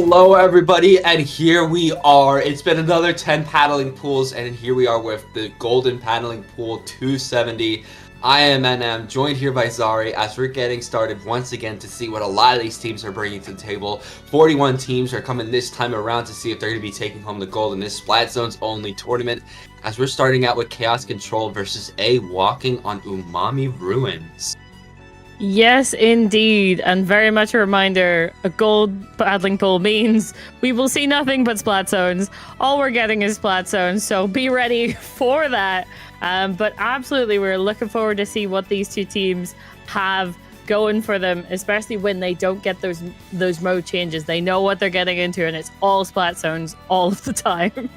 Hello, everybody, and here we are. It's been another 10 paddling pools, and here we are with the Golden Paddling Pool 270. I am NM, joined here by Zari, as we're getting started once again to see what a lot of these teams are bringing to the table. 41 teams are coming this time around to see if they're going to be taking home the gold in this Splat Zones only tournament, as we're starting out with Chaos Control versus A Walking on Umami Ruins. Yes, indeed, and very much a reminder, a gold paddling pool means we will see nothing but Splat Zones. All we're getting is Splat Zones, so be ready for that. But absolutely, we're looking forward to see what these two teams have going for them, especially when they don't get those mode changes. They know what they're getting into, and it's all Splat Zones all of the time.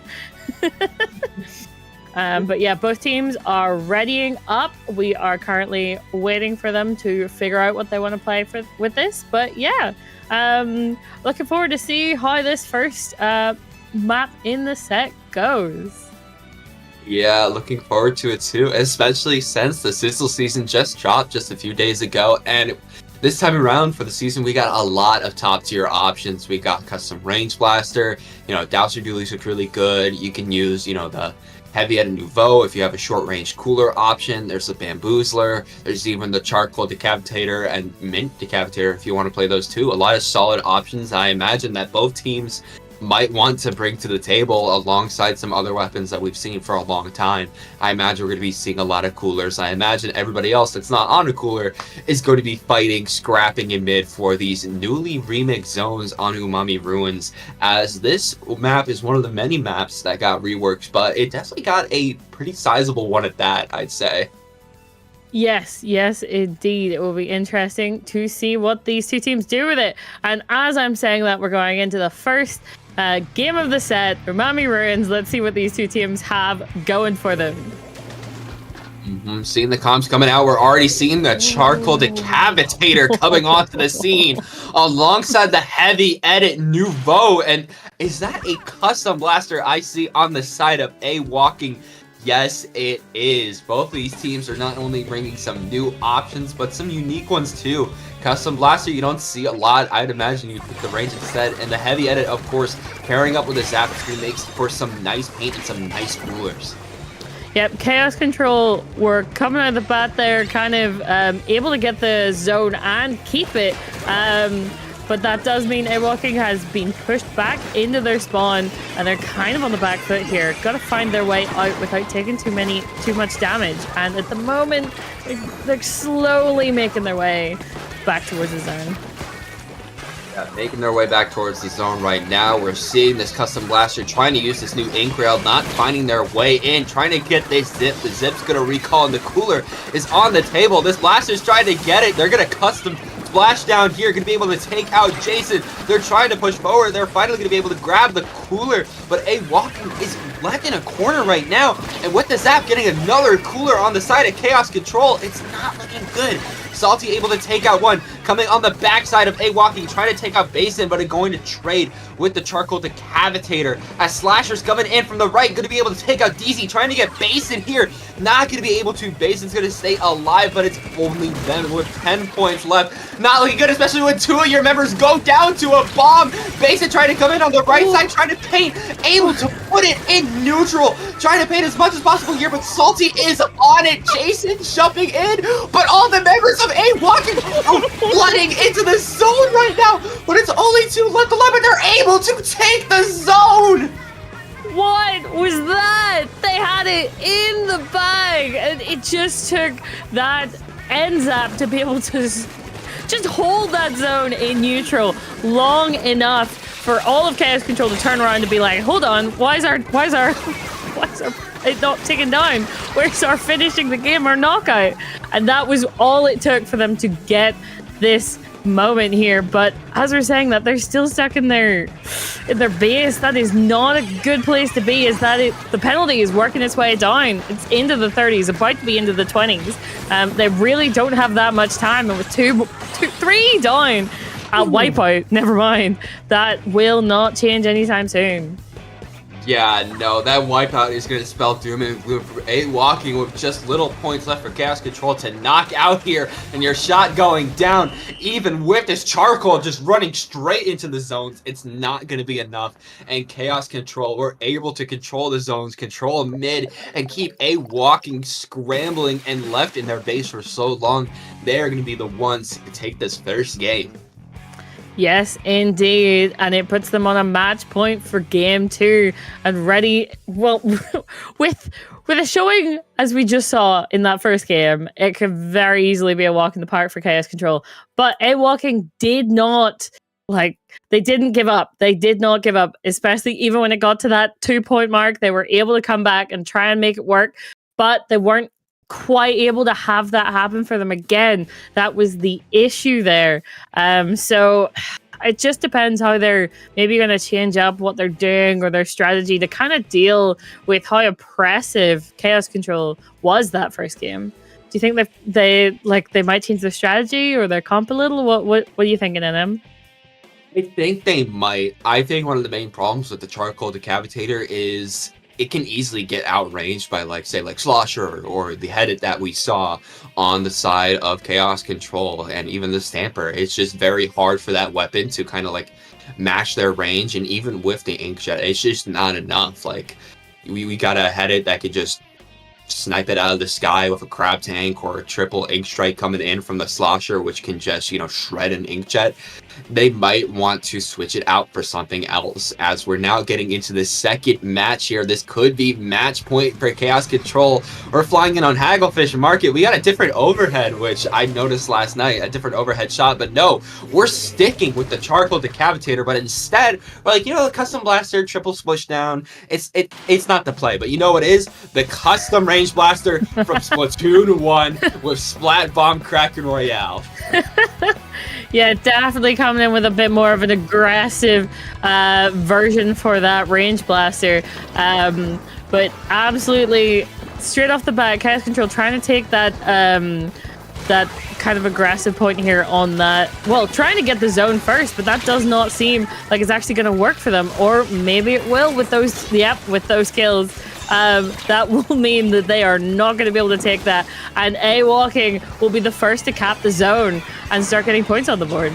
But yeah, both teams are readying up. We are currently waiting for them to figure out what they want to play with this. But yeah, looking forward to see how this first map in the set goes. Yeah, looking forward to it too, especially since the Sizzle season just dropped just a few days ago. And this time around for the season, we got a lot of top tier options. We got custom range blaster, Dowser dualies look really good. You can use, the Heavy at a Nouveau if you have a short range cooler option. There's the Bamboozler. There's even the Charcoal Decapitator and Mint Decapitator if you want to play those too. A lot of solid options. I imagine that both teams might want to bring to the table alongside some other weapons that we've seen for a long time. I imagine we're going to be seeing a lot of coolers. I imagine everybody else that's not on a cooler is going to be fighting, scrapping in mid for these newly remixed zones on Umami Ruins, as this map is one of the many maps that got reworked, but it definitely got a pretty sizable one at that, I'd say. Yes, indeed. It will be interesting to see what these two teams do with it. And as I'm saying that, we're going into the first game of the set, Umami Ruins. Let's see what these two teams have going for them. Seeing the comms coming out, we're already seeing the Charcoal Decapitator coming onto the scene alongside the Heavy Edit Nouveau. And is that a custom blaster I see on the side of A Walking? Yes, it is. Both of these teams are not only bringing some new options, but some unique ones too. Custom blaster, you don't see a lot. I'd imagine you'd pick the range instead. And the Heavy Edit, of course, pairing up with the Zap screen makes for some nice paint and some nice coolers. Yep, Chaos Control were coming out of the bat there, kind of able to get the zone and keep it. But that does mean A-Walking has been pushed back into their spawn, and they're kind of on the back foot here. Got to find their way out without taking too much damage. And at the moment, they're slowly making their way back towards the zone. Yeah, making their way back towards the zone right now. We're seeing this custom blaster trying to use this new ink rail, not finding their way in, trying to get this zip. The zip's gonna recall, and the cooler is on the table. This blaster's trying to get it. They're gonna custom splash down here, gonna be able to take out Jason. They're trying to push forward. They're finally gonna be able to grab the cooler, but A Walking is left in a corner right now. And with the Zap getting another cooler on the side of Chaos Control, it's not looking good. Salty able to take out one, coming on the backside of A Walking, trying to take out Basin, but going to trade with the Charcoal Decapitator. As Slasher's coming in from the right, going to be able to take out DZ, trying to get Basin here. Not going to be able to. Basin's going to stay alive, but it's only them with 10 points left. Not looking good, especially when two of your members go down to a bomb. Basin trying to come in on the right side, trying to paint, able to put it in neutral, trying to paint as much as possible here, but Salty is on it. Jason jumping in, but all the members of A Walking are flooding into the zone right now, but it's only 2 left alive, and they're able to take the zone. What was that? They had it in the bag, and it just took that end zap to be able to just hold that zone in neutral long enough for all of Chaos Control to turn around and be like, hold on, why is our it not taken down? Where's our finishing the game or knockout? And that was all it took for them to get this moment here. But as we're saying that, they're still stuck in their base. That is not a good place to be. The penalty is working its way down. It's into the 30s, about to be into the 20s. They really don't have that much time, and with 3 down at wipeout, never mind, that will not change anytime soon. Yeah, no, that wipeout is going to spell doom and gloom for A walking with just little points left for Chaos Control to knock out here, and your shot going down, even with this charcoal just running straight into the zones, it's not going to be enough, and Chaos Control were able to control the zones, control mid, and keep A walking, scrambling, and left in their base for so long. They're going to be the ones to take this first game. Yes, indeed. And it puts them on a match point for game 2 and ready. Well, with a showing as we just saw in that first game, it could very easily be a walk in the park for Chaos Control. But A Walking did not, they didn't give up. They did not give up, especially even when it got to that 2-point mark. They were able to come back and try and make it work, but they weren't quite able to have that happen for them again. That was the issue there. So it just depends how they're maybe going to change up what they're doing or their strategy to kind of deal with how oppressive Chaos Control was that first game. Do you think that they might change their strategy or their comp a little? What are you thinking, NM? I think they might. I think one of the main problems with the Charcoal Decapitator is it can easily get outranged by, say, Slosher or the Headed that we saw on the side of Chaos Control, and even the Stamper. It's just very hard for that weapon to kind of, match their range, and even with the Inkjet, it's just not enough. We got a Headed that could just snipe it out of the sky with a Crab Tank or a triple Ink Strike coming in from the Slosher, which can just, shred an Inkjet. They might want to switch it out for something else, as we're now getting into the second match here. This could be match point for Chaos Control. We're flying in on Hagglefish Market. We got a different overhead, which I noticed last night, a different overhead shot, but no, we're sticking with the Charcoal Decapitator, but instead, we're the Custom Blaster, triple splashdown. It's not the play, but you know what is? The Custom Range Blaster from Splatoon 1 with Splat Bomb Kraken Royale. Yeah, definitely coming in with a bit more of an aggressive version for that range blaster. But absolutely, straight off the bat, Chaos Control trying to take that that kind of aggressive point here on that. Well, trying to get the zone first, but that does not seem like it's actually going to work for them. Or maybe it will with those, with those kills. That will mean that they are not going to be able to take that, and A Walking will be the first to cap the zone and start getting points on the board.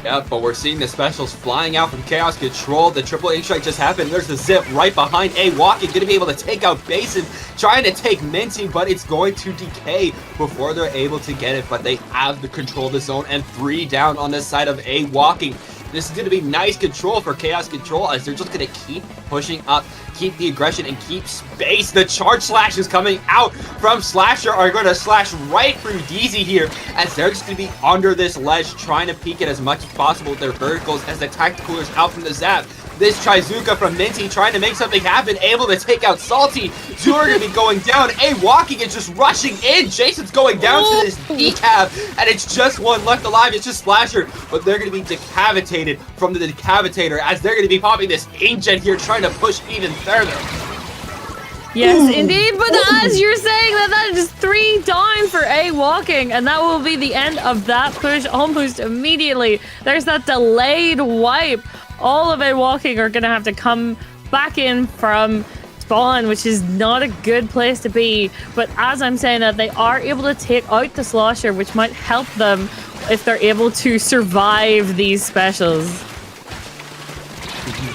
Yeah, but we're seeing the specials flying out from Chaos Control. The triple Ink Strike just happened. There's the zip right behind A Walking, going to be able to take out Basin, trying to take Minty, but it's going to decay before they're able to get it. But they have the control of the zone, and 3 down on the side of A Walking. This is going to be nice control for Chaos Control, as they're just going to keep pushing up, keep the aggression, and keep space. The charge slashes coming out from Slasher are going to slash right through DZ here, as they're just going to be under this ledge, trying to peek it as much as possible with their verticals, as the Tacticalers out from the Zap. This Trizuka from Minty trying to make something happen, able to take out Salty. 2 are going to be going down. A Walking is just rushing in. Jason's going down to this decap, and it's just one left alive. It's just Slasher, but they're going to be decapitated from the Decapitator, as they're going to be popping this Inkjet here, trying to push even further. Yes, indeed, but as you're saying that is 3 down for A Walking, and that will be the end of that push almost immediately. There's that delayed wipe. All of A Walking are going to have to come back in from spawn, which is not a good place to be. But as I'm saying that, they are able to take out the Slosher, which might help them if they're able to survive these specials.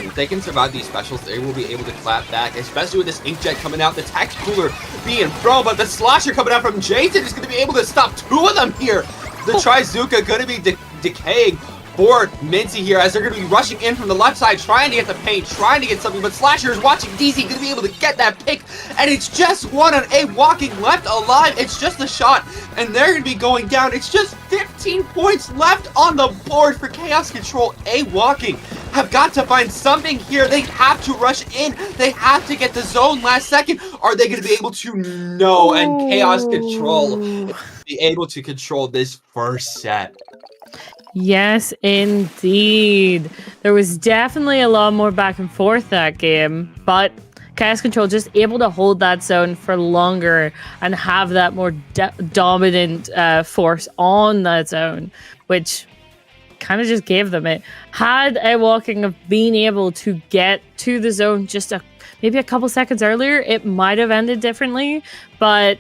If they can survive these specials, they will be able to clap back, especially with this Inkjet coming out, the Tacticooler being thrown, but the Slosher coming out from Jason is going to be able to stop 2 of them here. The Trizuka going to be decaying for Minty here, as they're going to be rushing in from the left side, trying to get the paint, trying to get something, but Slasher is watching DZ, going to be able to get that pick, and it's just 1 on A Walking left alive. It's just a shot, and they're going to be going down. It's just 15 points left on the board for Chaos Control. A Walking have got to find something here. They have to rush in. They have to get the zone last second. Are they going to be able to? No, and Chaos Control be able to control this first set. Yes, indeed. There was definitely a lot more back and forth that game, but Chaos Control just able to hold that zone for longer and have that more dominant force on that zone, which kind of just gave them it. Had a walking of being able to get to the zone just maybe a couple seconds earlier, it might have ended differently, but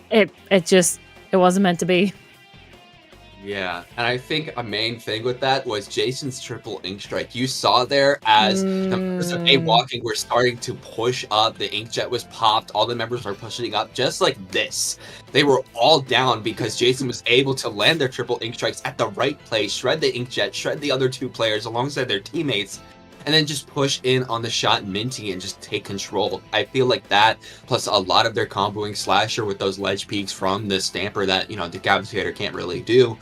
it wasn't meant to be. Yeah, and I think a main thing with that was Jason's triple ink strike. You saw there as the members of A Walking were starting to push up, the inkjet was popped, all the members were pushing up just like this. They were all down because Jason was able to land their triple ink strikes at the right place, shred the inkjet, shred the other two players alongside their teammates, and then just push in on the shot Minty and just take control. I feel like that, plus a lot of their comboing Slasher with those ledge peaks from the Stamper that, the Decapitator can't really do,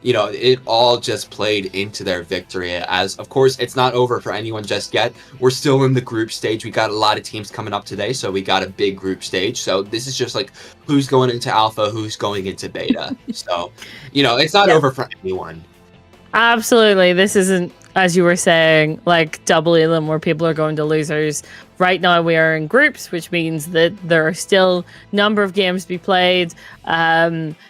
it all just played into their victory. As, of course, it's not over for anyone just yet. We're still in the group stage. We got a lot of teams coming up today, so we got a big group stage. So this is just like who's going into Alpha, who's going into Beta. So, it's not over for anyone. Absolutely. This isn't, as you were saying, like double elim where people are going to losers. Right now we are in groups, which means that there are still number of games to be played.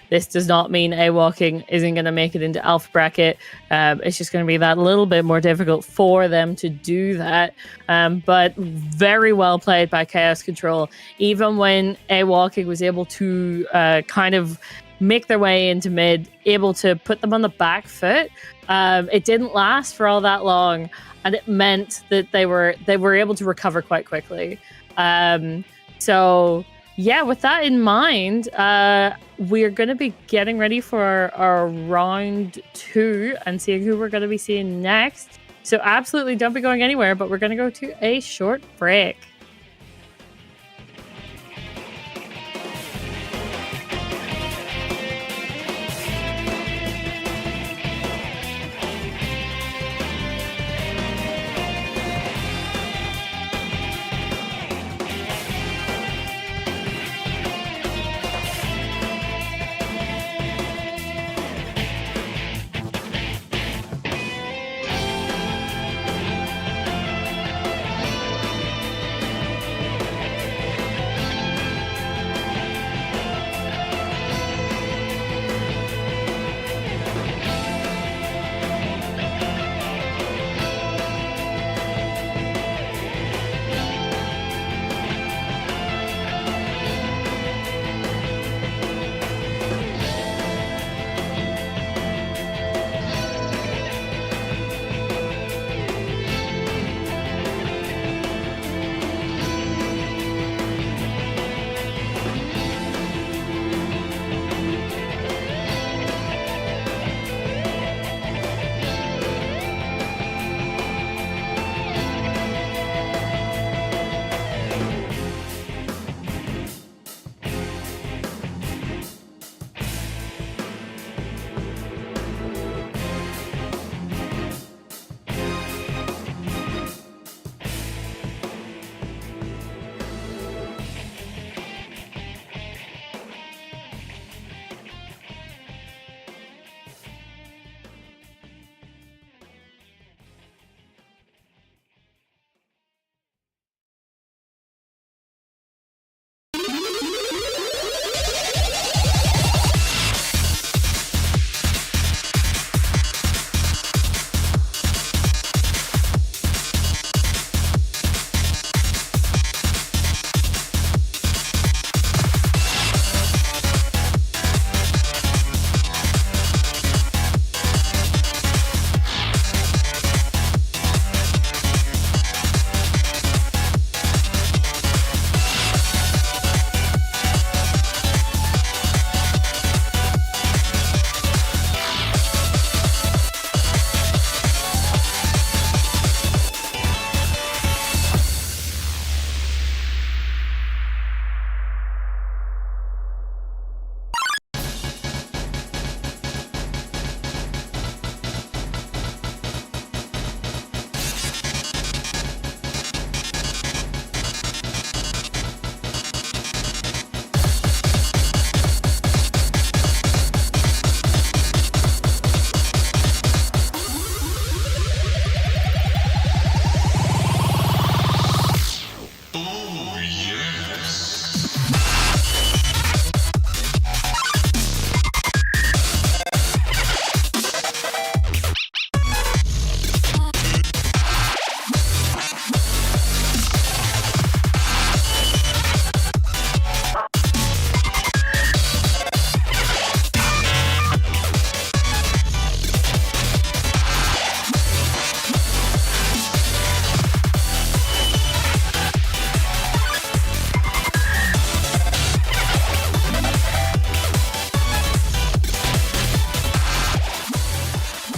This does not mean A Walking isn't going to make it into Alpha bracket. It's just going to be that little bit more difficult for them to do that. But very well played by Chaos Control. Even when A Walking was able to kind of make their way into mid, able to put them on the back foot. It didn't last for all that long, and it meant that they were able to recover quite quickly. So yeah, with that in mind, we're going to be getting ready for our round 2 and seeing who we're going to be seeing next. So absolutely don't be going anywhere, but we're going to go to a short break.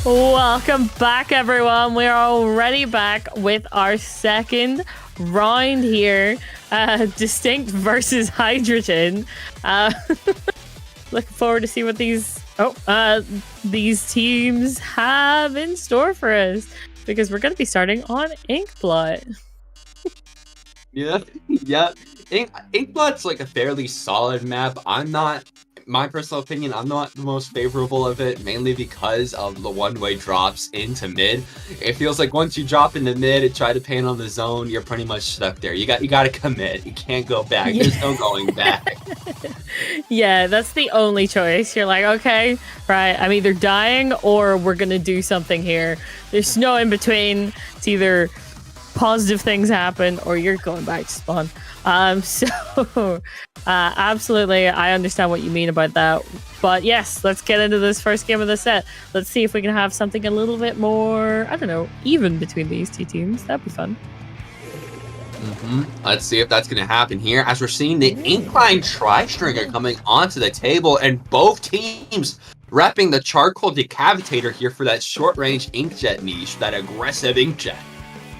Welcome back, everyone. We're already back with our second round here. Distinct versus Hydrogen. Looking forward to see what these teams have in store for us, because we're going to be starting on Inkblot. Yeah. Inkblot's like a fairly solid map. My personal opinion, I'm not the most favorable of it, mainly because of the one-way drops into mid. It feels like once you drop into mid and try to paint on the zone, you're pretty much stuck there. You got to commit. You can't go back. Yeah. There's no going back. Yeah, that's the only choice. You're like, okay, right, I'm either dying or we're gonna do something here. There's no in between. It's either positive things happen or you're going back to spawn. Absolutely, I understand what you mean about that. But yes, let's get into this first game of the set. Let's see if we can have something a little bit more, I don't know, even between these two teams. That'd be fun. Let's see if that's going to happen here, as we're seeing the Incline Tri-Stringer coming onto the table, and both teams repping the Charcoal Decapitator here for that short-range inkjet niche, that aggressive inkjet.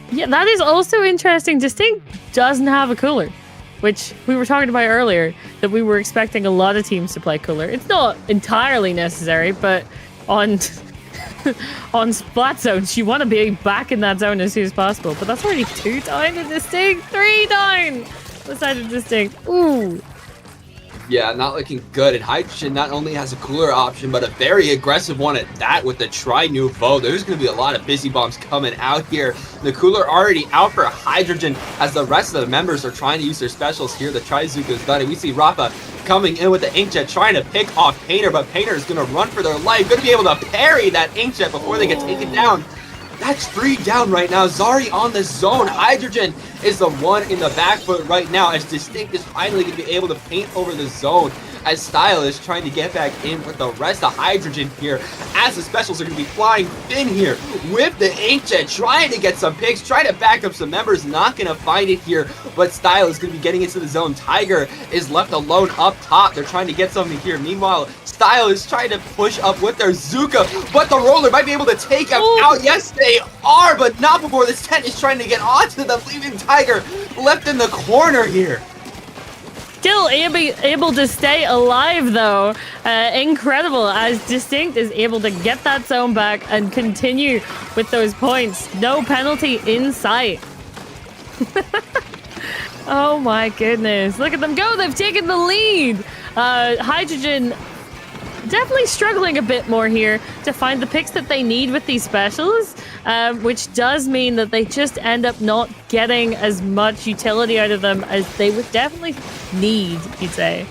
Yeah, that is also interesting. Distinct doesn't have a cooler, which we were talking about earlier, that we were expecting a lot of teams to play cooler. It's not entirely necessary, but on on splat zones, you want to be back in that zone as soon as possible. But that's already 2 down to Distinct, 3 down the side of Distinct. Ooh. Yeah, not looking good. And Hydrogen not only has a cooler option, but a very aggressive one at that with the Tri-Nouveau. There's going to be a lot of busy bombs coming out here. The cooler already out for Hydrogen, as the rest of the members are trying to use their specials here. The Trizuka is done, and we see Rappa coming in with the Inkjet, trying to pick off Painter, but Painter is going to run for their life. Going to be able to parry that Inkjet before they get taken down. That's 3 down right now. Zari on the zone. Hydrogen is the one in the back foot right now, as Distinct is finally going to be able to paint over the zone, as Style is trying to get back in with the rest of Hydrogen here, as the specials are going to be flying thin here with the Inkjet, trying to get some picks, trying to back up some members. Not going to find it here, but Style is going to be getting into the zone. Tiger is left alone up top. They're trying to get something here. Meanwhile, Style is trying to push up with their Zuka, but the roller might be able to take him out. Yes, they are, but not before this tent is trying to get onto them, leaving Tiger left in the corner here. Still able to stay alive, though. Incredible, as Distinct is able to get that zone back and continue with those points. No penalty in sight. Oh my goodness. Look at them go. They've taken the lead. Hydrogen definitely struggling a bit more here to find the picks that they need with these specials, which does mean that they just end up not getting as much utility out of them as they would definitely need, you'd say.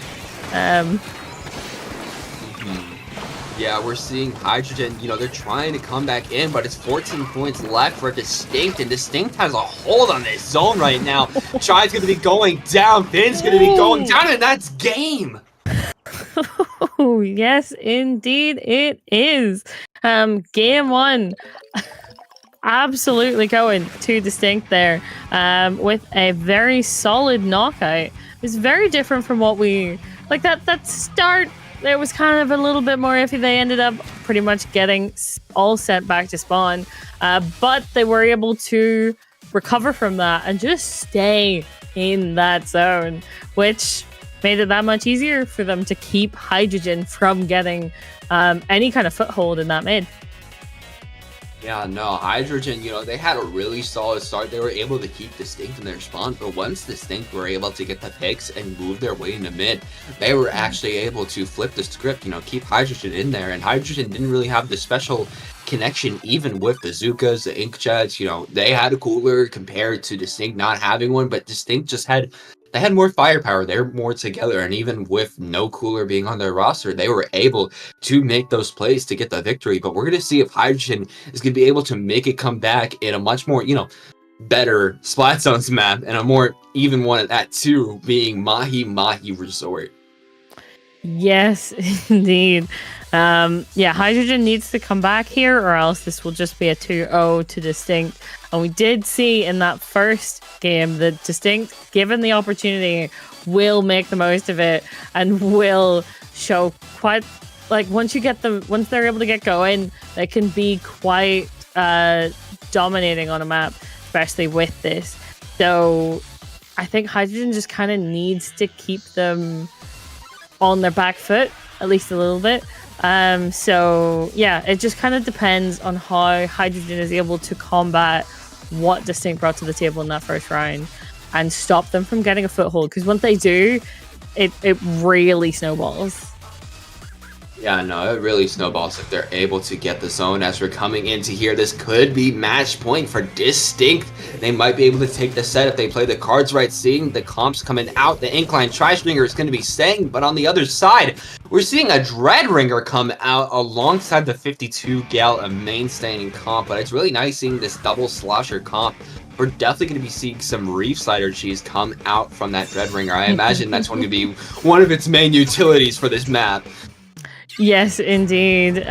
Yeah, we're seeing Hydrogen, they're trying to come back in, but it's 14 points left for Distinct, and Distinct has a hold on this zone right now. Try's going to be going down, Finn's going to be going down, and that's game! Oh, yes, indeed it is. Game 1. Absolutely going to Distinct there, with a very solid knockout. It's very different from what we... Like, that start, it was kind of a little bit more iffy. They ended up pretty much getting all sent back to spawn, but they were able to recover from that and just stay in that zone, which made it that much easier for them to keep Hydrogen from getting any kind of foothold in that mid. Yeah, no, Hydrogen, they had a really solid start. They were able to keep Distinct in their spawn, but once Distinct were able to get the picks and move their way into mid, they were actually able to flip the script, keep Hydrogen in there, and Hydrogen didn't really have the special connection even with the Zukas, the Inkjets. They had a cooler compared to Distinct not having one, but Distinct just had... They had more firepower, they were more together, and even with no cooler being on their roster, they were able to make those plays to get the victory. But we're going to see if Hydrogen is going to be able to make it come back in a much more, better Splat Zones map, and a more even one at that too, being Mahi Mahi Resort. Yes, indeed. Yeah, Hydrogen needs to come back here, or else this will just be a 2-0 to Distinct. And we did see in that first game that Distinct, given the opportunity, will make the most of it and will show quite like once they're able to get going, they can be quite dominating on a map, especially with this. So I think Hydrogen just kind of needs to keep them on their back foot, at least a little bit. So yeah, it just kind of depends on how Hydrogen is able to combat what Distinct brought to the table in that first round and stop them from getting a foothold. Because once they do, it really snowballs. Yeah, no, it really snowballs if they're able to get the zone. As we're coming into here, this could be match point for Distinct. They might be able to take the set if they play the cards right. Seeing the comps coming out, the Incline Tri-Stringer is going to be staying, but on the other side, we're seeing a Dreadringer come out alongside the 52 Gale, a mainstay in comp, but it's really nice seeing this double slosher comp. We're definitely going to be seeing some Reef Slider cheese come out from that Dreadringer. I imagine that's going to be one of its main utilities for this map. Yes, indeed.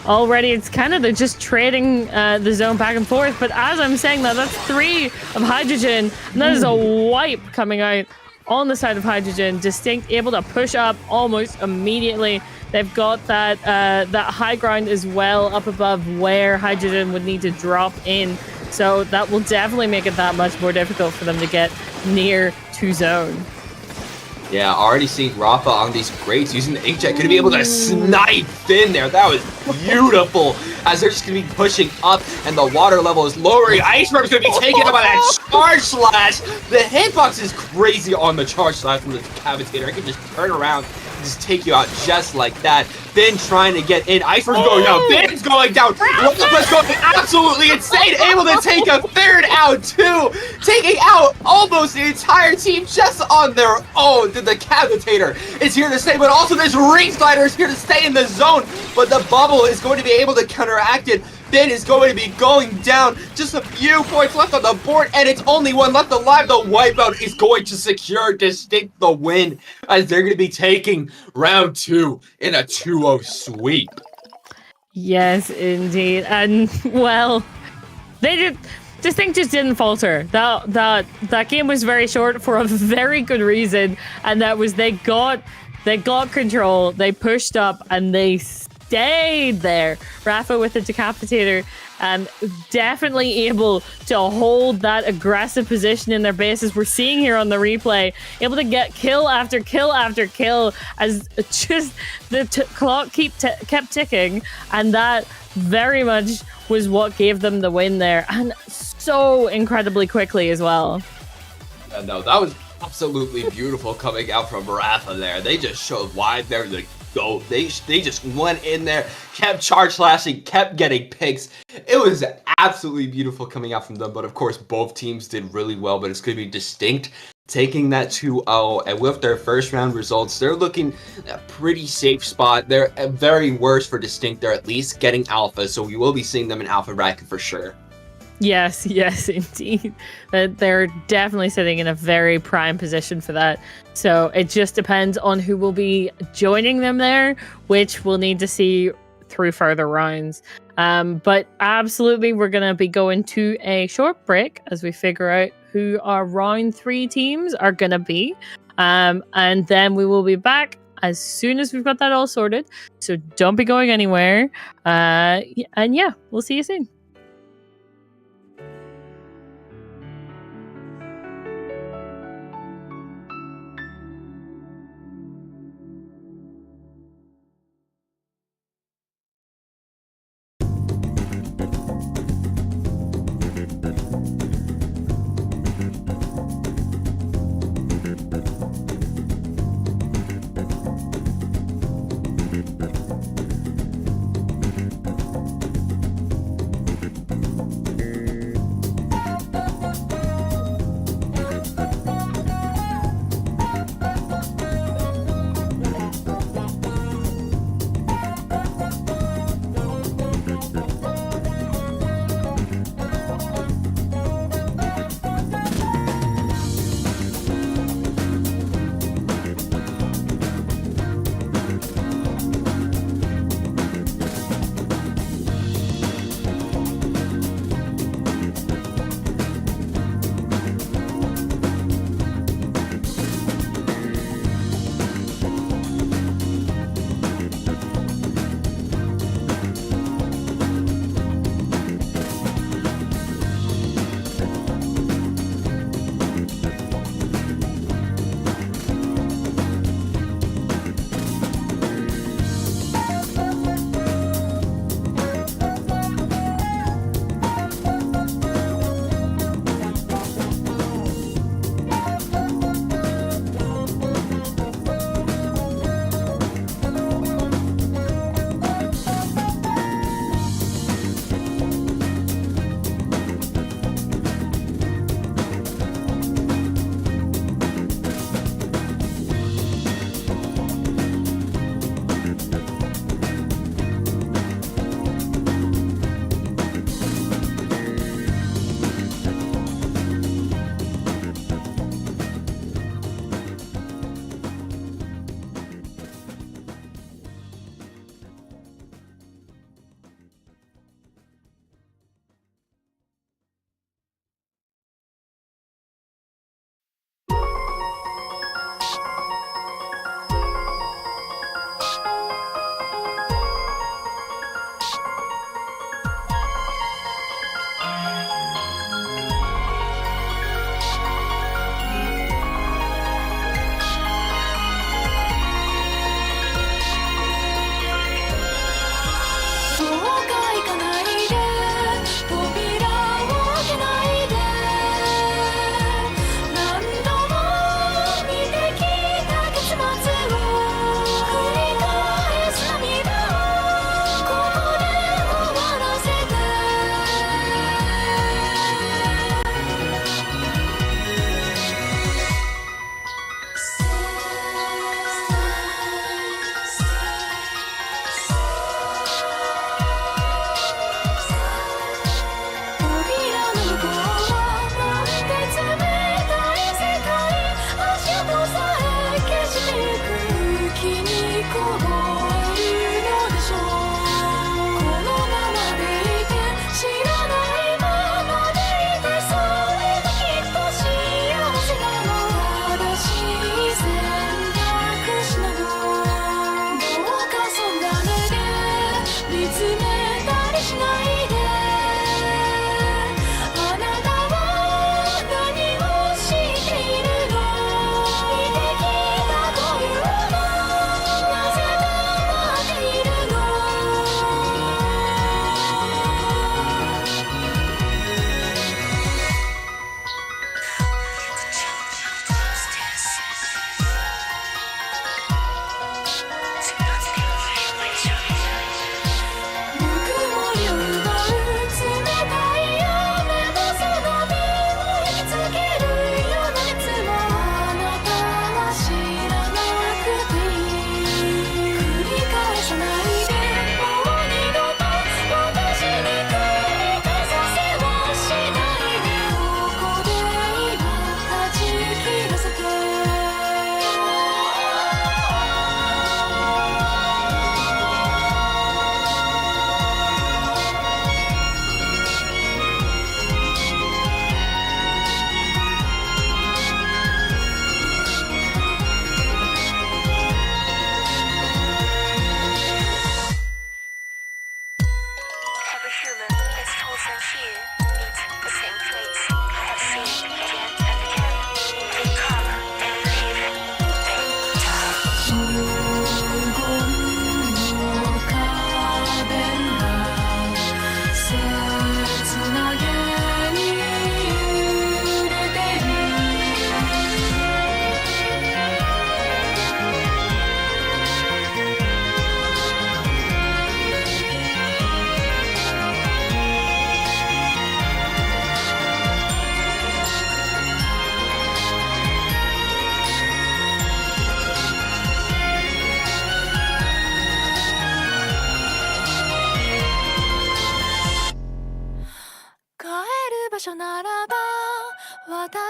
Already, it's kind of they're just trading the zone back and forth. But as I'm saying that, that's 3 of Hydrogen. And that is a wipe coming out on the side of Hydrogen. Distinct able to push up almost immediately. They've got that that high ground as well up above where Hydrogen would need to drop in. So that will definitely make it that much more difficult for them to get near to zone. Yeah, already seeing Rafa on these grates using the inkjet. Gonna be able to snipe in there. That was beautiful. As they're just gonna be pushing up and the water level is lowering. Iceberg's gonna be taken out by that charge slash. The hitbox is crazy on the charge slash from the Decapitator. I can just turn around and just take you out just like that. Finn trying to get in. Iceberg's going down. Finn's going down. Rafa's going absolutely insane. Able to take a third out too. Taking out almost the entire team just on their own. The Decapitator is here to stay, but also this Ring Slider is here to stay in the zone. But the bubble is going to be able to counteract it. Finn is going to be going down. Just a few points left on the board, and it's only one left alive. The Wipeout is going to secure Distinct the win, as they're going to be taking round 2 in a 2-0 sweep. Yes, indeed. And, well, Distinct just didn't falter. That game was very short for a very good reason, and that was they got control, they pushed up, and they stayed there. Rafa with the Decapitator, definitely able to hold that aggressive position in their bases. We're seeing here on the replay, able to get kill after kill after kill as just the clock kept ticking, and that very much was what gave them the win there, and so incredibly quickly as well. No, that was absolutely beautiful coming out from Rafa there. They just showed why they're the GOAT. They just went in there, kept charge slashing, kept getting picks. It was absolutely beautiful coming out from them, but of course both teams did really well, but it's going to be Distinct taking that 2-0, and with their first round results, they're looking a pretty safe spot. They're very worse for Distinct. They're at least getting alpha, so we will be seeing them in alpha bracket for sure. Yes, indeed. They're definitely sitting in a very prime position for that. So it just depends on who will be joining them there, which we'll need to see through further rounds. But absolutely, we're going to be going to a short break as we figure out who our round 3 teams are going to be. And then we will be back as soon as we've got that all sorted. So don't be going anywhere. And yeah, we'll see you soon.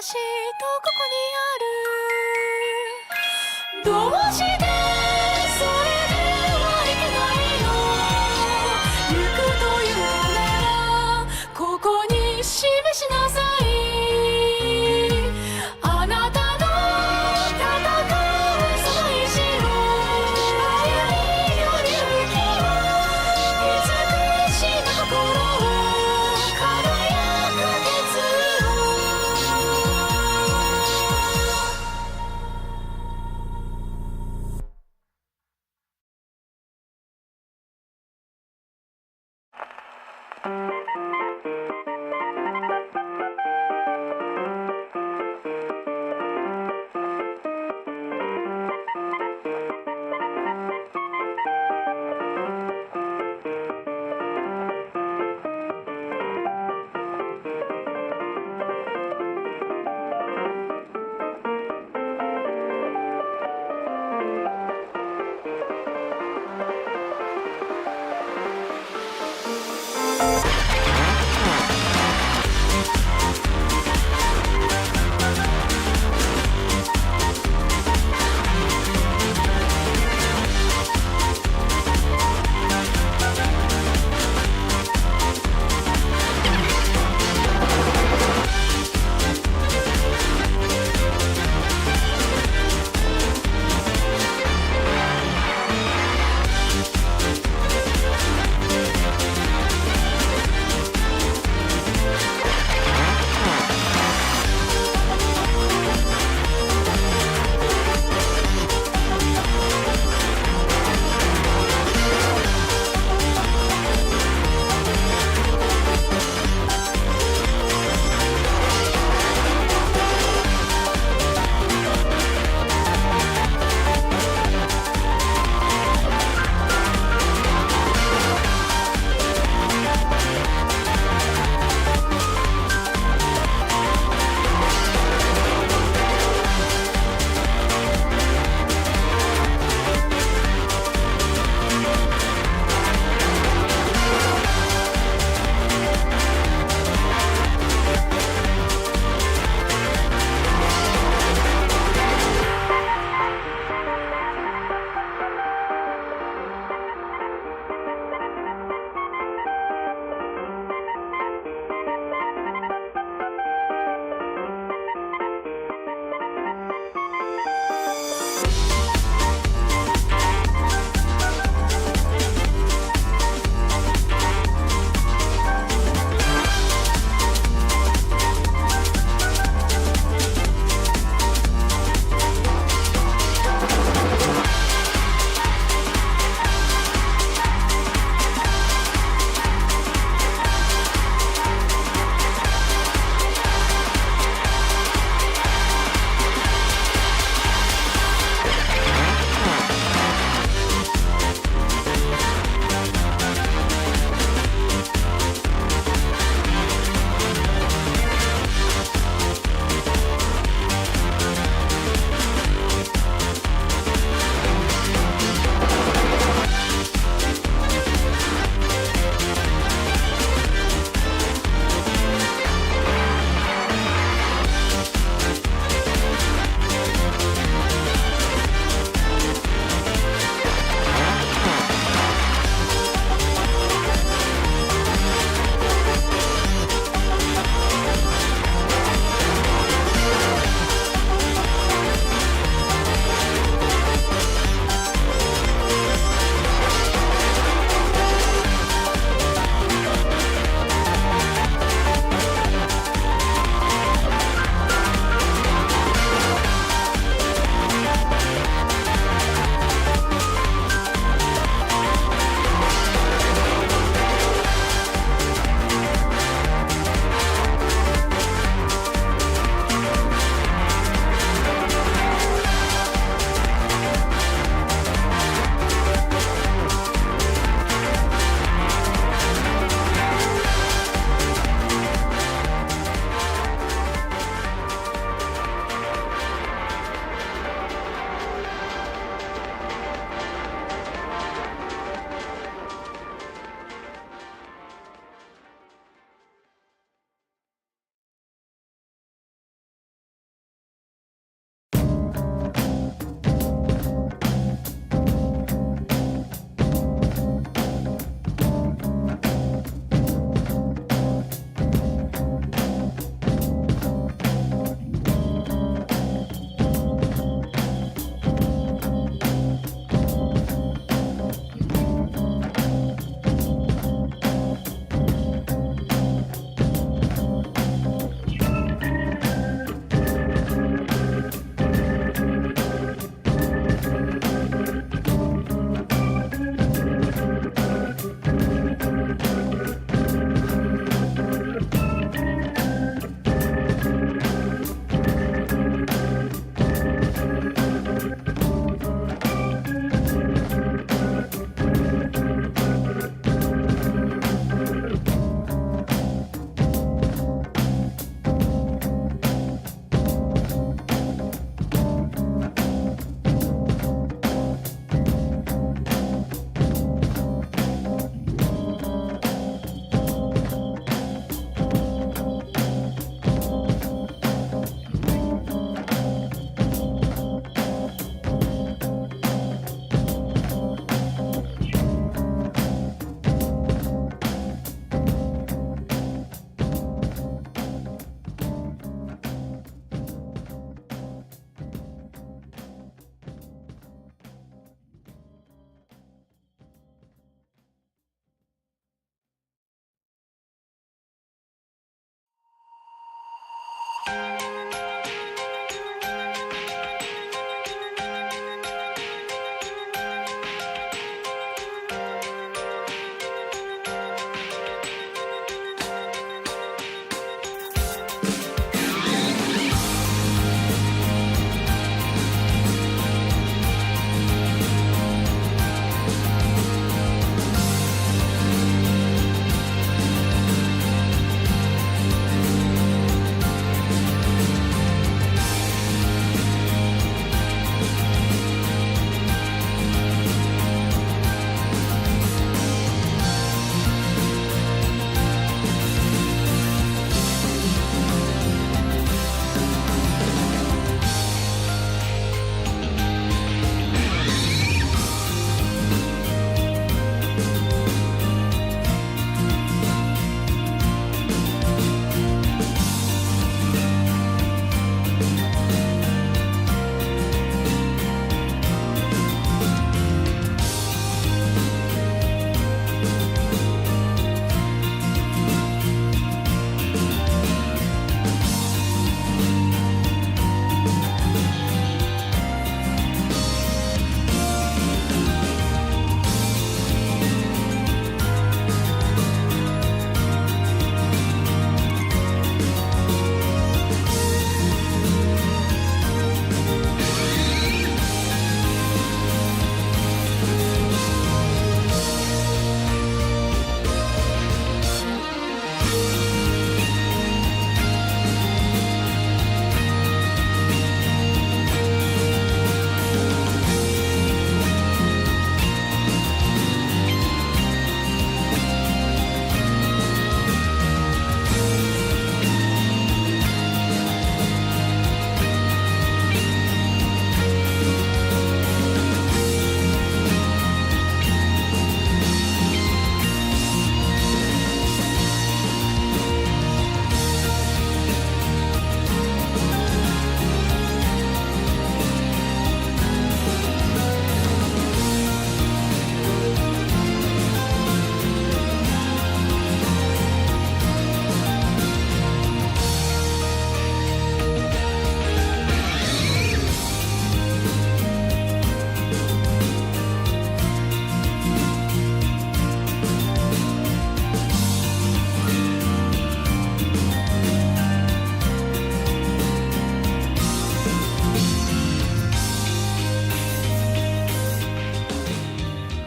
私とここにあるどうしてそれではいけないの行くというならここに示しなさいあなたの戦うその意志を歩み寄り向き美しな心を輝く決意を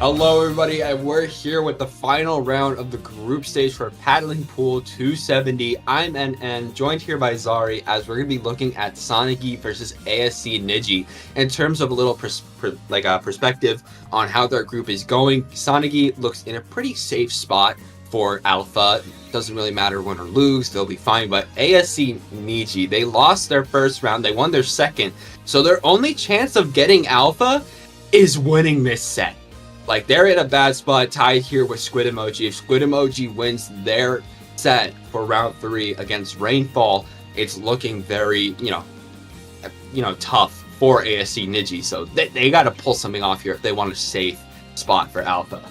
Hello, everybody, and we're here with the final round of the group stage for Paddling Pool 270. I'm NN, joined here by Zari, as we're going to be looking at Sonic versus ASC Niji. In terms of a little perspective on how their group is going, Sonic looks in a pretty safe spot for Alpha. Doesn't really matter win or lose, they'll be fine. But ASC Niji, they lost their first round, they won their second, so their only chance of getting Alpha is winning this set. Like, they're in a bad spot, tied here with Squid Emoji. If Squid Emoji wins their set for round 3 against Rainfall, it's looking very, tough for ASC Niji. So they got to pull something off here if they want a safe spot for Alpha.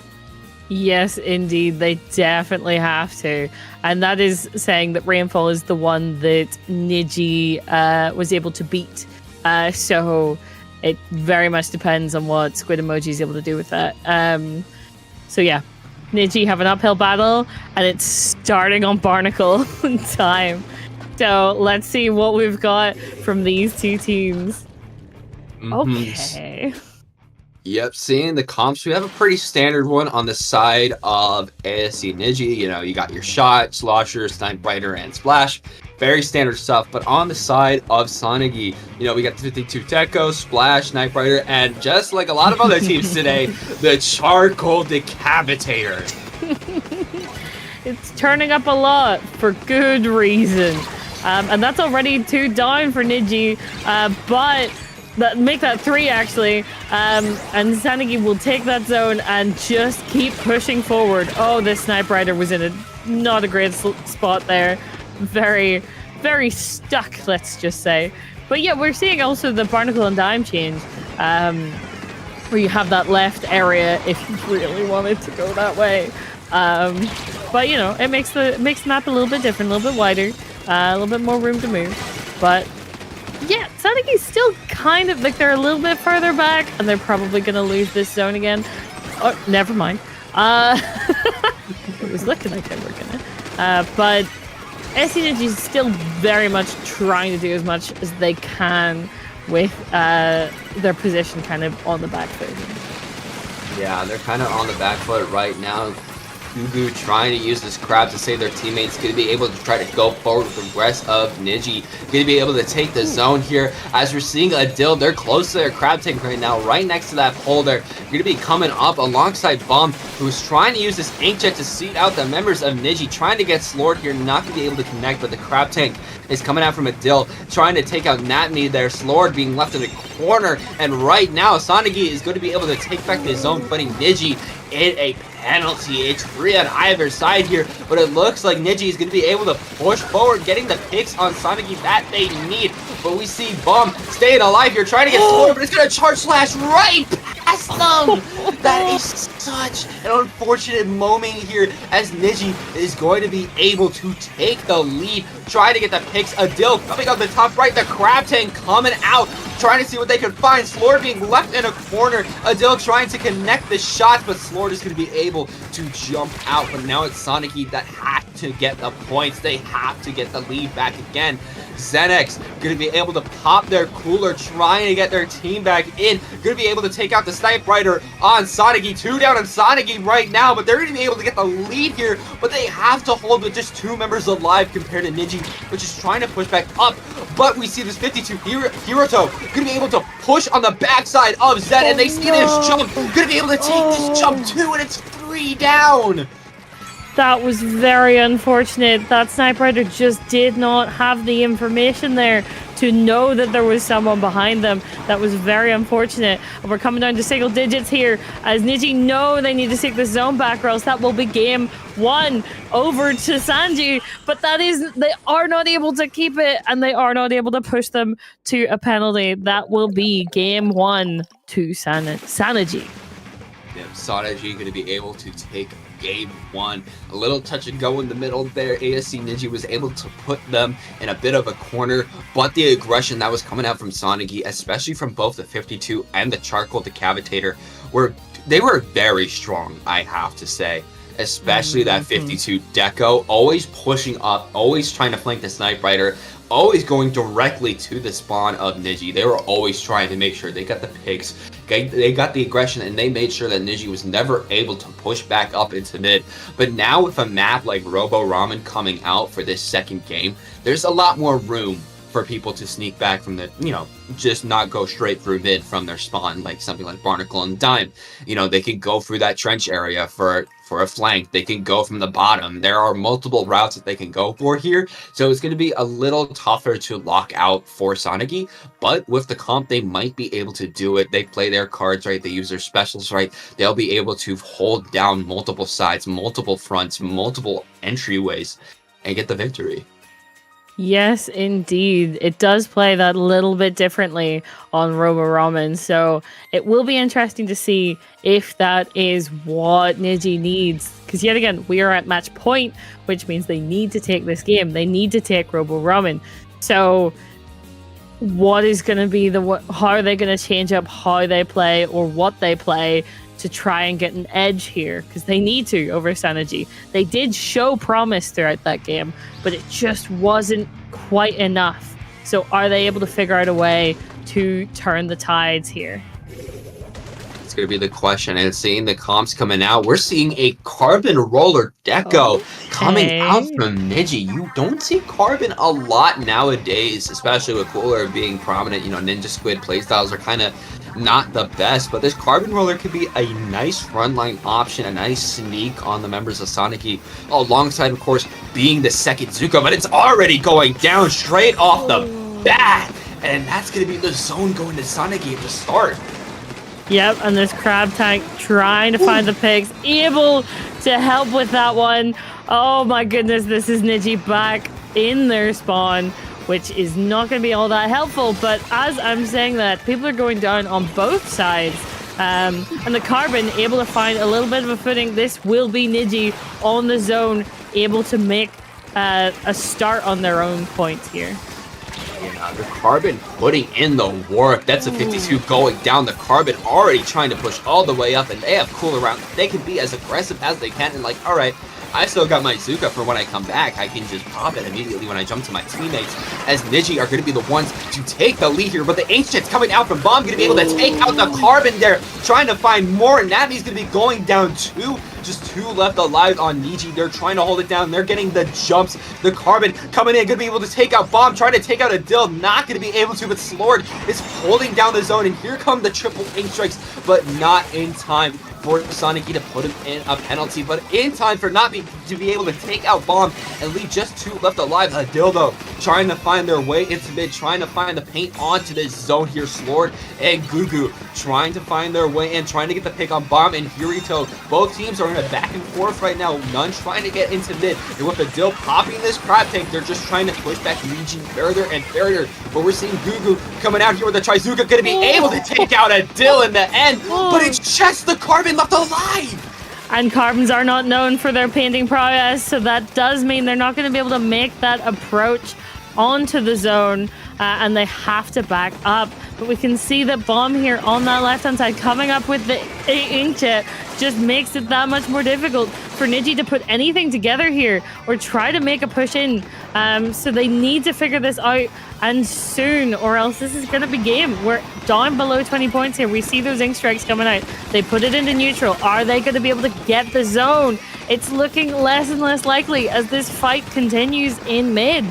Yes, indeed, they definitely have to. And that is saying that Rainfall is the one that Niji was able to beat. So it very much depends on what Squid Emoji is able to do with that. So yeah, Niji have an uphill battle, and it's starting on Barnacle time. So let's see what we've got from these two teams. Okay. Yep, seeing the comps, we have a pretty standard one on the side of ASC Niji. You got your Shot, Slosher, Sniper, and Splash. Very standard stuff. But on the side of Sonic, we got the 52 Deco, Splash, Sniper, and just like a lot of other teams today, the Charcoal Decapitator. It's turning up a lot for good reason. And that's already 2 down for Niji. But make that 3 actually, and Sonic will take that zone and just keep pushing forward. Oh, this Sniper Rider was in not a great spot there. Very, very stuck, let's just say. But yeah, we're seeing also the Barnacle and Dime change, where you have that left area if you really wanted to go that way. But it makes the map a little bit different, a little bit wider, a little bit more room to move. But yeah, Sonic is still kind of like they're a little bit further back, and they're probably gonna lose this zone again. Oh, never mind. It was looking like they were gonna. But ASC Niji is still very much trying to do as much as they can with their position kind of on the back foot. Yeah, they're kind of on the back foot right now. Gugu trying to use this crab to save their teammates. Going to be able to try to go forward with the rest of Niji. Going to be able to take the zone here. As we're seeing Adil, they're close to their crab tank right now, right next to that pole there. Going to be coming up alongside Bomb, who's trying to use this inkjet to seed out the members of Niji. Trying to get Slord here, not going to be able to connect, but the crab tank is coming out from Adil, trying to take out Natney there. Slord being left in a corner, and right now Sonagi is going to be able to take back the zone, putting Niji in a penalty. It's 3 on either side here, but it looks like Niji is going to be able to push forward, getting the picks on Sonagi that they need. But we see Bomb staying alive here, trying to get Slord, but it's going to charge slash right past them. That is such an unfortunate moment here, as Niji is going to be able to take the lead, trying to get the picks. Adil coming up the top right, the crab tank coming out, trying to see what they can find. Slord being left in a corner. Adil trying to connect the shots, but Slord is going to be able to jump out. But now it's Sonic that have to get the points. They have to get the lead back again. Xenex going to be able to pop their cooler, trying to get their team back in. Going to be able to take out the Snipe Rider on Sonic. 2 down on Sonic right now, but they're going to be able to get the lead here. But they have to hold with just 2 members alive compared to Niji, which is trying to push back up. But we see this 52 Hiroto going to be able to push on the backside of Zed, and they see this jump. Going to be able to take this jump too, and it's 3 down. That was very unfortunate. That Sniper Rider just did not have the information there to know that there was someone behind them. That was very unfortunate. And we're coming down to single digits here, as Niji know they need to take the zone back, or else that will be game 1 over to Sanji. But they are not able to keep it, and they are not able to push them to a penalty. That will be game 1 to Sanaji. Yeah, Sanaji going to be able to take game 1. A little touch and go in the middle there. ASC Niji was able to put them in a bit of a corner, but the aggression that was coming out from Sonagi, especially from both the 52 and the Charcoal Decapitator, were very strong, I have to say. Especially that 52 Deco, always pushing up, always trying to flank the Snipe Rider. always going directly to the spawn of Niji. They were always trying to make sure they got the picks, they got the aggression, and they made sure that Niji was never able to push back up into mid. But now with a map like Robo Ramen coming out for this second game, there's a lot more room for people to sneak back from the, just not go straight through mid from their spawn, like something like Barnacle and Dime. They can go through that trench area for a flank. They can go from the bottom. There are multiple routes that they can go for here. So it's going to be a little tougher to lock out for Sonic, but with the comp, they might be able to do it. They play their cards right. They use their specials right. They'll be able to hold down multiple sides, multiple fronts, multiple entryways, and get the victory. Yes, indeed. It does play that little bit differently on Robo Ramen, so it will be interesting to see if that is what Niji needs. Because yet again, we are at match point, which means they need to take this game. They need to take Robo Ramen. So what is going to be how are they going to change up how they play or what they play to try and get an edge here? Because they need to over Saneji. They did show promise throughout that game, but it just wasn't quite enough. So are they able to figure out a way to turn the tides here? It's going to be the question. And seeing the comps coming out, we're seeing a Carbon Roller Deco coming out from Niji. You don't see Carbon a lot nowadays, especially with Cooler being prominent. Ninja Squid playstyles are kind of not the best, but this Carbon Roller could be a nice frontline option, a nice sneak on the members of Sonic, alongside, of course, being the second Zuko, but it's already going down straight off the bat, and that's going to be the zone going to Sonic at the start. Yep, and there's Crab Tank trying to find the pigs, able to help with that one. Oh my goodness, this is Niji back in their spawn, which is not going to be all that helpful. But as I'm saying that, people are going down on both sides. And the Carbon able to find a little bit of a footing. This will be Niji on the zone, able to make a start on their own points here. Yeah, the Carbon putting in the work. That's a 52 going down. The Carbon already trying to push all the way up, and they have cool around. They can be as aggressive as they can, and like, all right, I still got my Zuka for when I come back. I can just pop it immediately when I jump to my teammates, as Niji are going to be the ones to take the lead here. But the Ancients coming out from Bomb, going to be able to take out the Carbon there, trying to find more. Nami's going to be going down too. Just two left alive on Niji. They're trying to hold it down. They're getting the jumps. The Carbon coming in, going to be able to take out Bomb, trying to take out a Dill. Not going to be able to, but Slord is holding down the zone. And here come the triple ink strikes, but not in time for Sonic to put him in a penalty, but in time for to be able to take out Bomb and leave just two left alive. A Dildo trying to find their way into mid, trying to find the paint onto this zone here. Slord and Gugu trying to find their way in, trying to get the pick on Bomb and Hirito. Both teams are in a back and forth right now. None trying to get into mid, and with the Dill popping this Crab Tank, they're just trying to push back Niji further and further. But we're seeing Gugu coming out here with the Trizuka, going to be able to take out a Dill in the end, but it's just the Carbon left alive. And Carbons are not known for their painting prowess, so that does mean they're not going to be able to make that approach onto the zone, and they have to back up. But we can see that Bomb here on that left-hand side coming up with the Inkjet just makes it that much more difficult for Niji to put anything together here or try to make a push in. So they need to figure this out, and soon, or else this is going to be game. We're down below 20 points here. We see those ink strikes coming out. They put it into neutral. Are they going to be able to get the zone? It's looking less and less likely as this fight continues in mid.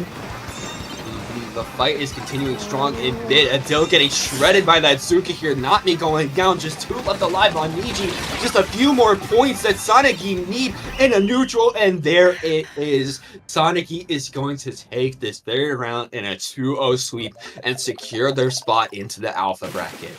The fight is continuing strong in mid. Adil getting shredded by that Zuka here. Not me going down. Just two left alive on Niji. Just a few more points that Sonic need in a neutral. And there it is. Sonic is going to take this third round in a 2-0 sweep and secure their spot into the alpha bracket.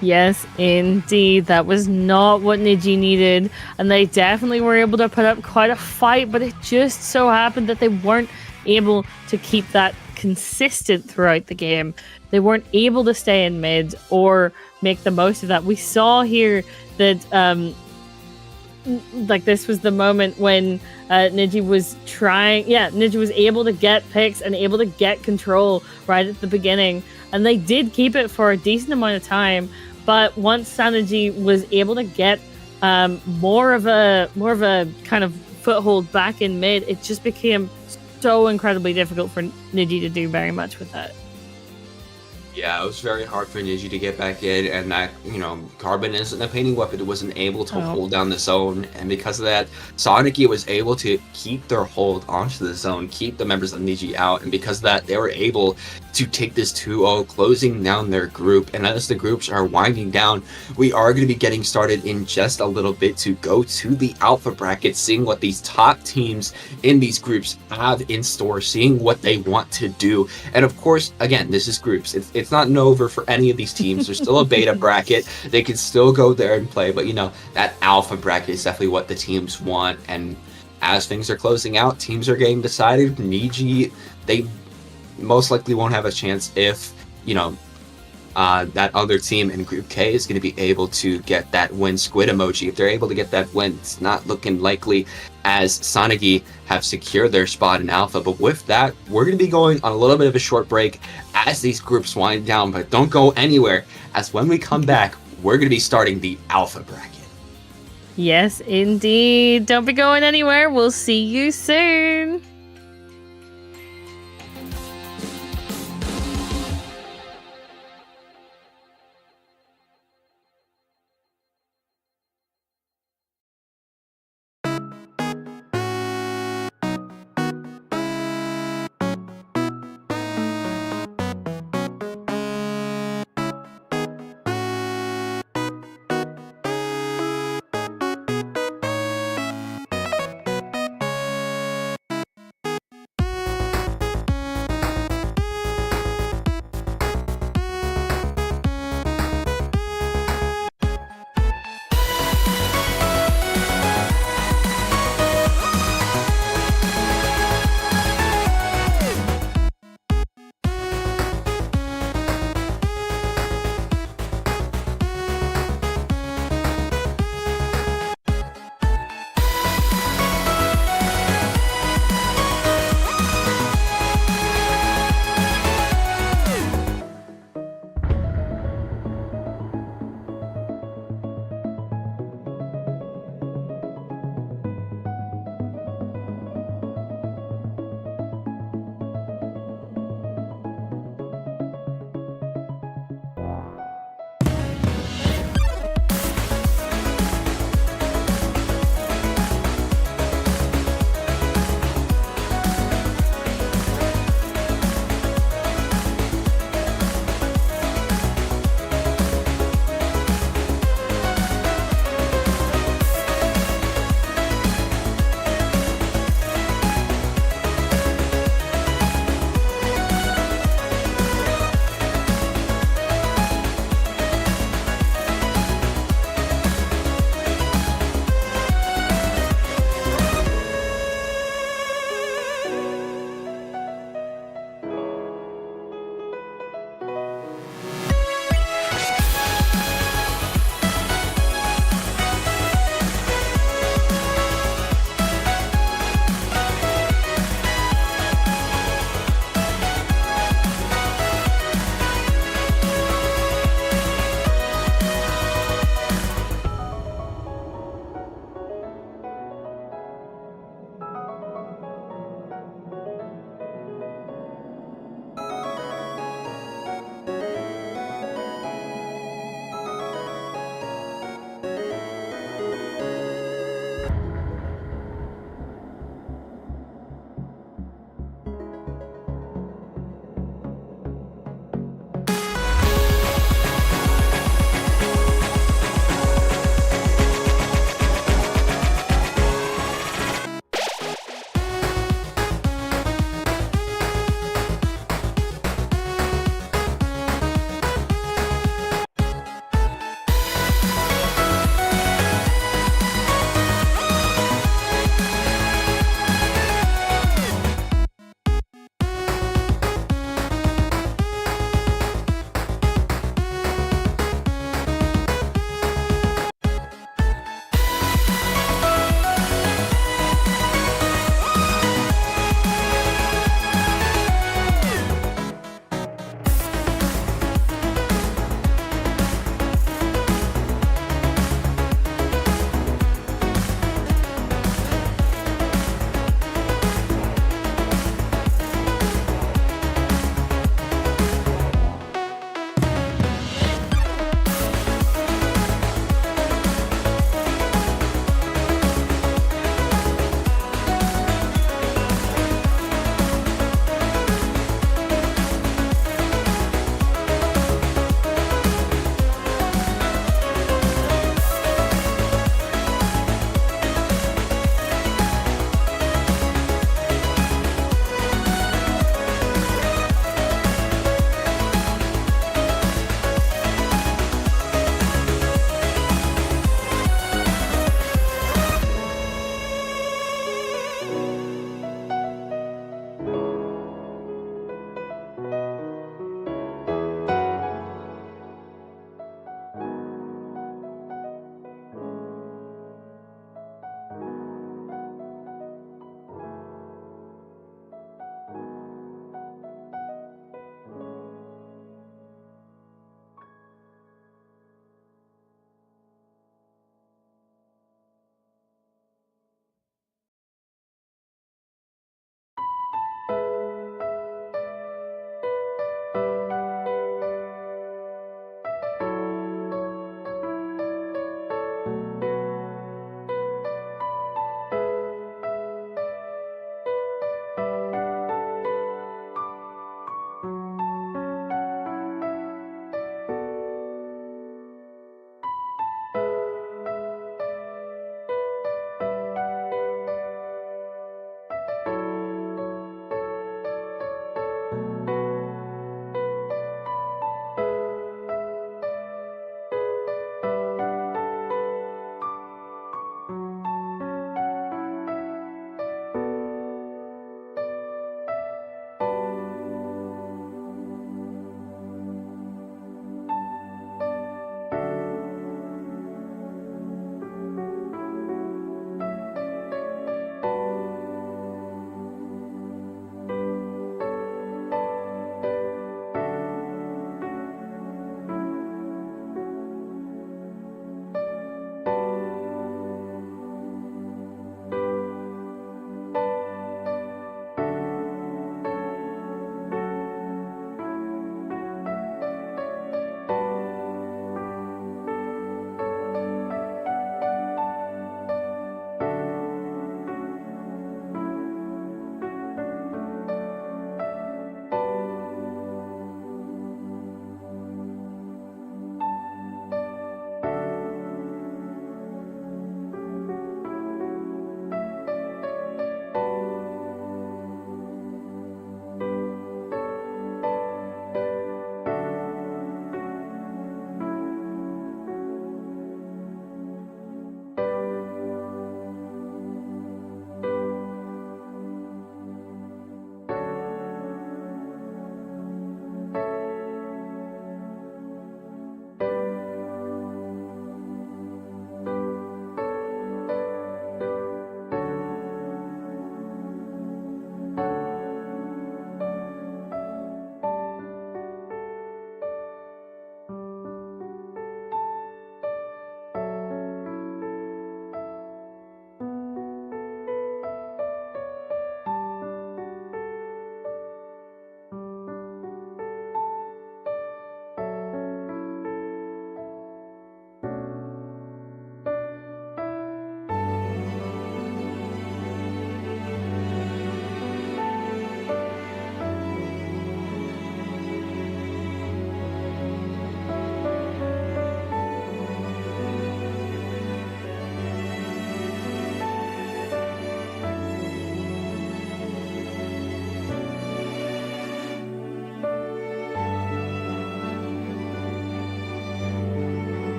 Yes, indeed. That was not what Niji needed. And they definitely were able to put up quite a fight. But it just so happened that they weren't able to keep that consistent throughout the game. They weren't able to stay in mid or make the most of that. We saw here that like this was the moment when Niji was Niji was able to get picks and able to get control right at the beginning, and they did keep it for a decent amount of time. But once Saneji was able to get more of a kind of foothold back in mid, it just became so incredibly difficult for Niji to do very much with that. Yeah, it was very hard for Niji to get back in, and that, Carbon isn't a painting weapon. It wasn't able to hold down the zone, and because of that, Sonic was able to keep their hold onto the zone, keep the members of Niji out, and because of that, they were able to take this 2-0, closing down their group. And as the groups are winding down, we are going to be getting started in just a little bit to go to the Alpha bracket, seeing what these top teams in these groups have in store, seeing what they want to do. And of course, again, this is groups. It's not over for any of these teams. There's still a beta bracket. They can still go there and play, but that Alpha bracket is definitely what the teams want. And as things are closing out, teams are getting decided. Niji, they most likely won't have a chance if that other team in Group K is going to be able to get that win squid emoji. If they're able to get that win, it's not looking likely as Sanagi have secured their spot in Alpha. But with that, we're going to be going on a little bit of a short break as these groups wind down. But don't go anywhere, as when we come back, we're going to be starting the Alpha bracket. Yes, indeed. Don't be going anywhere. We'll see you soon.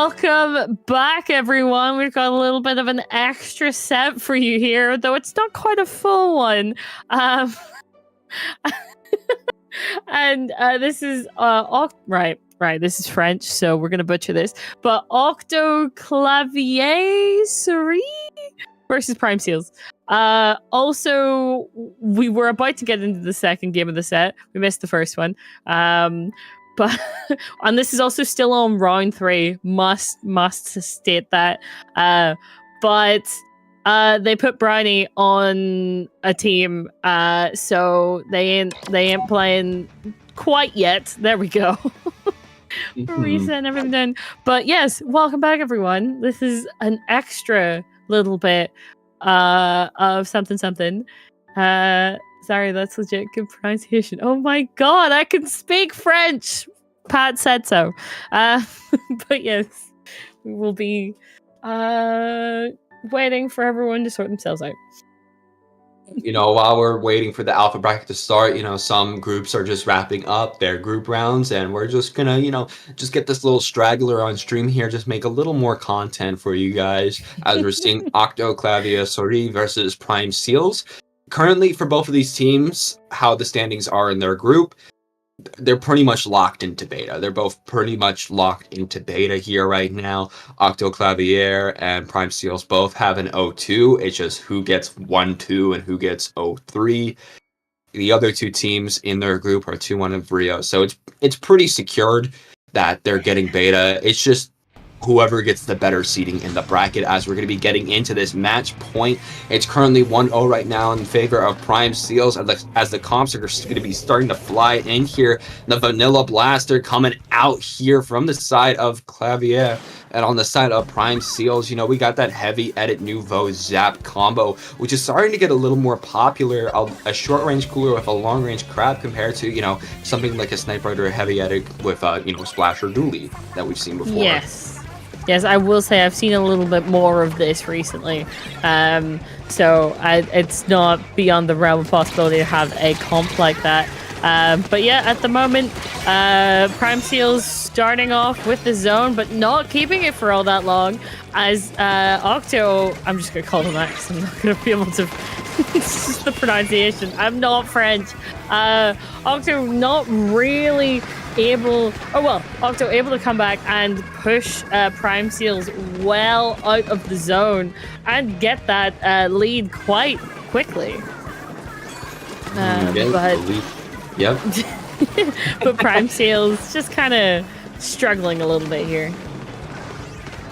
welcome back, everyone. We've got a little bit of an extra set for you here, though it's not quite a full one. And this is right. This is French, so we're gonna butcher this. But Octo Clavier Souris versus Prime Seals. Also, we were about to get into the second game of the set. We missed the first one. But and this is also still on round 3. Must state that. But they put Brownie on a team, so they ain't playing quite yet. There we go. Reset everything done. But yes, welcome back, everyone. This is an extra little bit of something. Sorry, that's legit good pronunciation. Oh my god, I can speak French. Pat said so. But yes, we will be waiting for everyone to sort themselves out. While we're waiting for the alpha bracket to start, some groups are just wrapping up their group rounds, and we're just gonna, just get this little straggler on stream here, just make a little more content for you guys as we're seeing Octo Clavier Souris versus Prime Seals. Currently, for both of these teams, how the standings are in their group, they're pretty much locked into beta. They're both pretty much locked into beta here right now. Octo Clavier and Prime Seals both have an 0-2. It's just who gets 1-2 and who gets 0-3. The other two teams in their group are 2-1 and Rio. So it's pretty secured that they're getting beta. It's just whoever gets the better seeding in the bracket, as we're going to be getting into this match point. It's currently 1-0 right now in favor of Prime Seals, as the comps are going to be starting to fly in here. The Vanilla Blaster coming out here from the side of Clavier, and on the side of Prime Seals, we got that heavy edit Nouveau Zap combo, which is starting to get a little more popular. A short range cooler with a long range crab compared to, something like a Sniper or a heavy edit with, Splash or Dooley that we've seen before. Yes, I will say I've seen a little bit more of this recently. So it's not beyond the realm of possibility to have a comp like that. But yeah, at the moment, Prime Seals starting off with the zone, but not keeping it for all that long. As Octo, I'm just going to call him Max. I'm not going to be able to... It's just the pronunciation. I'm not French. Octo not really able... Oh, well, Octo able to come back and push Prime Seals well out of the zone and get that lead quite quickly. Yep. But Prime Seals just kind of struggling a little bit here.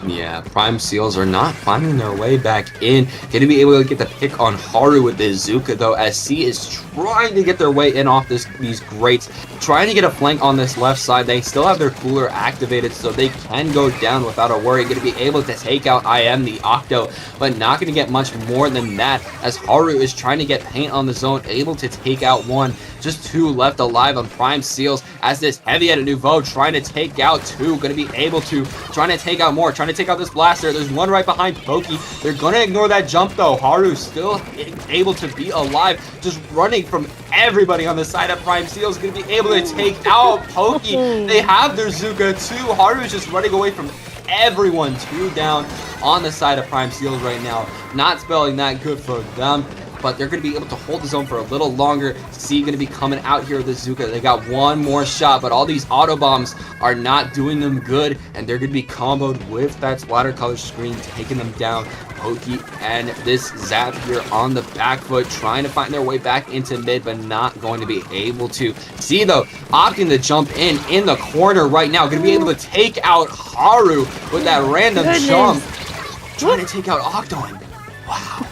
Yeah, Prime Seals are not finding their way back in. Going to be able to get the pick on Haru with the Zuka, though, as C is trying to get their way in off these grates. Trying to get a flank on this left side. They still have their cooler activated, so they can go down without a worry. Going to be able to take out the Octo, but not going to get much more than that, as Haru is trying to get paint on the zone, able to take out one. Just 2 left alive on Prime Seals, as this heavy at a Nouveau trying to take out 2. Going to be able to, trying to take out more, trying to take out this blaster. There's one right behind Pokey. They're going to ignore that jump, though. Haru still able to be alive, just running from everybody on the side of Prime Seals. Going to be able to take out Pokey. They have their Zuka, too. Haru's just running away from everyone. 2 down on the side of Prime Seals right now. Not spelling that good for them, but they're going to be able to hold the zone for a little longer. C going to be coming out here with the Zuka. They got one more shot, but all these auto bombs are not doing them good, and they're going to be comboed with that splatter color screen, taking them down. Pokey and this Zap here on the back foot, trying to find their way back into mid, but not going to be able to. C, though, opting to jump in the corner right now. Going to be able to take out Haru with that random jump. Trying to take out Octo. Wow.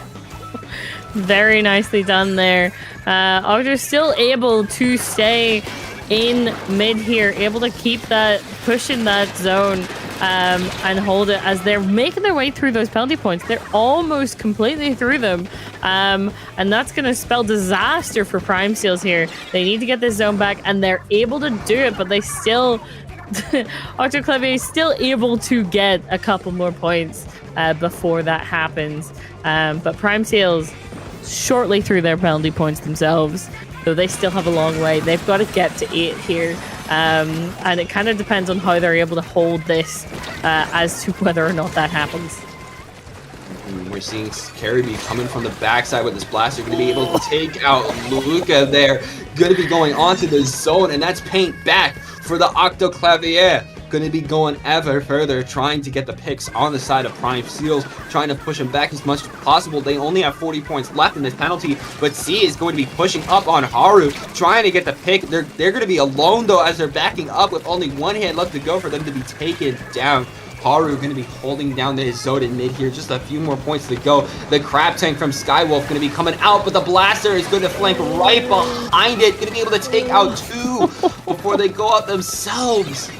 Very nicely done there. Octo's still able to stay in mid here, able to keep that, pushing that zone and hold it as they're making their way through those penalty points. They're almost completely through them. And that's going to spell disaster for Prime Seals here. They need to get this zone back, and they're able to do it, but they still... Octo Clavier is still able to get a couple more points before that happens. But Prime Seals shortly through their penalty points themselves, so they still have a long way. They've got to get to 8 here. And it kind of depends on how they're able to hold this as to whether or not that happens. We're seeing Caribou coming from the backside with this blaster, going to be able to take out Luca there. Going to be going onto the zone, and that's paint back for the Octoclavier. Going to be going ever further, trying to get the picks on the side of Prime Seals, trying to push them back as much as possible. They only have 40 points left in this penalty, but C is going to be pushing up on Haru, trying to get the pick. They're going to be alone, though, as they're backing up with only one hand left to go for them to be taken down. Haru going to be holding down the zone in mid here. Just a few more points to go. The Crab Tank from Skywolf going to be coming out, but the Blaster is going to flank right behind it. Going to be able to take out two before they go out themselves.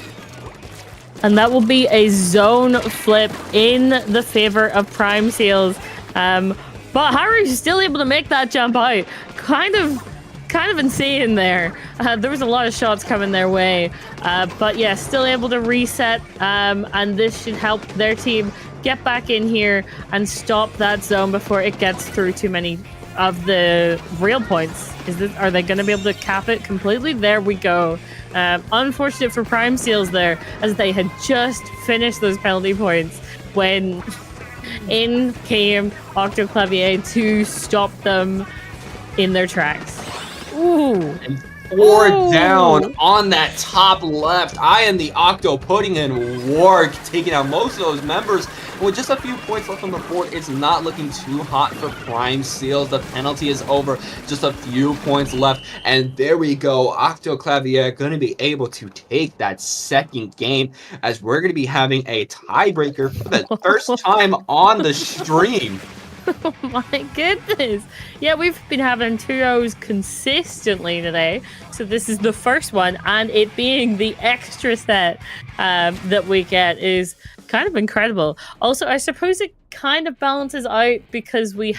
And that will be a zone flip in the favor of Prime Seals. But Haru's still able to make that jump out. Kind of insane there. There was a lot of shots coming their way. But yeah, still able to reset. And this should help their team get back in here and stop that zone before it gets through too many of the real points. Are they going to be able to cap it completely? There we go. Unfortunate for Prime Seals there, as they had just finished those penalty points when in came Octoclavier to stop them in their tracks. Ooh. And 4 down on that top left. I am the Octo putting in work, taking out most of those members. With just a few points left on the board, it's not looking too hot for Prime Seals. The penalty is over. Just a few points left. And there we go. Octoclavier going to be able to take that second game, as we're going to be having a tiebreaker for the first time on the stream. Oh my goodness. Yeah, we've been having 2-0s consistently today. So this is the first one, and it being the extra set that we get is kind of incredible. Also, I suppose it kind of balances out because we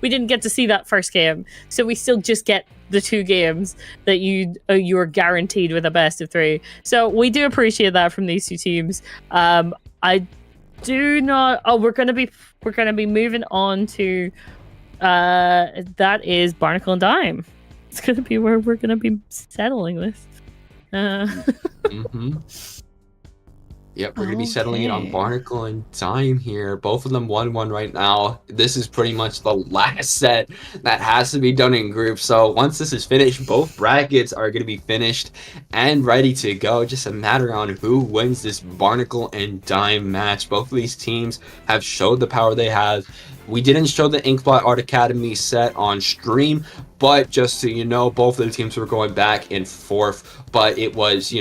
didn't get to see that first game. So we still just get the 2 games that you're guaranteed with a best of 3. So we do appreciate that from these 2 teams. I do not. Oh, we're gonna be moving on to that is Barnacle and Dime. It's gonna be where we're gonna be settling this. Yep, we're going to be settling it on Barnacle and Dime here. Both of them 1-1 right now. This is pretty much the last set that has to be done in groups. So once this is finished, both brackets are going to be finished and ready to go. Just a matter on who wins this Barnacle and Dime match. Both of these teams have showed the power they have. We didn't show the Inkblot Art Academy set on stream, but just so you know, both of the teams were going back and forth. But it was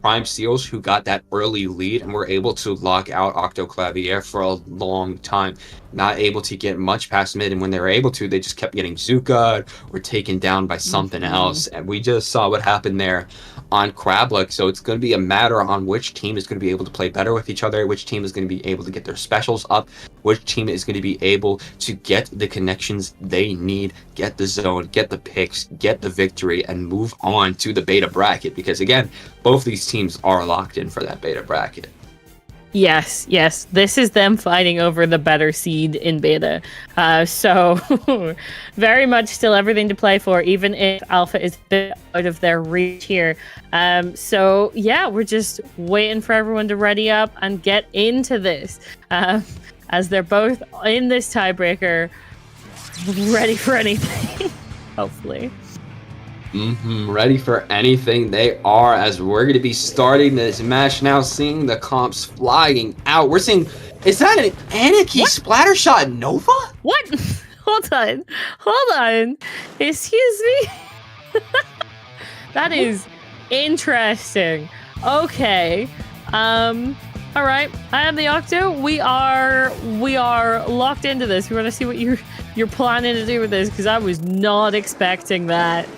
Prime Seals who got that early lead and were able to lock out Octoclavier for a long time. Not able to get much past mid, and when they were able to, they just kept getting Zuka or taken down by something else. And we just saw what happened there on Crabluck. So it's going to be a matter on which team is going to be able to play better with each other, which team is going to be able to get their specials up, which team is going to be able to get the connections they need, get the zone, get the picks, get the victory, and move on to the beta bracket. Because again, both these teams are locked in for that beta bracket. Yes. This is them fighting over the better seed in beta. So very much still everything to play for, even if Alpha is a bit out of their reach here. So yeah, we're just waiting for everyone to ready up and get into this. As they're both in this tiebreaker, ready for anything, hopefully. Ready for anything they are, as we're going to be starting this match now, seeing the comps flying out. We're seeing, is that an Anarchy Splattershot Nova? What? Hold on. Excuse me? That is interesting. Okay. All right. I am the Octo. We are locked into this. We want to see what you're planning to do with this, because I was not expecting that.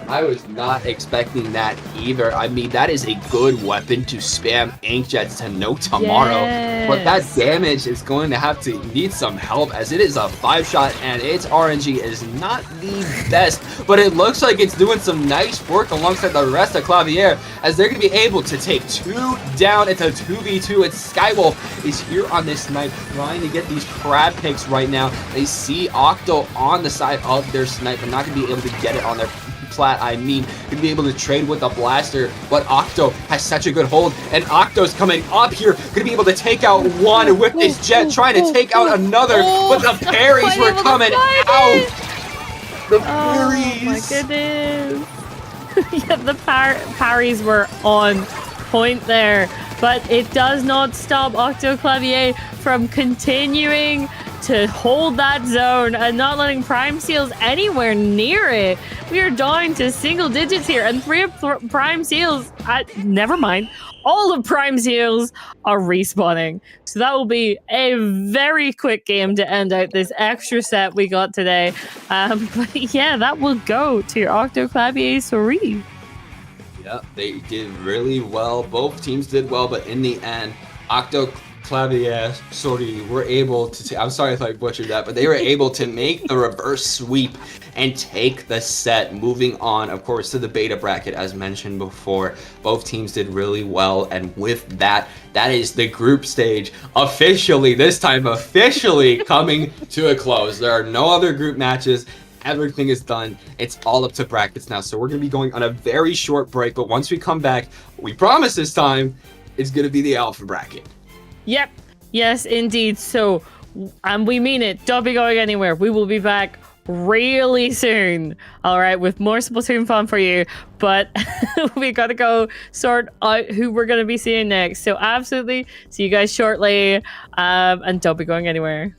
I was not expecting that either. I mean, that is a good weapon to spam Inkjets to no tomorrow. Yes. But that damage is going to have to need some help, as it is a 5-shot and its RNG is not the best. But it looks like it's doing some nice work alongside the rest of Clavier, as they're going to be able to take 2 down. It's a 2v2. It's Skywolf is here on this snipe, trying to get these crab picks right now. They see Octo on the side of their snipe, but not going to be able to get it on their Plat, I mean, gonna be able to trade with the blaster, but Octo has such a good hold, and Octo's coming up here, gonna be able to take out one with this jet, trying to take out another, but the parries were coming out. The parries. Oh my goodness. Yeah, the parries were on point there, but it does not stop Octoclavier from continuing to hold that zone and not letting Prime Seals anywhere near it. We are down to single digits here, and 3 of Prime Seals, never mind, all of Prime Seals are respawning. So that will be a very quick game to end out this extra set we got today. But yeah, that will go to your Octoclavier Souris. Yeah, they did really well. Both teams did well, but in the end, Octoclavier, sorry, were able to. I'm sorry if I butchered that, but they were able to make the reverse sweep and take the set. Moving on, of course, to the beta bracket, as mentioned before, both teams did really well, and with that, that is the group stage officially. This time, officially coming to a close. There are no other group matches. Everything is done. It's all up to brackets now. So we're going to be going on a very short break. But once we come back, we promise this time, it's going to be the alpha bracket. Yep. Yes, indeed. So, and we mean it. Don't be going anywhere. We will be back really soon. All right, with more Splatoon fun for you. But we got to go sort out who we're going to be seeing next. So absolutely. See you guys shortly. And don't be going anywhere.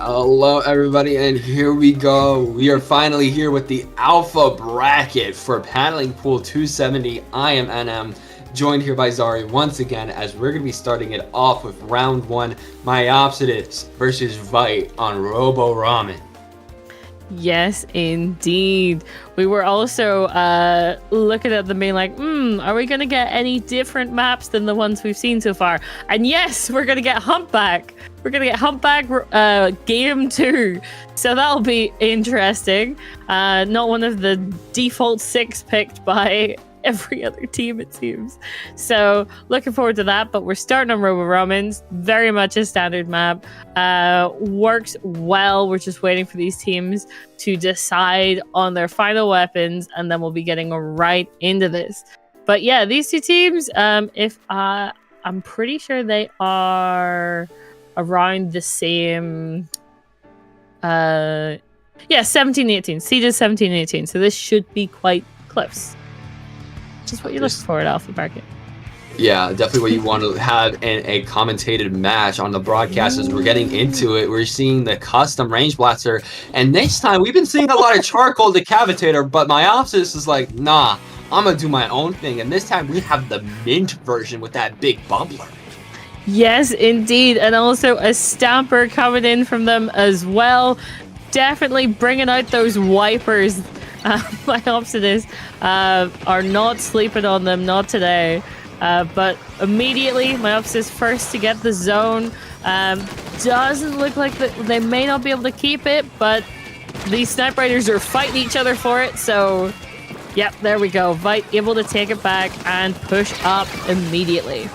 Hello everybody, and here we go. We are finally here with the Alpha Bracket for Paneling Pool 270. I am NM, joined here by Zari once again, as we're going to be starting it off with round 1, Myopsitis versus Vite on Robo Ramen. Yes, indeed. We were also looking at them being like, are we going to get any different maps than the ones we've seen so far? And yes, we're going to get Humpback. We're going to get Humpback Game 2. So that'll be interesting. Not one of the default 6 picked by every other team, it seems. So looking forward to that. But we're starting on Robo Ramens. Very much a standard map. Works well. We're just waiting for these teams to decide on their final weapons, and then we'll be getting right into this. But yeah, these two teams, I'm pretty sure they are around the same 17-18. Siege's 17-18. So this should be quite close. Just what you're looking for at Alpha Bracket. Yeah, definitely what you want to have in a commentated match on the broadcast. As we're getting into it, we're seeing the custom range blaster, and next time we've been seeing a lot of charcoal decavitator, but Myopsis is like, nah, I'm gonna do my own thing, and this time we have the mint version with that big bubbler. Yes, indeed, and also a stamper coming in from them as well. Definitely bringing out those wipers. Myopsitis are not sleeping on them, not today. But immediately, Myopsitis first to get the zone. Doesn't look like they may not be able to keep it, but these Snipe Riders are fighting each other for it. So, yep, there we go. Vite able to take it back and push up immediately.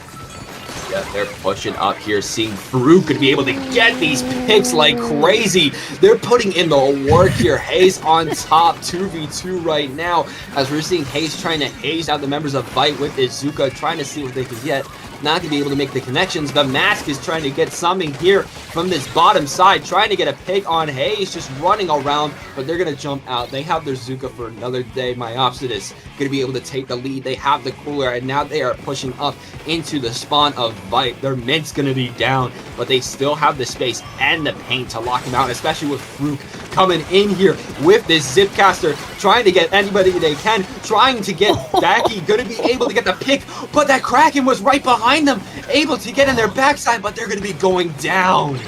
Yeah, they're pushing up here, seeing Farouk could be able to get these picks like crazy. They're putting in the work here. Haze on top, 2v2 right now, as we're seeing Haze trying to haze out the members of Vite with Izuka, trying to see what they can get. not going to be able to make the connections, but Mask is trying to get something here from this bottom side, trying to get a pick on Hayes, just running around, but they're going to jump out. They have their Zuka for another day. Myopsidus going to be able to take the lead. They have the cooler, and now they are pushing up into the spawn of Vite. Their mid's going to be down, but they still have the space and the paint to lock them out, especially with Fruk coming in here with this Zipcaster, trying to get anybody they can, trying to get Daki, going to be able to get the pick, but that Kraken was right behind them, able to get in their backside, but they're going to be going down.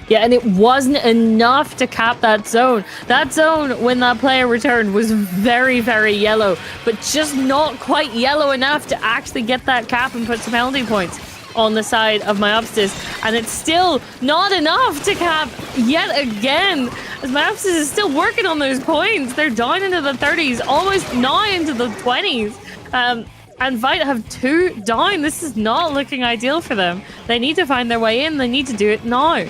Yeah, and it wasn't enough to cap that zone. That zone, when that player returned, was very, very yellow, but just not quite yellow enough to actually get that cap and put some penalty points on the side of Myopsis. And it's still not enough to cap yet again, as Myopsis is still working on those points. They're down into the 30s, almost now into the 20s. And Vite have 2 down. This is not looking ideal for them. They need to find their way in. They need to do it now.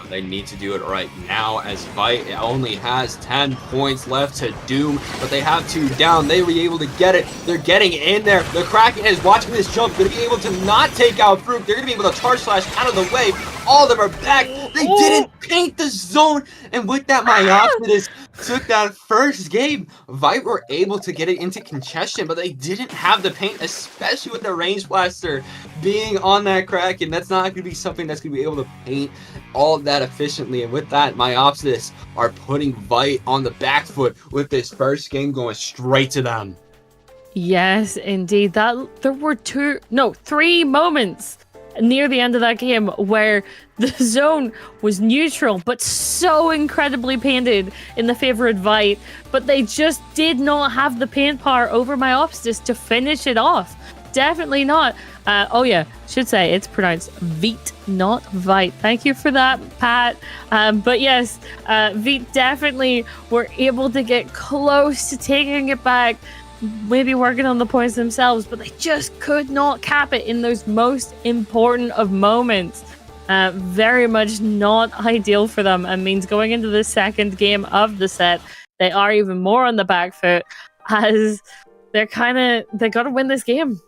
They need to do it right now, as Vite only has 10 points left to Doom, but they have 2 down. They were able to get it. They're getting in there. The Kraken is watching this jump, going to be able to not take out Fruk. They're going to be able to charge slash out of the way. All of them are back. They didn't paint the zone, and with that, Myopsidus took that first game. Vite were able to get it into congestion, but they didn't have the paint, especially with the range blaster being on that Kraken. That's not going to be something that's going to be able to paint all of that efficiently, and with that, Myopsidus are putting Vite on the back foot with this first game going straight to them. Yes, indeed. There were 3 moments near the end of that game where the zone was neutral, but so incredibly painted in the favor of Vite, but they just did not have the paint power over Myopsis to finish it off. Definitely not. Oh yeah, should say it's pronounced Vite, not Vite. Thank you for that, Pat. But yes, Vite definitely were able to get close to taking it back, maybe working on the points themselves, but they just could not cap it in those most important of moments. Very much not ideal for them, and means going into the second game of the set, they are even more on the back foot, as they got to win this game.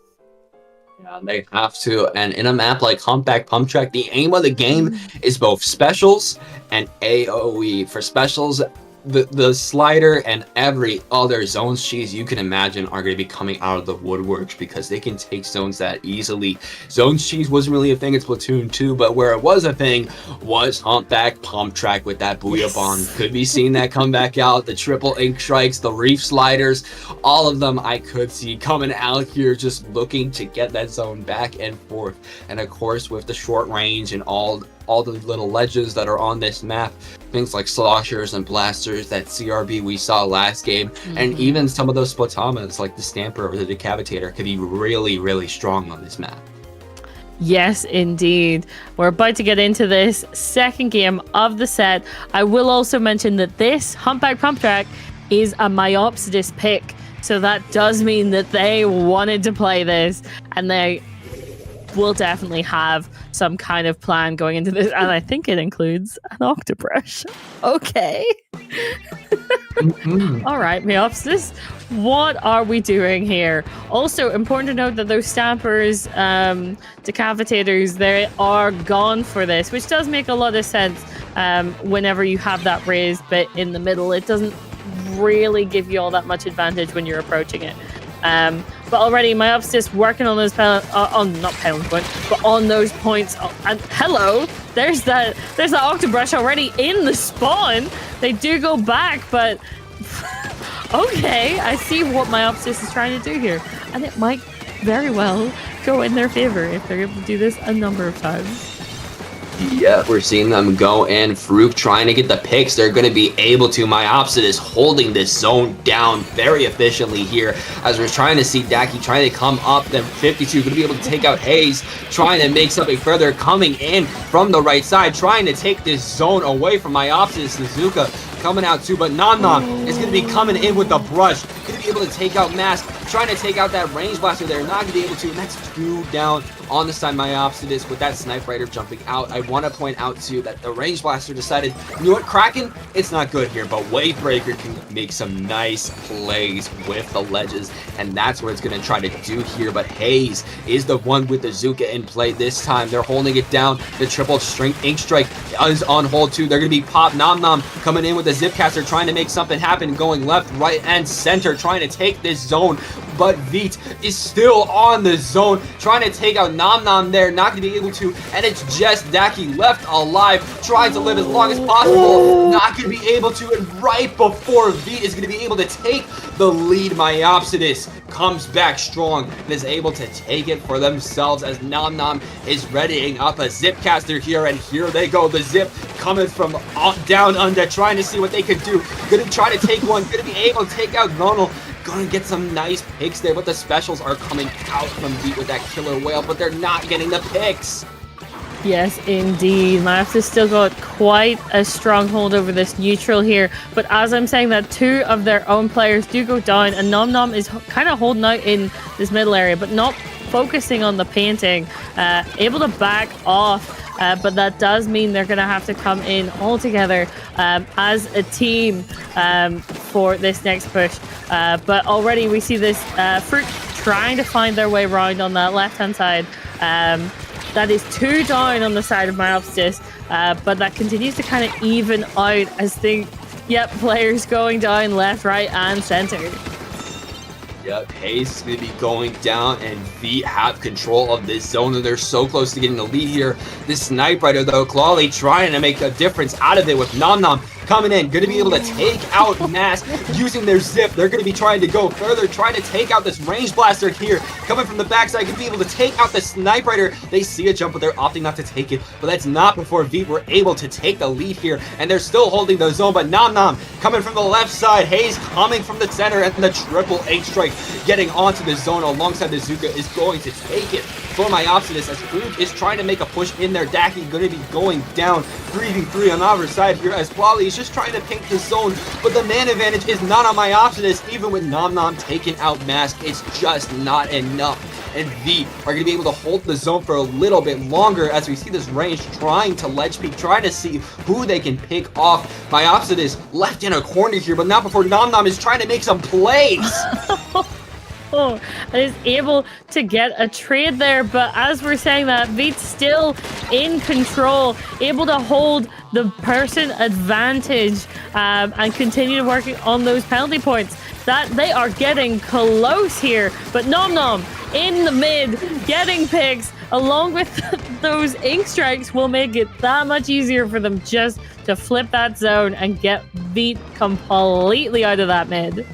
Yeah, they have to, and in a map like Humpback Pump Track, the aim of the game is both specials and AoE. For specials, the slider and every other zones cheese you can imagine are going to be coming out of the woodworks, because they can take zones that easily. Zones cheese wasn't really a thing in Splatoon 2, but where it was a thing was Humpback Pump Track with that Booyah Bomb. Could be seeing that come back out. The triple ink strikes, the reef sliders, all of them I could see coming out here, just looking to get that zone back and forth. And of course, with the short range and all the little ledges that are on this map, things like sloshers and blasters, that CRB we saw last game, and even some of those Splatomas like the Stamper or the Decapitator could be really, really strong on this map. Yes, indeed. We're about to get into this second game of the set. I will also mention that this Humpback Pump Track is a Myopsidus pick, so that does mean that they wanted to play this, and they will definitely have some kind of plan going into this, and I think it includes an Octobrush. Okay. All right, Myopsis, what are we doing here? Also, important to note that those Stampers, Decapitators, they are gone for this, which does make a lot of sense. Whenever you have that raised bit in the middle, it doesn't really give you all that much advantage when you're approaching it. But already Myopsis working on those not penalty points, but on those points. And hello, there's that Octobrush already in the spawn. They do go back, but okay, I see what Myopsis is trying to do here, and it might very well go in their favor if they're able to do this a number of times. Yeah, we're seeing them go in. Fruk trying to get the picks. They're going to be able to. Myopsis holding this zone down very efficiently here, as we're trying to see Daki trying to come up. Then 52 going to be able to take out Hayes, trying to make something further, coming in from the right side, trying to take this zone away from Myopsis. Suzuka coming out too, but Nom Nom is going to be coming in with the brush, going to be able to take out Mask, trying to take out that range blaster there, not going to be able to, and that's 2 down on the side Myopsidus with that Sniper Rider jumping out. I want to point out too that the Range Blaster decided, you know what, Kraken, it's not good here, but Wavebreaker can make some nice plays with the ledges, and that's what it's going to try to do here. But Hayes is the one with the Zuka in play this time. They're holding it down. The triple strength Ink Strike is on hold too. They're going to be Pop Nom Nom coming in with the Zipcaster, trying to make something happen, going left, right, and center, trying to take this zone. But Veet is still on the zone, trying to take out Nom Nom there, not going to be able to, and it's just Daki left alive, trying to live as long as possible, not going to be able to, and right before Veet is going to be able to take the lead, Myopsidus comes back strong and is able to take it for themselves as Nom Nom is readying up a Zipcaster here, and here they go, the Zip coming from down under, trying to see what they can do, going to try to take one, going to be able to take out Gonal. Gonna get some nice picks there, but the specials are coming out from Veet with that killer whale, but they're not getting the picks. Yes, indeed. Myopsis still got quite a stronghold over this neutral here, but as I'm saying that, two of their own players do go down, and Nom Nom is kind of holding out in this middle area, but not focusing on the painting, able to back off. But that does mean they're going to have to come in all together as a team for this next push. But already we see this Fruit trying to find their way around on that left-hand side. That is 2 down on the side of Myopsis, but that continues to kind of even out as players going down left, right, and center. Yep, Hayes is going to be going down, and Veet have control of this zone, and they're so close to getting the lead here. This Sniper Rider, though, Clawley trying to make a difference out of it with Nom Nom coming in, going to be able to take out Mask using their Zip. They're going to be trying to go further, trying to take out this Range Blaster here, coming from the backside, going to be able to take out the Sniper Rider. They see a jump, but they're opting not to take it, but that's not before Veet were able to take the lead here, and they're still holding the zone, but Nom Nom coming from the left side, Hayes coming from the center, and the triple Ink Strike getting onto the zone alongside the Zuka is going to take it for Myopsidus as Fruit is trying to make a push in there. Daki going to be going down 3v3 on the other side here as Plali is just trying to paint the zone, but the man advantage is not on Myopsidus. Even with Nom Nom taking out Mask, it's just not enough. And Veet are going to be able to hold the zone for a little bit longer as we see this Range trying to ledge peek, trying to see who they can pick off. Myopsidus left in a corner here, but not before Nom Nom is trying to make some plays. And is able to get a trade there, but as we're saying that, Veet's still in control, able to hold the person advantage and continue to work on those penalty points. That they are getting close here, but Nom Nom in the mid, getting picks along with those Ink Strikes will make it that much easier for them just to flip that zone and get Veet completely out of that mid.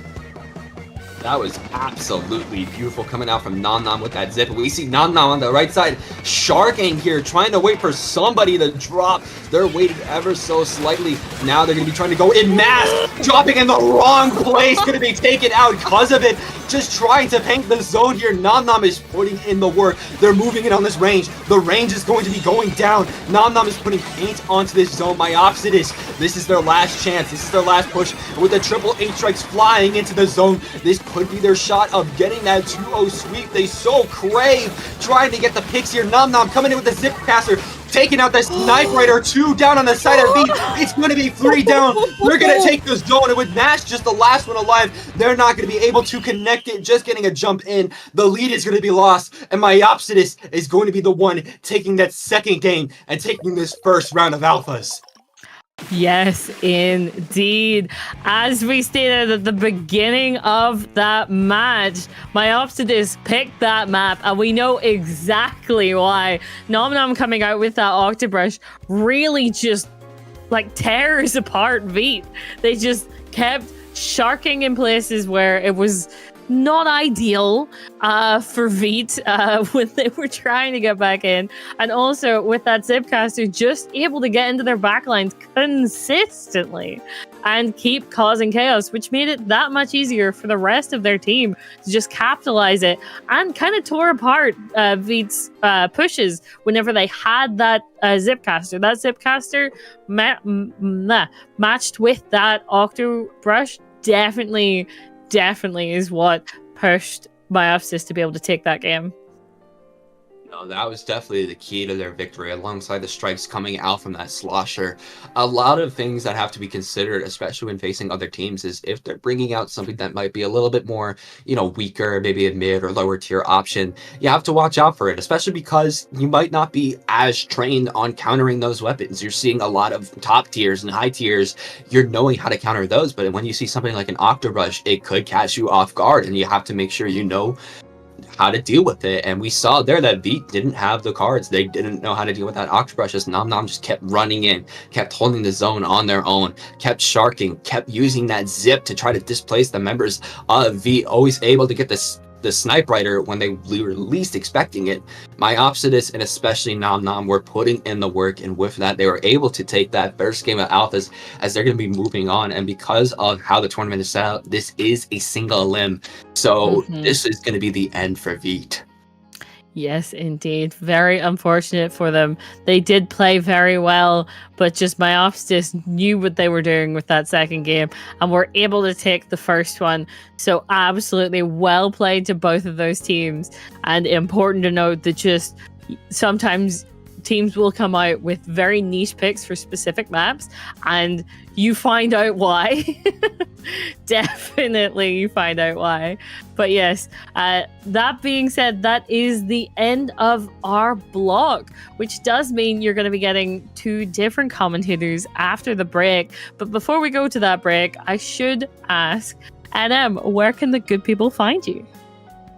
That was absolutely beautiful coming out from Nom Nom with that Zip. We see Nom Nom on the right side sharking here, trying to wait for somebody to drop. They're waiting ever so slightly. Now they're going to be trying to go in mass, dropping in the wrong place, going to be taken out because of it. Just trying to paint the zone here. Nom Nom is putting in the work. They're moving it on this Range. The Range is going to be going down. Nom Nom is putting paint onto this zone. Myopsidus, this is their last chance. This is their last push. And with the triple Ink Strikes flying into the zone, this could be their shot of getting that 2-0 sweep they so crave. Trying to get the picks here. Nom Nom coming in with the Zipcaster, taking out the Sniper Rider. 2 down on the side of Veet. It's going to be 3 down. They're going to take the zone, and with Nash just the last one alive, they're not going to be able to connect it. Just getting a jump in. The lead is going to be lost, and Myopsidus is going to be the one taking that second game and taking this first round of alphas. Yes, indeed. As we stated at the beginning of that match, Myopsidus picked that map, and we know exactly why. Nom Nom coming out with that Octobrush really just like tears apart Veet. They just kept sharking in places where it was not ideal for Veet when they were trying to get back in, and also with that Zipcaster just able to get into their backlines consistently and keep causing chaos, which made it that much easier for the rest of their team to just capitalize it, and kind of tore apart Veet's pushes whenever they had that Zipcaster. That Zipcaster matched with that Octobrush definitely is what pushed Myopsis to be able to take that game. No, that was definitely the key to their victory, alongside the strikes coming out from that slosher. A lot of things that have to be considered, especially when facing other teams, is if they're bringing out something that might be a little bit more, weaker, maybe a mid or lower tier option, you have to watch out for it, especially because you might not be as trained on countering those weapons. You're seeing a lot of top tiers and high tiers, you're knowing how to counter those, but when you see something like an Octobrush, it could catch you off guard, and you have to make sure you know how to deal with it. And we saw there that Beat didn't have the cards. They didn't know how to deal with that Octobrush, as Nom Nom just kept running in, kept holding the zone on their own, kept sharking, kept using that zip to try to displace the members of V, always able to get the snipe rider when they were least expecting it. My Opsidus and especially Nom Nom were putting in the work, and with that they were able to take that first game of alphas, as they're going to be moving on. And because of how the tournament is set out, this is a single limb, so this is going to be the end for Veet. Yes, indeed. Very unfortunate for them. They did play very well, but just my Opstis knew what they were doing with that second game and were able to take the first one. So absolutely well played to both of those teams. And important to note that just sometimes teams will come out with very niche picks for specific maps, and you find out why. Definitely you find out why. But yes, that being said, that is the end of our block, which does mean you're going to be getting 2 different commentators after the break. But before we go to that break, I should ask, NM, where can the good people find you?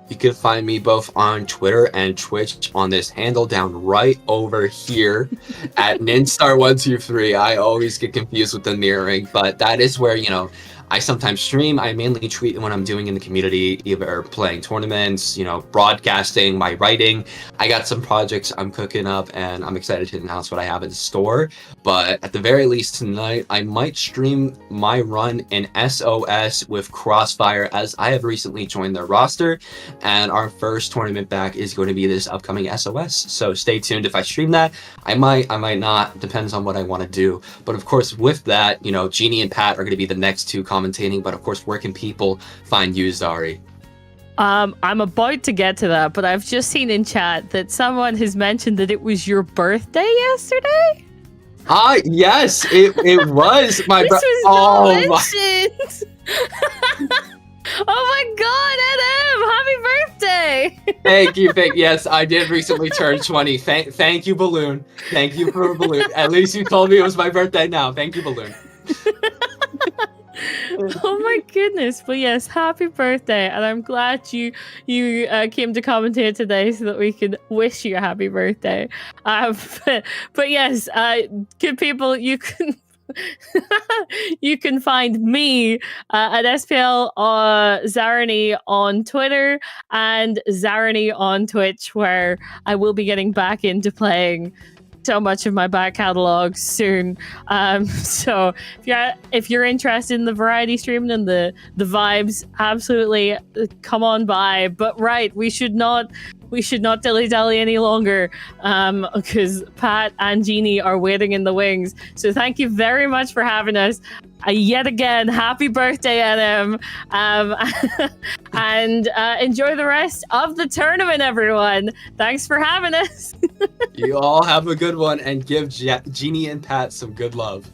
You can find me both on Twitter and Twitch on this handle down right over here at Ninstar123. I always get confused with the mirroring, but that is where, I sometimes stream. I mainly tweet when I'm doing in the community, either playing tournaments, broadcasting, my writing. I got some projects I'm cooking up, and I'm excited to announce what I have in store. But at the very least tonight, I might stream my run in SOS with Crossfire, as I have recently joined their roster, and our first tournament back is going to be this upcoming SOS. So stay tuned. If I stream that, I might not. Depends on what I want to do. But of course, with that, Genie and Pat are going to be the next 2 commentating. But of course, where can people find you, Zari? I'm about to get to that, but I've just seen in chat that someone has mentioned that it was your birthday yesterday. Yes, it was my This was oh not my. mentioned. Oh my god, NM, happy birthday! Thank you. Yes, I did recently turn 20. Thank you, Balloon. Thank you for Balloon. At least you told me it was my birthday now. Thank you, Balloon. Oh my goodness. But yes, happy birthday, and I'm glad you came to commentate today so that we could wish you a happy birthday. But yes, good people, you can you can find me at SPL Zarani on Twitter and Zarani on Twitch, where I will be getting back into playing so much of my back catalog soon. So if you're interested in the variety streaming and the vibes, absolutely come on by. But right, we should not dilly-dally any longer, because Pat and Jeannie are waiting in the wings. So thank you very much for having us. Yet again, happy birthday, NM. And enjoy the rest of the tournament, everyone. Thanks for having us. You all have a good one, and give Jeannie and Pat some good love.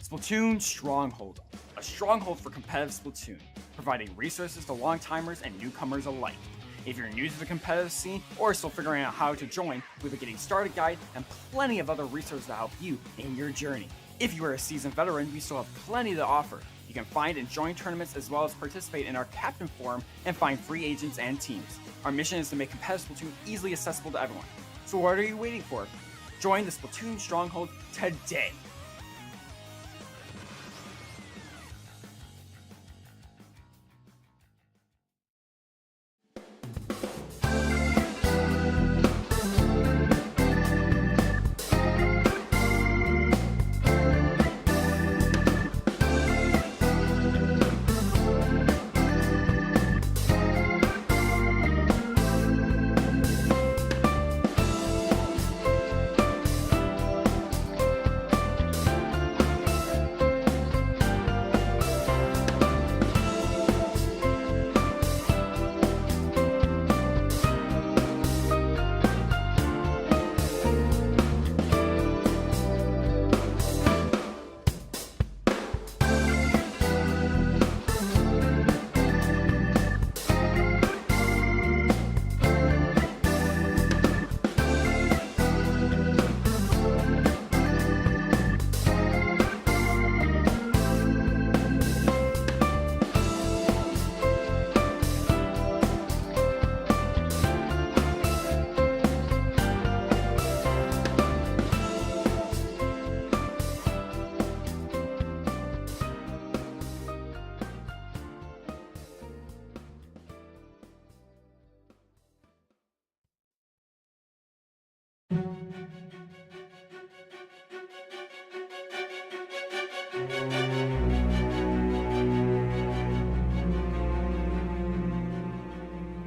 Splatoon Stronghold, a stronghold for competitive Splatoon, providing resources to long-timers and newcomers alike. If you're new to the competitive scene or still figuring out how to join, we have a getting started guide and plenty of other resources to help you in your journey. If you are a seasoned veteran, we still have plenty to offer. You can find and join tournaments as well as participate in our Captain Forum and find free agents and teams. Our mission is to make competitive Splatoon easily accessible to everyone. So what are you waiting for? Join the Splatoon Stronghold today!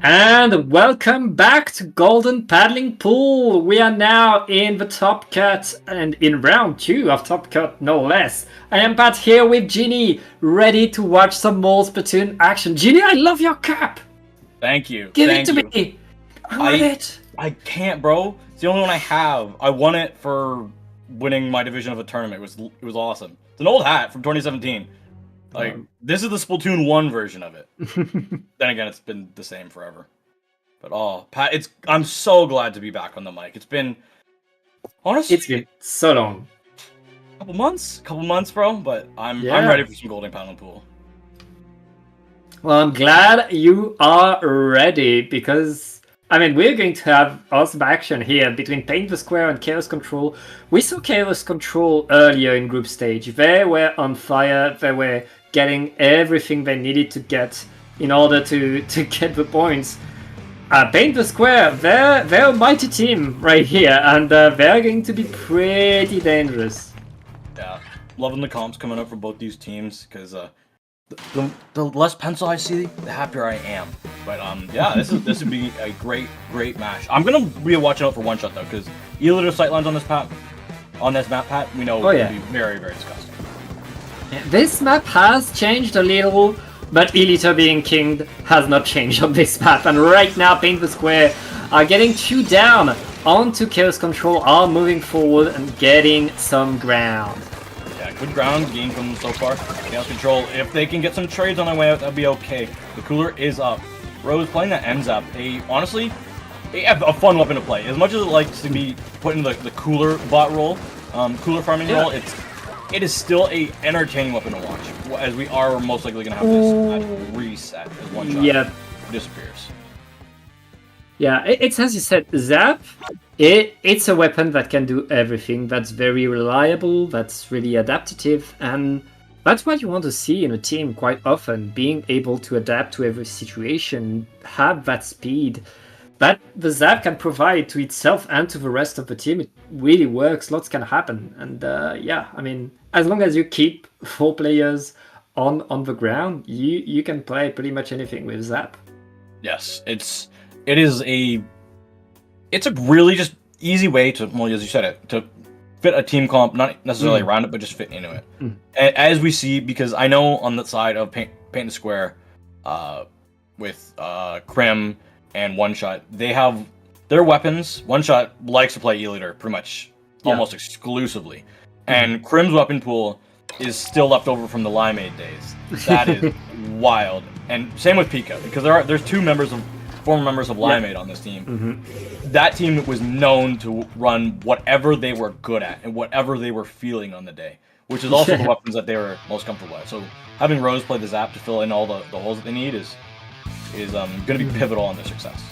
And welcome back to Golden Paddling Pool. We are now in the Top Cut and in round 2 of Top Cut, no less. I am Pat here with Ginny, ready to watch some more Splatoon action. Ginny, I love your cap. Thank you. Give Thank it to you. me. I want it. I can't, bro. It's the only one I have. I won it for winning my division of a tournament. It was awesome. It's an old hat from 2017. Like, this is the Splatoon 1 version of it. Then again, it's been the same forever. But Pat, I'm so glad to be back on the mic. It's been, honestly, It's been so long. couple months, bro. But I'm ready for some Golden Paddling Pool. Well, I'm glad you are ready because, I mean, we're going to have awesome action here between Paint the Square and Chaos Control. We saw Chaos Control earlier in group stage. They were on fire. They were getting everything they needed to get in order to get the points. Paint the Square, they're a mighty team right here, and they're going to be pretty dangerous. Yeah, loving the comps coming up for both these teams because the less pencil I see, the happier I am. But yeah, this would be a great match. I'm gonna be watching out for one shot though, because Eliter sightlines on this map, Pat, we know will be very disgusting. Yeah, this map has changed a little, but Eliter being kinged has not changed on this map. And right now, Paint the Square are getting 2 down onto Chaos Control, are moving forward and getting some ground. Yeah, good ground gained from them so far. Chaos Control, if they can get some trades on their way out, that'd be okay. The cooler is up. Rose playing that MZAP, honestly, a fun weapon to play. As much as it likes to be put in the cooler bot role, cooler farming role, it is still a entertaining weapon to watch, as we are most likely going to have this reset as one shot disappears. Yeah, it's as you said, Zap, it's a weapon that can do everything, that's very reliable, that's really adaptive, and that's what you want to see in a team quite often, being able to adapt to every situation, have that speed that the Zap can provide to itself and to the rest of the team. It really works, lots can happen, and yeah, I mean, as long as you keep 4 players on the ground, you can play pretty much anything with Zap. Yes, it's a really just easy way to, well, as you said it, to fit a team comp, not necessarily around it, but just fit into it. As we see, because I know on the side of Paint the Square, with Krim and One Shot, they have their weapons. One Shot likes to play E-Liter pretty much almost exclusively. And Krim's weapon pool is still left over from the Limeade days. That is wild. And same with Pika, because there's former members of Limeade on this team. That team was known to run whatever they were good at and whatever they were feeling on the day, which is also the weapons that they were most comfortable with. So having Rose play the Zap to fill in all the holes that they need is going to be pivotal on their success.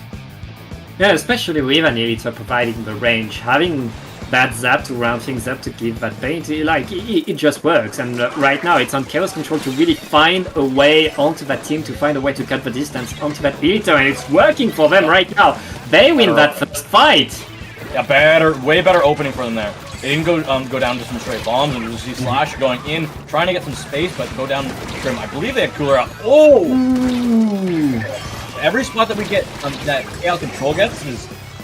Yeah, especially with Anilita providing the range, having that Zap to round things up to give that paint, it just works. And right now it's on Chaos Control to really find a way onto that team, to find a way to cut the distance onto that Bilito, and it's working for them right now. They win that first fight. Yeah, way better opening for them there. They didn't go down to some straight bombs, and you see Slash going in, trying to get some space, but go down Grim. I believe they had Cooler out. Oh! Every spot that we get that Chaos Control gets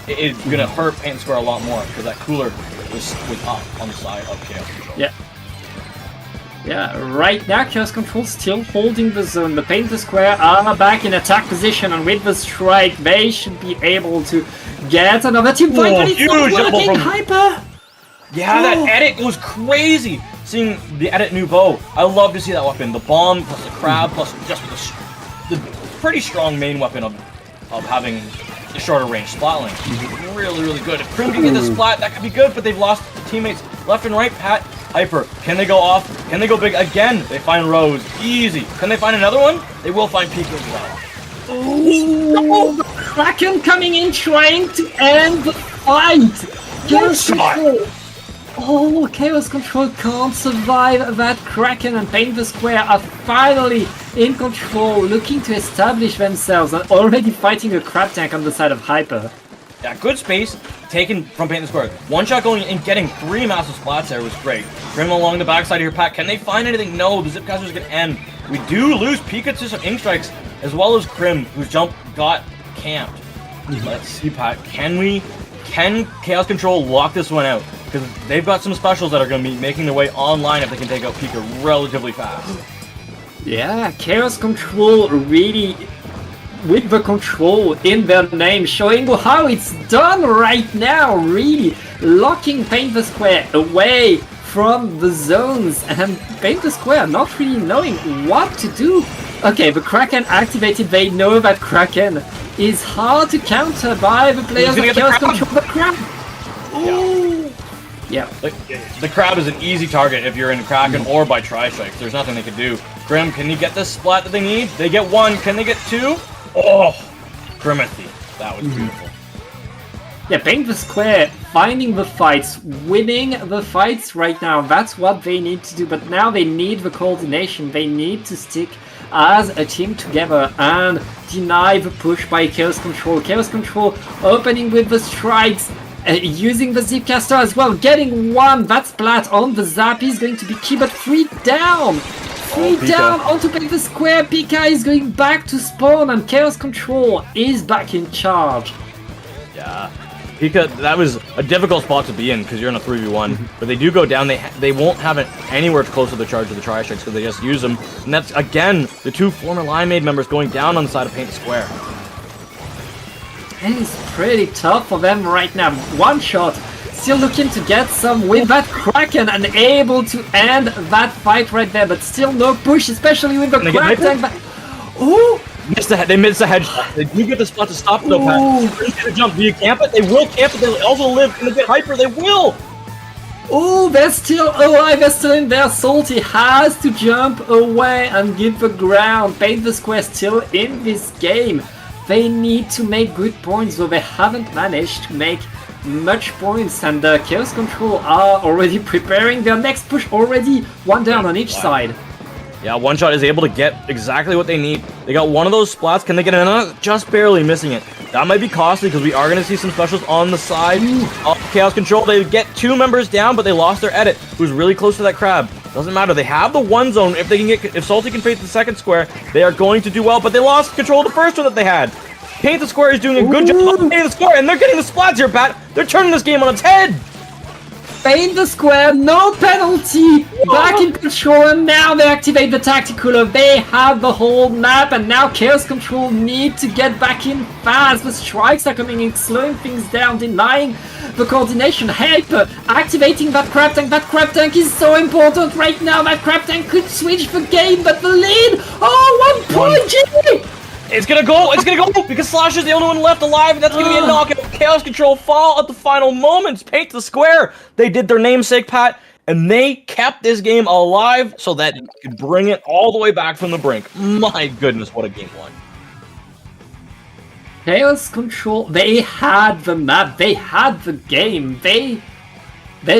is gonna hurt Paint Square a lot more, because that Cooler was up on the side of Chaos Control. Yeah. Yeah, right now Chaos Control still holding the zone. The Paint the Square are back in attack position, and with the strike, they should be able to get another team fight. But it's not working, Hyper! Yeah, that edit goes crazy! Seeing the edit Nouveau, I love to see that weapon. The bomb, plus the crab, plus just the pretty strong main weapon of having the shorter range splat link. Really, really good. If Krim can get the splat, that could be good, but they've lost teammates left and right. Pat, Hyper, can they go off? Can they go big again? They find Rose, easy. Can they find another one? They will find Pika as well. Oh, the Kraken coming in, trying to end the fight. Chaos Control. Oh, Chaos Control can't survive that Kraken, and Paint the Square are finally in control, looking to establish themselves, and already fighting a crab tank on the side of Hyper. Yeah, good space taken from Paint the Square. One shot going and getting 3 massive splats there was great. Grim along the backside here, Pat. Can they find anything? No, the Zipcaster's gonna end. We do lose Pika to some ink strikes, as well as Grim, whose jump got camped. Let's see, Pat. Can Chaos Control lock this one out? Because they've got some specials that are going to be making their way online if they can take out Pika relatively fast. Yeah, Chaos Control really, with the control in their name, showing how it's done right now, really locking Paint the Square away from the zones, and Paint the Square not really knowing what to do. Okay, the Kraken activated. They know that Kraken is hard to counter by the players of Chaos Control. The crab! Ooh! Yeah. The crab is an easy target if you're in Kraken or by Tri-Strikes. There's nothing they can do. Grim, can you get this splat that they need? They get 1. Can they get 2? Oh! Grimothy. That was beautiful. Yeah, Paint the Square, finding the fights, winning the fights right now. That's what they need to do. But now they need the coordination. They need to stick as a team together and deny the push by Chaos Control. Chaos Control opening with the strikes, using the Zipcaster as well, getting 1. That splat on the Zap is going to be key, but 3 down! 3 down onto Paint the Square. Pika is going back to spawn, and Chaos Control is back in charge. Yeah. Pika, that was a difficult spot to be in because you're in a 3v1. But they do go down. They won't have it anywhere close to the charge of the Tri-Strikes because they just use them. And that's, again, the 2 former Limeade members going down on the side of Paint the Square. And it's pretty tough for them right now. One shot, still looking to get some with that Kraken and able to end that fight right there. But still no push, especially with the Kraken. Ooh! They missed the headshot. They do get the spot to stop it though, Pat. They're gonna jump. Do you camp it? They will camp it. They also live. Can they get Hyper? They will! Oh, they're still alive. They're still in there. Salty has to jump away and give the ground. Paint the Square still in this game. They need to make good points, though they haven't managed to make much points. And Chaos Control are already preparing their next push already. 1 down on each side. Yeah, One Shot is able to get exactly what they need. They got 1 of those splats. Can they get another? Just barely missing it. That might be costly because we are going to see some specials on the side of Chaos Control. They get 2 members down, but they lost their edit, who's really close to that crab. Doesn't matter. They have the 1 zone. If they can get, if Salty can face the second square, they are going to do well. But they lost control of the first one that they had. Paint the Square is doing a good job of Paint the Square, and they're getting the splats here, Pat. They're turning this game on its head. Paint the square, no penalty! Back in control, and now they activate the tactical. They have the whole map, and now Chaos Control need to get back in fast. The strikes are coming in, slowing things down, denying the coordination. Hyper activating that crab tank. That crab tank is so important right now. That crab tank could switch the game, but the lead. Oh, 1 point, Jimmy! It's gonna go, because Slash is the only one left alive, and that's gonna be a knockout. Chaos Control fall at the final moments. Paint the square. They did their namesake, Pat, and they kept this game alive so that it could bring it all the way back from the brink. My goodness, what a game one. Chaos Control, they had the map, they had the game, they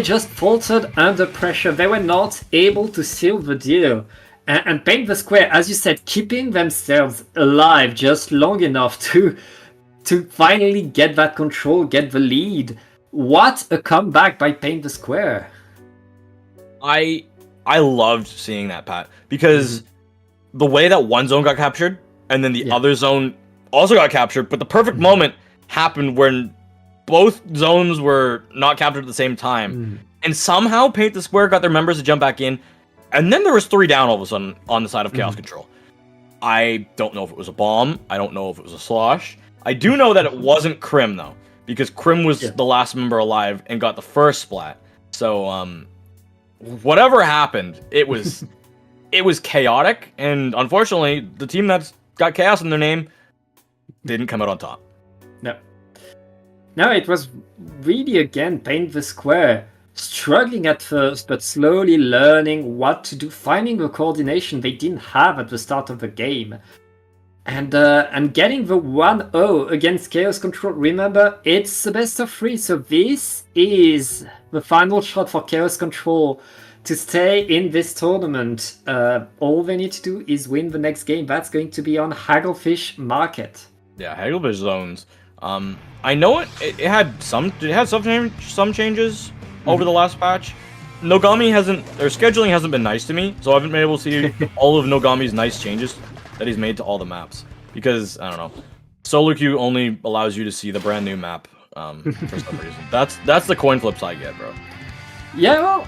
just faltered under pressure. They were not able to seal the deal. And Paint the Square, as you said, keeping themselves alive just long enough to finally get that control, get the lead. What a comeback by Paint the Square. I loved seeing that, Pat, because the way that one zone got captured and then the other zone also got captured, but the perfect moment happened when both zones were not captured at the same time. And somehow Paint the Square got their members to jump back in, and then there was 3 down all of a sudden on the side of Chaos Control. I don't know if it was a bomb. I don't know if it was a slosh. I do know that it wasn't Krim, though, because Krim was the last member alive and got the first splat. So, whatever happened, it was chaotic, and unfortunately, the team that's got Chaos in their name didn't come out on top. No, it was really, again, Paint the Square. Struggling at first, but slowly learning what to do, finding the coordination they didn't have at the start of the game. And getting the 1-0 against Chaos Control. Remember, it's the best of 3, so this is the final shot for Chaos Control to stay in this tournament. All they need to do is win the next game. That's going to be on Hagglefish Market. Yeah, Hagglefish zones. I know it had some changes over the last patch. Nogami their scheduling hasn't been nice to me, so I haven't been able to see all of Nogami's nice changes that he's made to all the maps. Because, I don't know, solo queue only allows you to see the brand new map, for some reason. That's the coin flips I get, bro. Yeah, well,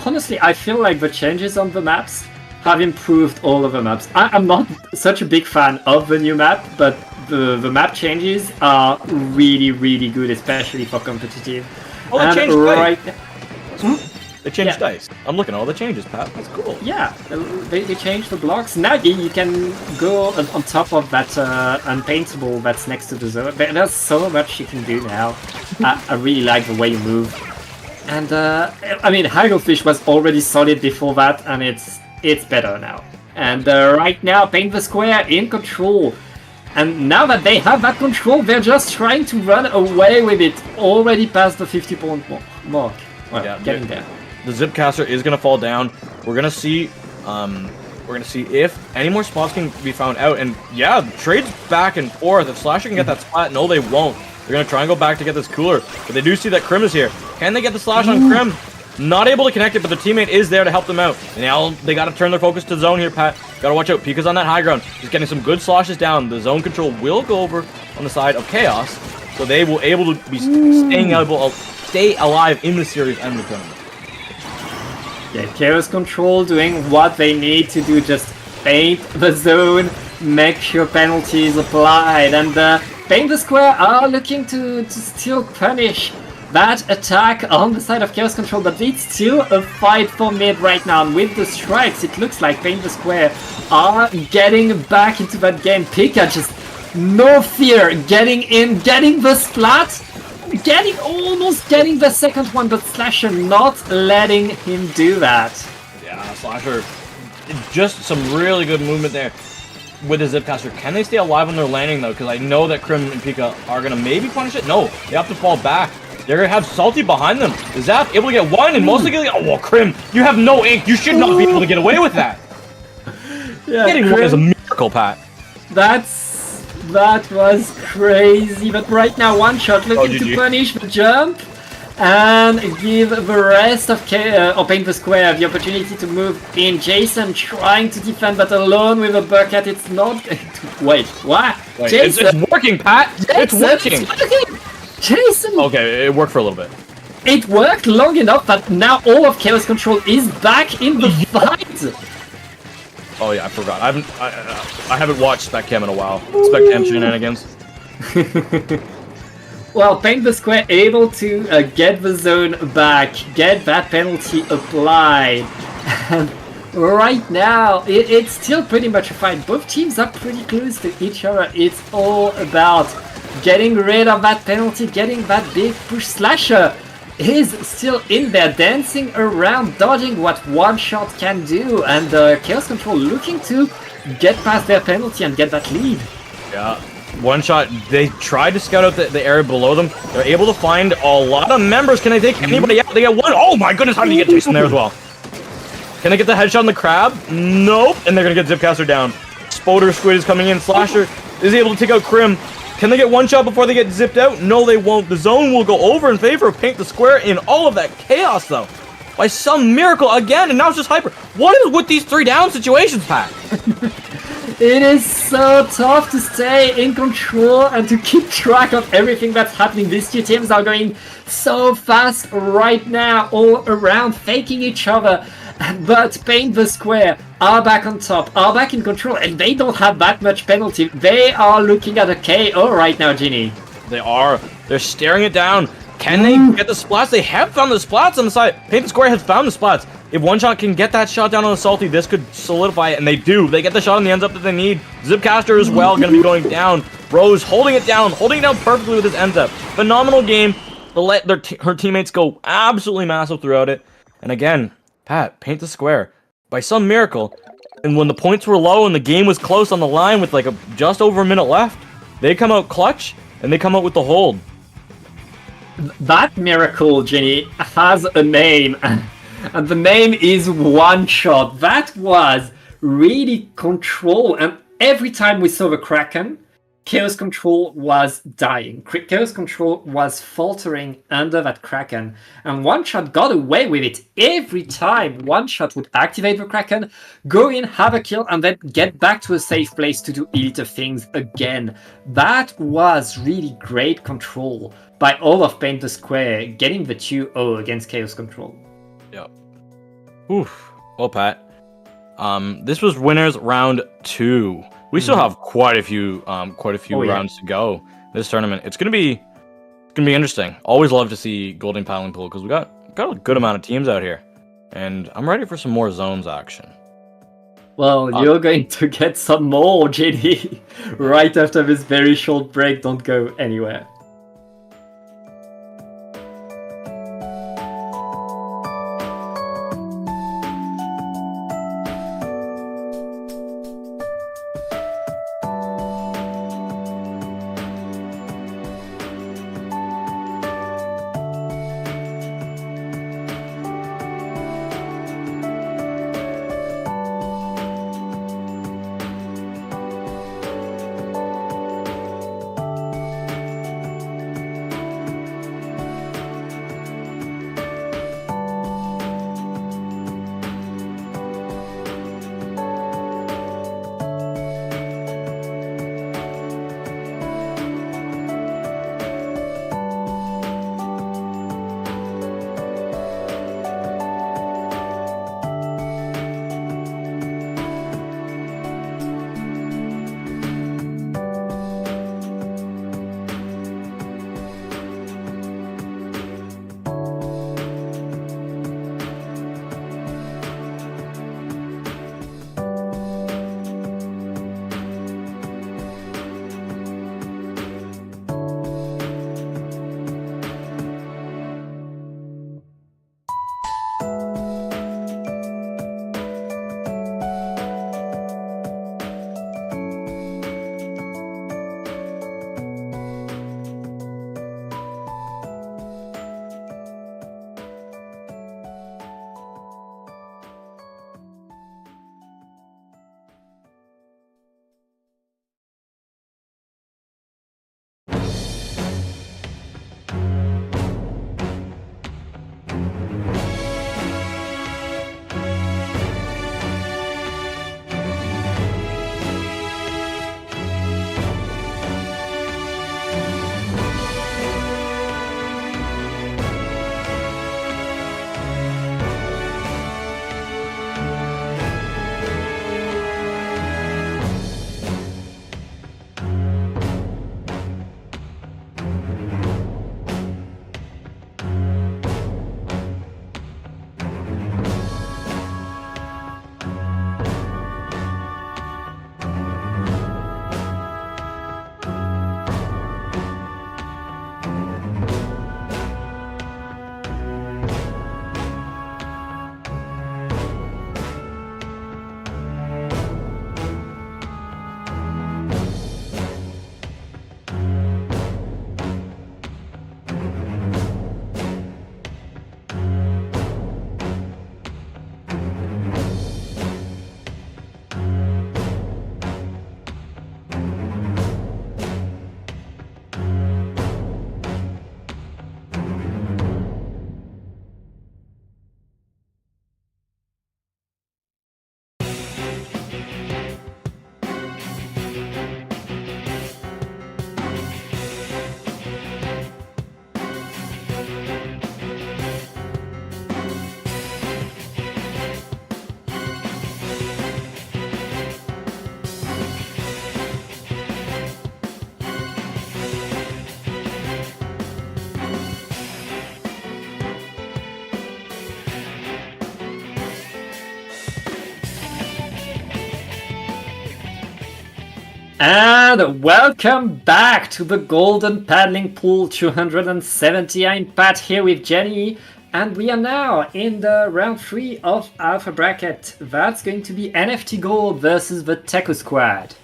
honestly, I feel like the changes on the maps have improved all of the maps. I'm not such a big fan of the new map, but the map changes are really, really good, especially for competitive. Oh, they changed dice. They changed dice. I'm looking at all the changes, Pat. That's cool. Yeah, they changed the blocks. Now you can go on top of that unpaintable that's next to the zone. There's so much you can do now. I really like the way you move. And I mean, Hagglefish was already solid before that, and it's better now. And right now, Paint the Square in control. And now that they have that control, they're just trying to run away with it. Already past the 50-point mark. Well, yeah, getting there. The Zipcaster is gonna fall down. We're gonna see if any more spots can be found out. And yeah, trades back and forth. If Slasher can get that splat, no, they won't. They're gonna try and go back to get this cooler, but they do see that Krim is here. Can they get the slash on Krim? Not able to connect it, but their teammate is there to help them out. And now they gotta turn their focus to the zone here, Pat. Gotta watch out. Pika's on that high ground. He's getting some good sloshes down. The zone control will go over on the side of Chaos, so they will able to be stay alive in the series and the tournament. Yeah, Chaos Control doing what they need to do. Just paint the zone, make sure penalties applied, and Paint the Square are looking to still punish that attack on the side of Chaos Control, but it's still a fight for mid right now. And with the strikes, it looks like Paint the Square are getting back into that game. Pika just no fear, getting in, getting the splat, almost getting the second one, but Slasher not letting him do that. Yeah, Slasher, just some really good movement there with the Zipcaster. Can they stay alive when they're landing though? Because I know that Krim and Pika are gonna maybe punish it. No, they have to fall back. They're gonna have Salty behind them. Is Zap able to get one and mostly getting? Oh well, Krim, you have no ink. You should not be able to get away with that. Yeah, Getting Krim, one is a miracle, Pat. That was crazy. But right now, one shot looking to punish the jump and give the rest of Paint the Square the opportunity to move in. Jason trying to defend, but alone with a bucket. It's not. Wait, what? Wait, Jason, it's working, Pat. It's working. Jason. Okay, it worked for a little bit. it worked long enough that now all of Chaos Control is back in the fight. Oh yeah, I forgot. I haven't watched Spec Cam in a while. Spec Cam shenanigans. Well, Paint the Square able to get the zone back, get that penalty applied. And right now, it's still pretty much a fight. Both teams are pretty close to each other. It's all about getting rid of that penalty, getting that big push. Slasher is still in there, dancing around, dodging what One Shot can do, and Chaos Control looking to get past their penalty and get that lead. Yeah. One Shot, they tried to scout out the area below them. They're able to find a lot of members. Can they take anybody out? They get one. Oh my goodness, how did he get Jason there as well? Can they get the headshot on the crab? Nope. And they're going to get Zipcaster down. Spoder Squid is coming in. Slasher is able to take out Crim. Can they get one shot before they get zipped out? No, they won't. The zone will go over in favor of Paint the Square in all of that chaos, though. By some miracle again, and now it's just Hyper. What is with these 3 down situations, Pat? It is so tough to stay in control and to keep track of everything that's happening. These two teams are going so fast right now, all around, faking each other. But Paint the Square are back on top, are back in control, and they don't have that much penalty. They are looking at a KO right now, Ginny. They are. They're staring it down. Can they get the splats? They have found the splats on the side. Paint the Square has found the splats. If One Shot can get that shot down on the Salty, this could solidify it, and they do. They get the shot on the ends up that they need. Zipcaster as well, going to be going down. Rose holding it down perfectly with his ends up. Phenomenal game. To let her teammates go absolutely massive throughout it. And again, Pat, Paint the Square. By some miracle, and when the points were low and the game was close on the line with like just over a minute left, they come out clutch, and they come out with the hold. That miracle, Ginny, has a name. And the name is One Shot. That was really control. And every time we saw the Kraken, Chaos Control was dying. Chaos Control was faltering under that Kraken. And One Shot got away with it. Every time One Shot would activate the Kraken, go in, have a kill, and then get back to a safe place to do elite things again. That was really great control by all of Paint the Square, getting the 2-0 against Chaos Control. Yep. Oof. Well, Pat. This was winners round 2. We still have quite a few rounds to go this tournament. It's gonna be interesting. Always love to see Golden Paddling Pool because we got a good amount of teams out here, and I'm ready for some more zones action. Well, you're going to get some more, JD, right after this very short break. Don't go anywhere. And welcome back to the Golden Paddling Pool 270. I'm Pat here with Jenny, and we are now in the round 3 of Alpha Bracket. That's going to be NFT Gold versus the Teku Squad.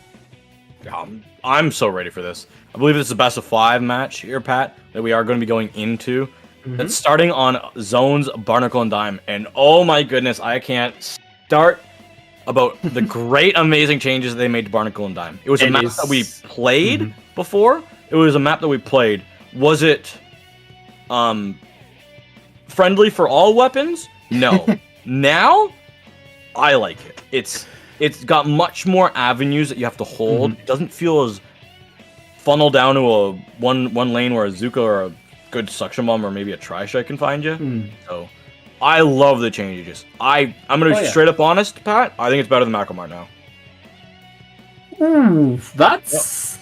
I'm so ready for this. I believe it's the best of 5 match here, Pat, that we are going to be going into. It's starting on Zones, Barnacle, and Dime. And oh my goodness, I can't start about the great, amazing changes they made to Barnacle and Dime. It was a map that we played before. It was a map that we played. Was it friendly for all weapons? No. Now, I like it. It's got much more avenues that you have to hold. It doesn't feel as funneled down to a one lane where a Zuka or a good suction bomb or maybe a Tri-Strike can find you. So I love the changes. I'm gonna be straight up honest, Pat. I think it's better than Macromart now. Ooh, that's...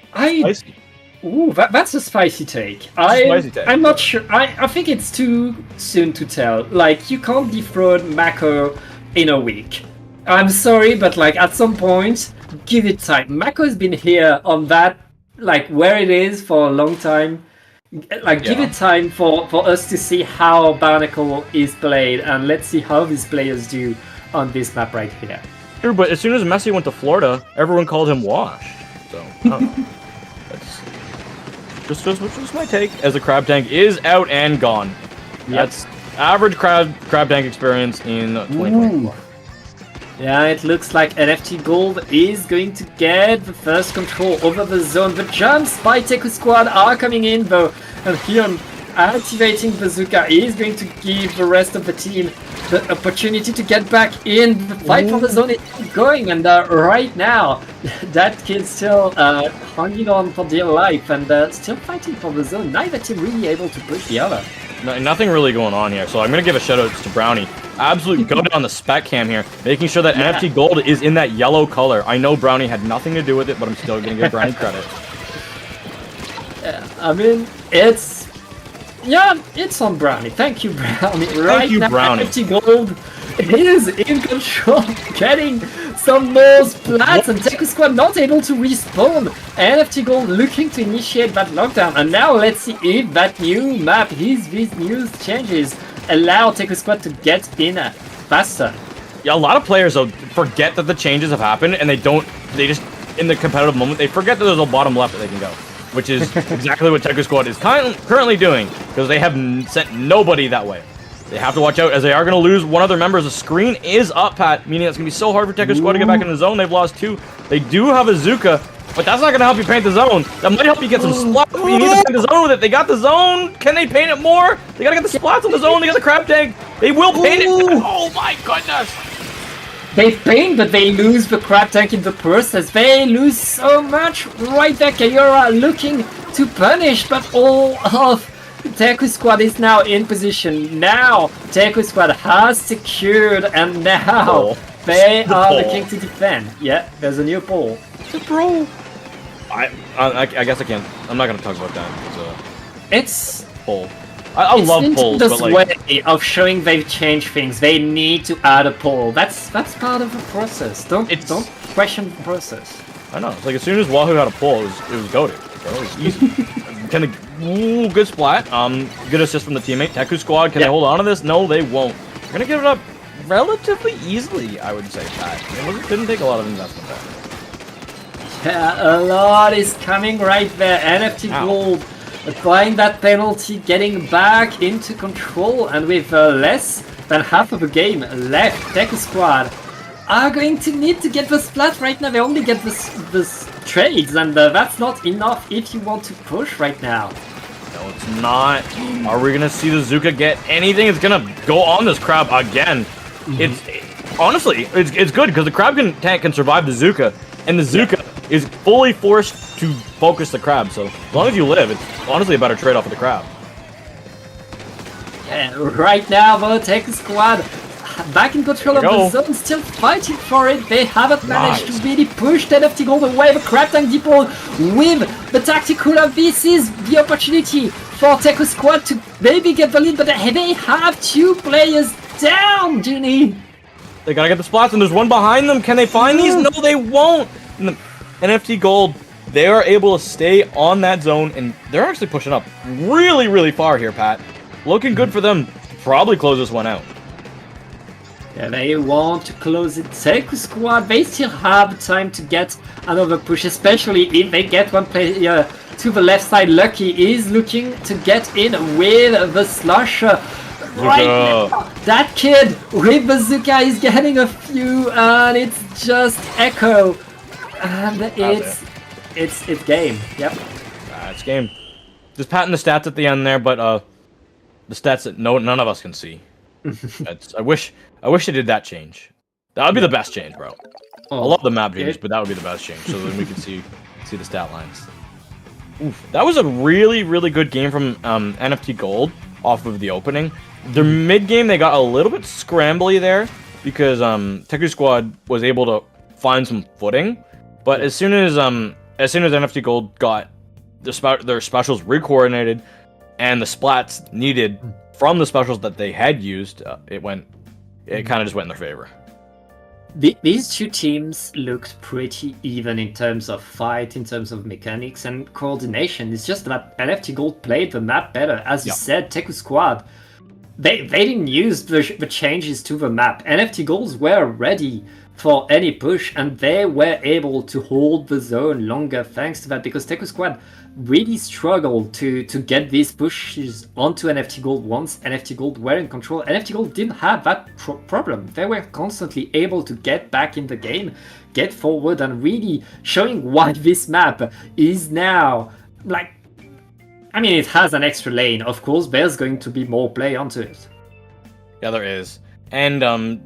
Spicy. Ooh, that's a spicy take. Spicy take. I'm not sure. I think it's too soon to tell. Like, you can't dethrone Mako in a week. I'm sorry, but like at some point, give it time. Mako's been here on that, like where it is for a long time. Like, give it time for us to see how Barnacle is played, and let's see how these players do on this map right here. True, but as soon as Messi went to Florida, everyone called him washed. So, I don't know. That's just my take, as the Crab Tank is out and gone. That's average crab tank experience in 2024. Yeah, it looks like NFT Gold is going to get the first control over the zone. The jumps by Teku Squad are coming in though, and here activating Bazooka is going to give the rest of the team the opportunity to get back in. The fight for the zone is going, and right now that kid's still hanging on for dear life and still fighting for the zone. Neither team really able to push the other. Nothing really going on here, so I'm going to give a shout out to Brownie. Absolute goat on the spec cam here, making sure that NFT Gold is in that yellow color. I know Brownie had nothing to do with it, but I'm still going to give Brownie credit. I mean, it's on Brownie. Thank you, Brownie. Thank you, Brownie. NFT Gold is in control, getting some more splats, and Teku Squad not able to respawn. NFT Gold looking to initiate that lockdown, and now let's see if that new map, these new changes, allow Teku Squad to get in faster. Yeah, a lot of players though forget that the changes have happened, and they just in the competitive moment they forget that there's a bottom left that they can go, which is exactly what Teku Squad is currently doing, because they have sent nobody that way. They have to watch out, as they are going to lose one of their members. The screen is up, Pat, meaning it's going to be so hard for Teku Squad to get back in the zone. They've lost 2. They do have a Zuka, but that's not going to help you paint the zone. That might help you get some splats, but you need to paint the zone with it. They got the zone. Can they paint it more? They got to get the splats on the zone. They got the Crab Tank. They will paint it. Oh my goodness. They paint, but they lose the Crab Tank in the process. They lose so much. Right there, Kayora looking to punish, but all of Teku Squad is now in position. Now Teku Squad has secured, and now they are looking to defend. Yeah, there's a new pole. The bro. I guess I can't. I'm not gonna talk about that. It's pole. I love polls, this but like way of showing they've changed things. They need to add a poll. That's part of the process. Don't question the process. I know. It's like as soon as Wahoo had a pull, it was goated. So it was easy. Good splat. Good assist from the teammate. Teku Squad, can they hold on to this? No, they won't. They're gonna give it up relatively easily, I would say, Pat. It didn't take a lot of investment there. Yeah, a lot is coming right there. NFT Gold applying that penalty, getting back into control, and with less than half of the game left, Teku Squad are going to need to get the splat right now. They only get this trades, and that's not enough if you want to push right now. No, it's not. Are we gonna see the Zuka get anything? It's gonna go on this Crab again. It's honestly, it's good because the Crab tank can survive the Zuka, and the Zuka is fully forced to focus the Crab. So as long as you live, it's honestly a better trade-off with the Crab. Yeah, right now, the Teku Squad back in control of the zone, still fighting for it. They haven't managed to really push NFT Gold away. The Crab Tank depot with the Tacticula. This is the opportunity for Teku Squad to maybe get the lead, but they have 2 players down, Ginny. They gotta get the splats, and there's one behind them. Can they find these? No, they won't. And the NFT Gold, they are able to stay on that zone, and they're actually pushing up really, really far here, Pat. Looking good for them. Probably close this one out. Yeah, they want to close it. Seku Squad, they still have time to get another push, especially if they get one player to the left side. Lucky is looking to get in with the slasher. Right now, that kid with bazooka is getting a few, and it's just Echo, and it's game. Yep. It's game. Just patting the stats at the end there, but the stats that none of us can see. I wish they did that change. That would be the best change, bro. I love the map change, but that would be the best change, so then we can see the stat lines. Oof, that was a really, really good game from NFT Gold off of the opening. Their mid game, they got a little bit scrambly there because Teku Squad was able to find some footing, but as soon as NFT Gold got their specials re-coordinated and the splats needed from the specials that they had used, it kind of just went in their favor. These two teams looked pretty even in terms of fight, in terms of mechanics and coordination. It's just that NFT Gold played the map better. As you said, Teku Squad, they didn't use the changes to the map. NFT Golds were ready for any push, and they were able to hold the zone longer thanks to that, because Teku Squad really struggled to get these pushes onto NFT Gold once NFT Gold were in control. NFT Gold didn't have that problem. They were constantly able to get back in the game, get forward, and really showing why this map is now, like, I mean, it has an extra lane, of course, there's going to be more play onto it. Yeah, there is. And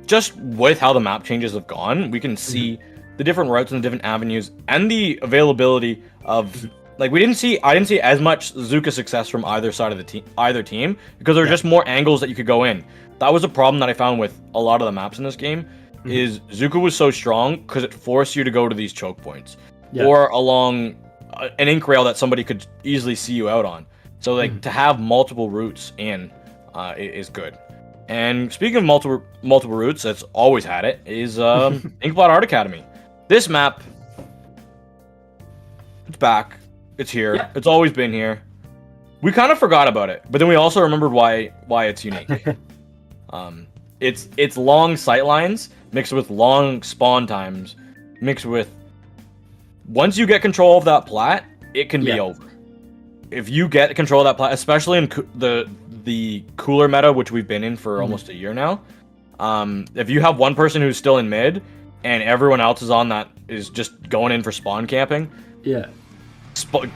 just with how the map changes have gone, we can see the different routes and the different avenues and the availability of, like, I didn't see as much Zuka success from either side of either team, because there were just more angles that you could go in. That was a problem that I found with a lot of the maps in this game, is Zuka was so strong because it forced you to go to these choke points or along an ink rail that somebody could easily see you out on. So like to have multiple routes in is good. And speaking of multiple routes, that's always had it, is Inkblot Art Academy. This map, it's back. It's here. Yeah. It's always been here. We kind of forgot about it, but then we also remembered why it's unique. It's long sight lines mixed with long spawn times, mixed with, once you get control of that plat, it can be over. If you get control of that plat, especially in the cooler meta, which we've been in for almost a year now, if you have one person who's still in mid and everyone else is on that is just going in for spawn camping, spawn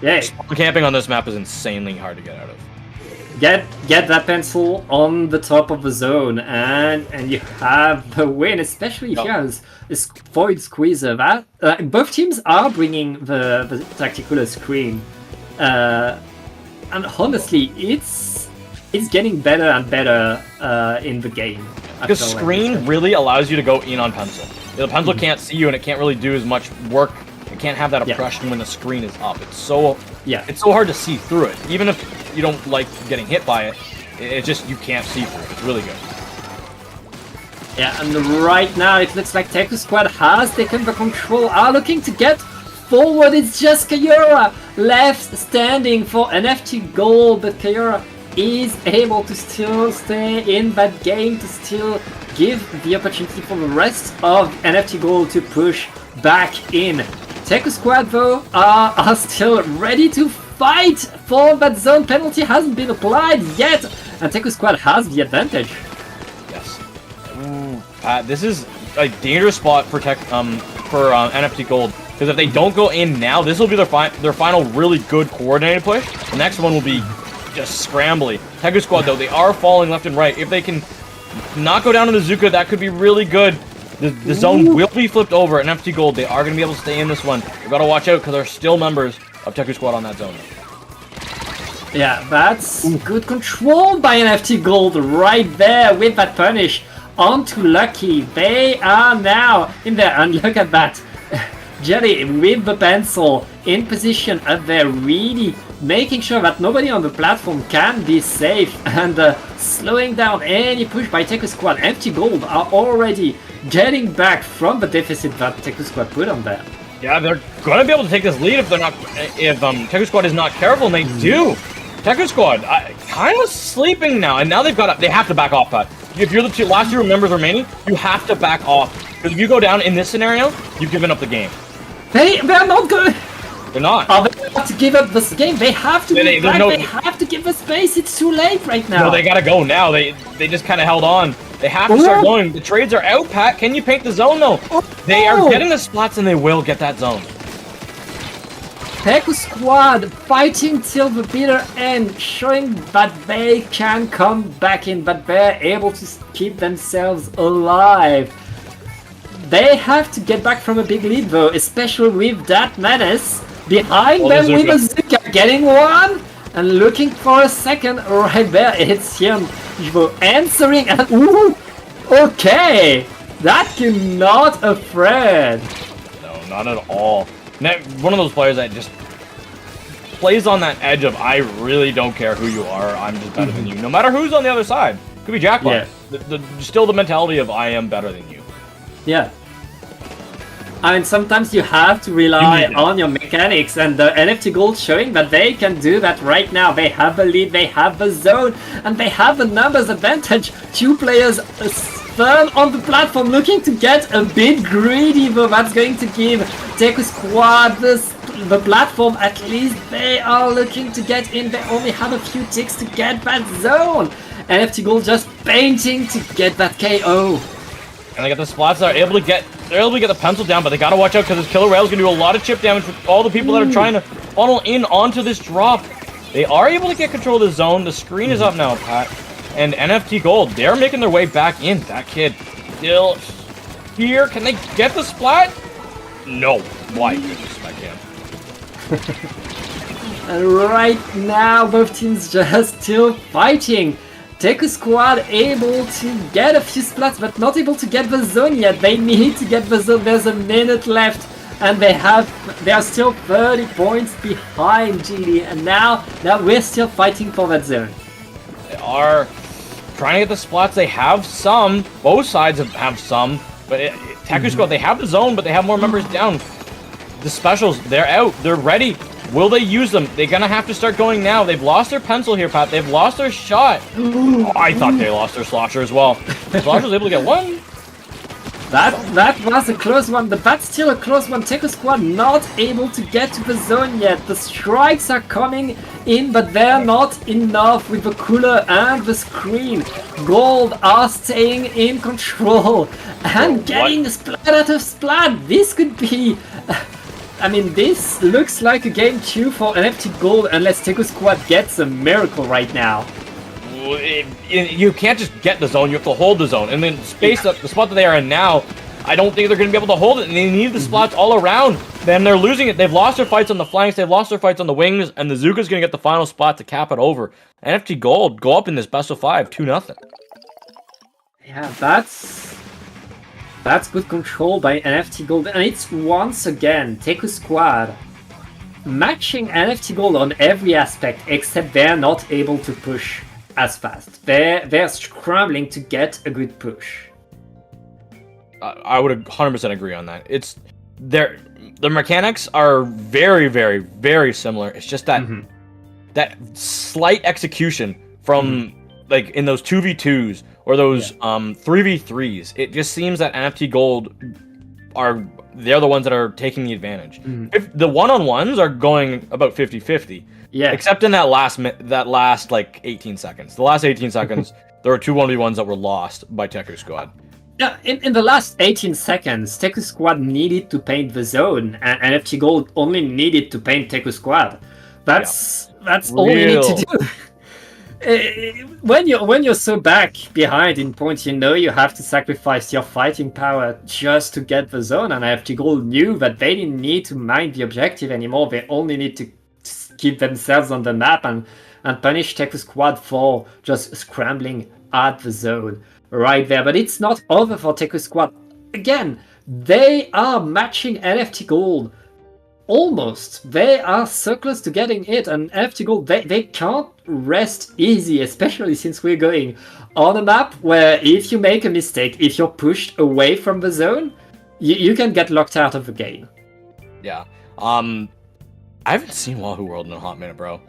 camping on this map is insanely hard to get out of. Get that pencil on the top of the zone, and you have the win, especially if you have this Void Squeezer. That both teams are bringing the tactical screen, and honestly, it's getting better and better in the game. Because screen really allows you to go in on pencil. The pencil can't see you, and it can't really do as much work. It can't have that oppression when the screen is up. It's so hard to see through it. Even if you don't like getting hit by it, it's just you can't see through it. It's really good. Yeah, and right now it looks like Teku Squad has taken the control, are looking to get forward. It's just Kayura left standing for NFT Gold, but Kayura is able to still stay in that game, to still give the opportunity for the rest of NFT Gold to push back in. Teku Squad, though, are still ready to fight for that zone. Penalty hasn't been applied yet, and Teku Squad has the advantage. Yes. This is a dangerous spot for NFT Gold, because if they don't go in now, this will be their final really good coordinated push. The next one will be just scrambly. Teku Squad, though, they are falling left and right. If they can not go down to the Zuka, that could be really good. The zone will be flipped over, and NFT Gold, they are going to be able to stay in this one. You've got to watch out, because there are still members of Teku Squad on that zone. Yeah, that's good control by NFT Gold right there with that punish onto Lucky. They are now in there, and look at that. Jelly with the pencil in position up there, really making sure that nobody on the platform can be safe and slowing down any push by Teku Squad. Empty Gold are already getting back from the deficit that Teku Squad put on them. Yeah, they're gonna be able to take this lead if Teku Squad is not careful, and they do. Teku Squad kind of sleeping now, and now they have to back off, Pat. If you're the last two members remaining, you have to back off. Because if you go down in this scenario, you've given up the game. They're not good. They're not. Are they about to give up this game? They have to They have to give the space. It's too late right now. No, they gotta go now. They just kind of held on. They have to start going. The trades are out, Pat. Can you paint the zone, though? They are getting the spots, and they will get that zone. Teku Squad fighting till the bitter end, showing that they can come back in, but they're able to keep themselves alive. They have to get back from a big lead though, especially with that Menace behind them with Azuka getting one and looking for a second right there. It's Hyunjoo answering and ooh, okay, that cannot afraid. No, not at all. One of those players that just plays on that edge of I really don't care who you are, I'm just better than you. No matter who's on the other side. Could be Jackpot. Yeah. Still the mentality of I am better than you. Yeah. I mean, sometimes you have to rely on your mechanics, and the NFT Gold showing that they can do that right now. They have the lead, they have the zone, and they have the numbers advantage. Two players third on the platform looking to get a bit greedy, though that's going to give Teku Squad the platform. At least they are looking to get in. They only have a few ticks to get that zone. NFT Gold just painting to get that KO. And they got the spots that are able to get the pencil down, but they gotta watch out because this Killer Rail's gonna do a lot of chip damage with all the people that are trying to funnel in onto this drop. They are able to get control of the zone. The screen is up now, Pat. And NFT Gold, they're making their way back in. That kid still here. Can they get the splat? No. Why? Goodness, I can't. And right now, both teams just still fighting. Teku Squad able to get a few splats, but not able to get the zone yet. They need to get the zone. There's a minute left, and they are still 30 points behind GD. And now we're still fighting for that zone. They are trying to get the splats. They have some. Both sides have some. But Teku Squad, they have the zone, but they have more members down. The specials, they're out. They're ready. Will they use them? They're gonna have to start going now. They've lost their pencil here, Pat. They've lost their shot. Oh, I thought they lost their slosher as well. Slosher was able to get one. That was a close one, but that's still a close one. Teku Squad not able to get to the zone yet. The strikes are coming in, but they're not enough with the cooler and the screen. Gold are staying in control and getting splat out of splat. This could be... I mean, this looks like a game 2 for NFT Gold unless Teku Squad gets a miracle right now. You can't just get the zone, you have to hold the zone. And then the spot that they are in now, I don't think they're going to be able to hold it. And they need the spots all around. Then they're losing it. They've lost their fights on the flanks, they've lost their fights on the wings, and the Zuka's going to get the final spot to cap it over. NFT Gold go up in this best of 5, 2-0. Yeah, that's good control by NFT Gold, and it's once again Teku Squad matching NFT Gold on every aspect, except they're not able to push as fast. They're scrambling to get a good push. I would 100% agree on that. It's the mechanics are very, very, very similar. It's just that that slight execution from like in those 2v2s or those 3v3s. It just seems that NFT Gold they're the ones that are taking the advantage. If the one-on-ones are going about 50-50. Yeah. Except in that last like 18 seconds. The last 18 seconds, there were 2 1v1s that were lost by Teku Squad. Yeah, in the last 18 seconds, Teku Squad needed to paint the zone, and NFT Gold only needed to paint Teku Squad. That's all you need to do. When you're so back behind in points, you know you have to sacrifice your fighting power just to get the zone, and NFT Gold knew that they didn't need to mind the objective anymore. They only need to keep themselves on the map and punish Teku Squad for just scrambling at the zone right there. But it's not over for Teku Squad. Again, they are matching NFT Gold. Almost. They are so close to getting it, and NFT Gold, they can't rest easy, especially since we're going on a map where if you make a mistake, if you're pushed away from the zone, you can get locked out of the game. Yeah. I haven't seen Wahoo World in a hot minute, bro.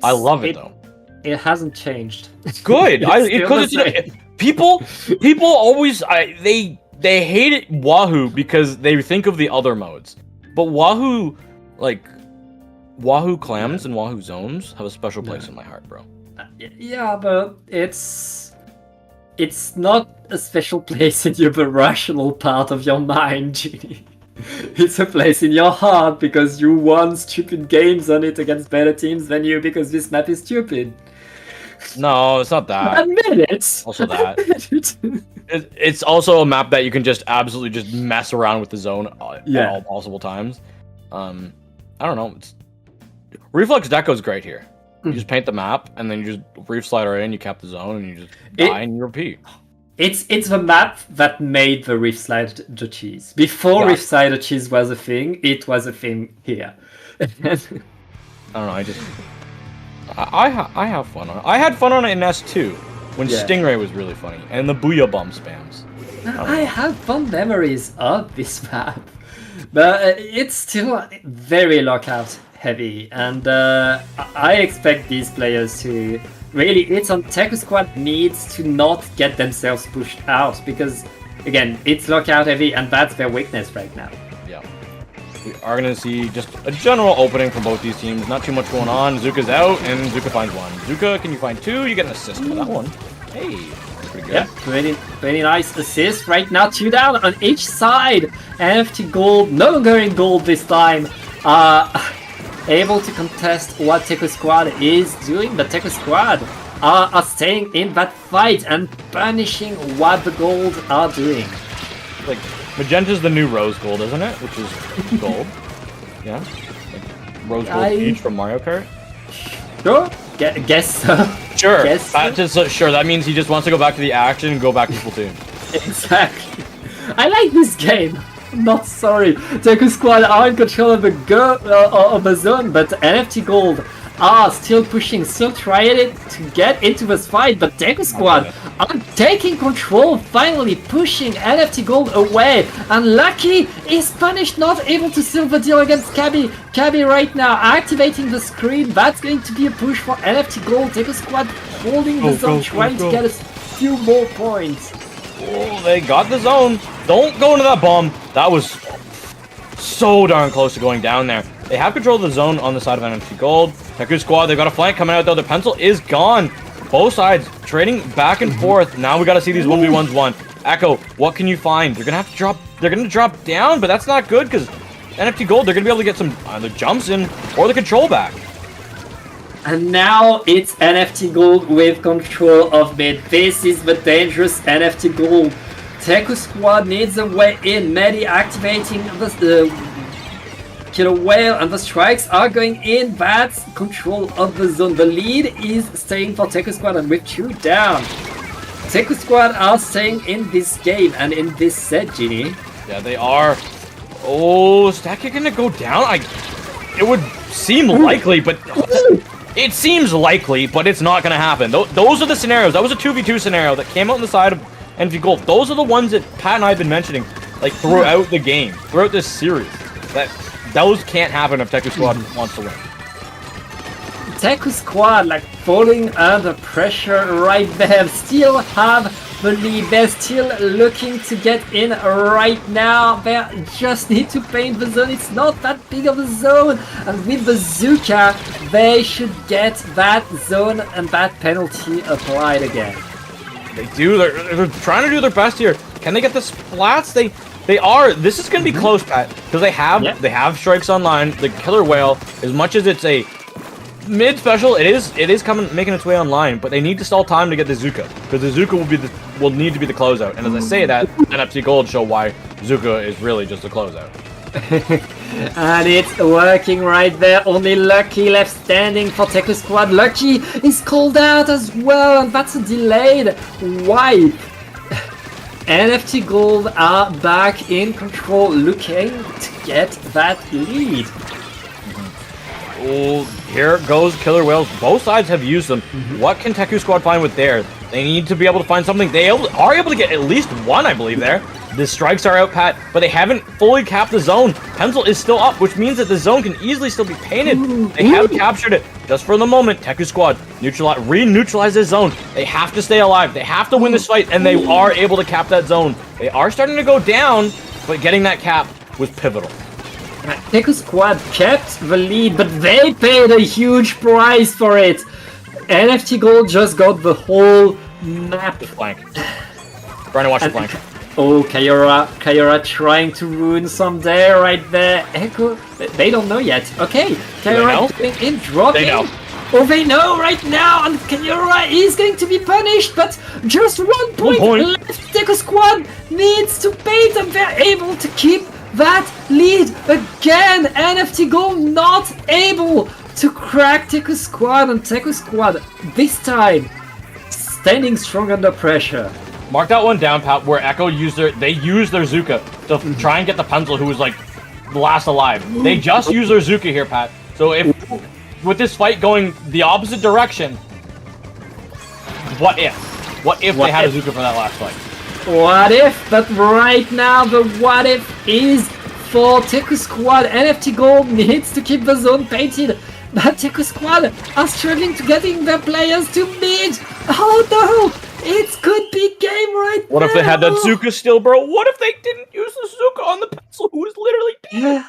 I love it though. It hasn't changed. Good. It's still the same. People always they hate it Wahoo because they think of the other modes. But Wahoo, like Wahoo clams and Wahoo zones have a special place in my heart, bro. Yeah, but it's not a special place in the rational part of your mind, Genie. It's a place in your heart because you won stupid games on it against better teams than you because this map is stupid. No, it's not that. Admit it. Also that. Admit it. It's also a map that you can just absolutely just mess around with the zone at all possible times. I don't know. Reflex Deco is great here. You just paint the map and then you just reef slide right in, you cap the zone, and you just die and you repeat. It's the map that made the Reef Slider cheese. Before Reef Slider cheese was a thing, it was a thing here. I don't know. I have fun on it. I had fun on it in S2 when Stingray was really funny and the Booyah Bomb spams. I have fond memories of this map, but it's still very lockout heavy, and I expect these players to really, it's on Teku Squad needs to not get themselves pushed out because, again, it's lockout heavy and that's their weakness right now. Yeah. We are going to see just a general opening from both these teams. Not too much going on. Zuka's out and Zuka finds one. Zuka, can you find two? You get an assist for that one. Hey, pretty good. Yep, pretty nice assist right now. 2 down on each side. NFT Gold, no longer in gold this time. Able to contest what Teku Squad is doing, but Teku Squad are staying in that fight and punishing what the Gold are doing. Like, Magenta's the new Rose Gold, isn't it? Which is gold. Yeah? Like Rose Gold Peach from Mario Kart? Sure, guess so. Sure. Guess sure, that means he just wants to go back to the action and go back to Splatoon. Exactly. I like this game. I'm not sorry. Teku Squad are in control of the zone, but NFT Gold are still pushing, still trying to get into this fight, but Teku Squad are taking control, finally pushing NFT Gold away, and Lucky is punished, not able to seal the deal against Cabby. Cabby right now activating the screen, that's going to be a push for NFT Gold. Teku Squad holding the zone, trying to get a few more points. Oh, they got the zone. Don't go into that bomb. That was so darn close to going down there. They have control of the zone on the side of NFT Gold. Teku Squad, they've got a flank coming out though. The pencil is gone. Both sides trading back and forth. Now we got to see these 1v1s won. Echo, what can you find? They're gonna have to drop. They're gonna drop down, but that's not good because NFT Gold. They're gonna be able to get some either jumps in or the control back. And now it's NFT Gold with control of mid. This is the dangerous NFT Gold. Teku Squad needs a way in. Medi activating the Killer Whale, and the strikes are going in. That's control of the zone. The lead is staying for Teku Squad, and with 2 down, Teku Squad are staying in this game and in this set, Genie. Yeah, they are. Oh, Stacky gonna go down? It would seem likely, but it seems likely, but it's not gonna happen. Those are the scenarios. That was a 2v2 scenario that came out on the side of NFT Gold. Those are the ones that Pat and I have been mentioning, like throughout the game, throughout this series. Those can't happen if Teku Squad wants to win. Teku Squad, like, falling under pressure right there, still have the lead. They're still looking to get in right now. They just need to paint the zone. It's not that big of a zone. And with the Zuka, they should get that zone and that penalty applied again. They do. They're trying to do their best here. Can they get the splats? They are. This is going to be close, Pat, because they have strikes online. The Killer Whale, as much as it's a mid special, it is making its way online, but they need to stall time to get the Zuka, because the Zuka will need to be the closeout. And as I say that, NFT Gold show why Zuka is really just a closeout. And it's working right there. Only Lucky left standing for Teku Squad. Lucky is called out as well, and that's a delayed wipe. NFT Gold are back in control, looking to get that lead. Oh, here goes Killer Whales. Both sides have used them. What can Teku Squad find with theirs? They need to be able to find something. They are able to get at least one, I believe, there. The strikes are out, Pat, but they haven't fully capped the zone. Pencil is still up, which means that the zone can easily still be painted. They have captured it just for the moment. Teku Squad re-neutralize this zone. They have to stay alive. They have to win this fight, and they are able to cap that zone. They are starting to go down, but getting that cap was pivotal. Teku Squad kept the lead, but they paid a huge price for it. NFT Gold just got the whole map. Flank. Trying to watch the flank. Oh, Kayora trying to ruin some there, right there. Echo, they don't know yet. Okay, Kayora doing in, dropping. They know. Oh, they know right now, and Kayora is going to be punished, but just 1 point left. Teku Squad needs to paint, and they're able to keep that lead again. NFT Gold not able to crack Teku Squad, and Teku Squad this time standing strong under pressure. Mark that one down, Pat, where Echo used their Zuka to try and get the Pencil, who was like the last alive. They just used their Zuka here, Pat. So if with this fight going the opposite direction, what if? What if they had a Zuka for that last fight? What if? But right now the what if is for Teku Squad. NFT Gold needs to keep the zone painted, but Teku Squad are struggling to getting their players to mid. Oh no! It could be game right What now. if they had that Zuka still, bro? What if they didn't use the Zuka on the Pencil, who was literally dead?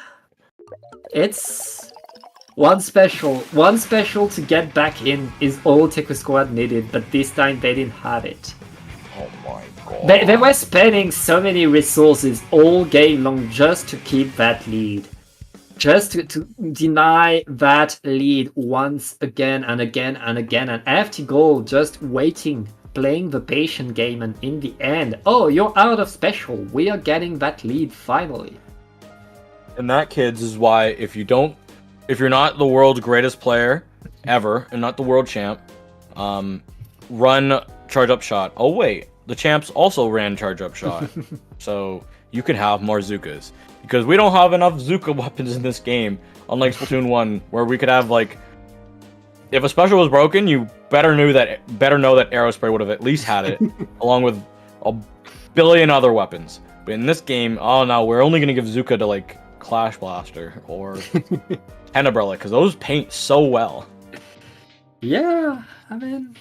It's one special to get back in is all Teku Squad needed, but this time they didn't have it. Oh my god. They were spending so many resources all game long just to keep that lead. Just to deny that lead once again and again and again, and FT Gold just waiting, playing the patient game, and in the end, oh, you're out of special, we are getting that lead finally. And that, kids, is why if you're not the world's greatest player ever, and not the world champ, run charge up shot. Oh wait, the champs also ran charge up shot. So you can have more Zukas. Because we don't have enough Zuka weapons in this game, unlike Splatoon 1, where we could have, like, if a special was broken, you better know that Aerospray would have at least had it, along with a billion other weapons. But in this game, oh no, we're only gonna give Zuka to, like, Clash Blaster or Tenebrella, because those paint so well. Yeah, I mean,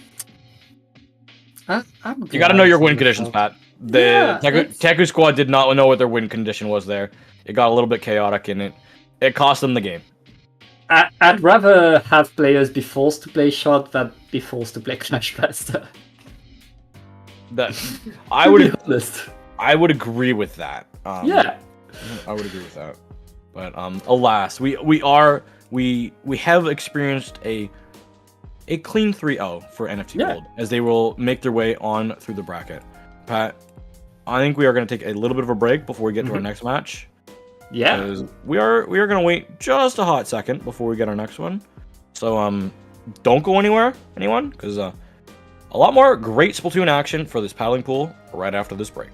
I'm You gotta know your win conditions, Pat. The Teku Squad did not know what their win condition was there. It got a little bit chaotic, and it cost them the game. I'd rather have players be forced to play shot than be forced to play Clash Blaster. I would honest. I would agree with that. Yeah, I would agree with that. But alas, we have experienced a clean 3-0 for NFT Gold as they will make their way on through the bracket. Pat, I think we are going to take a little bit of a break before we get to our next match. Yeah. Because we are going to wait just a hot second before we get our next one. So don't go anywhere, anyone, because a lot more great Splatoon action for this paddling pool right after this break.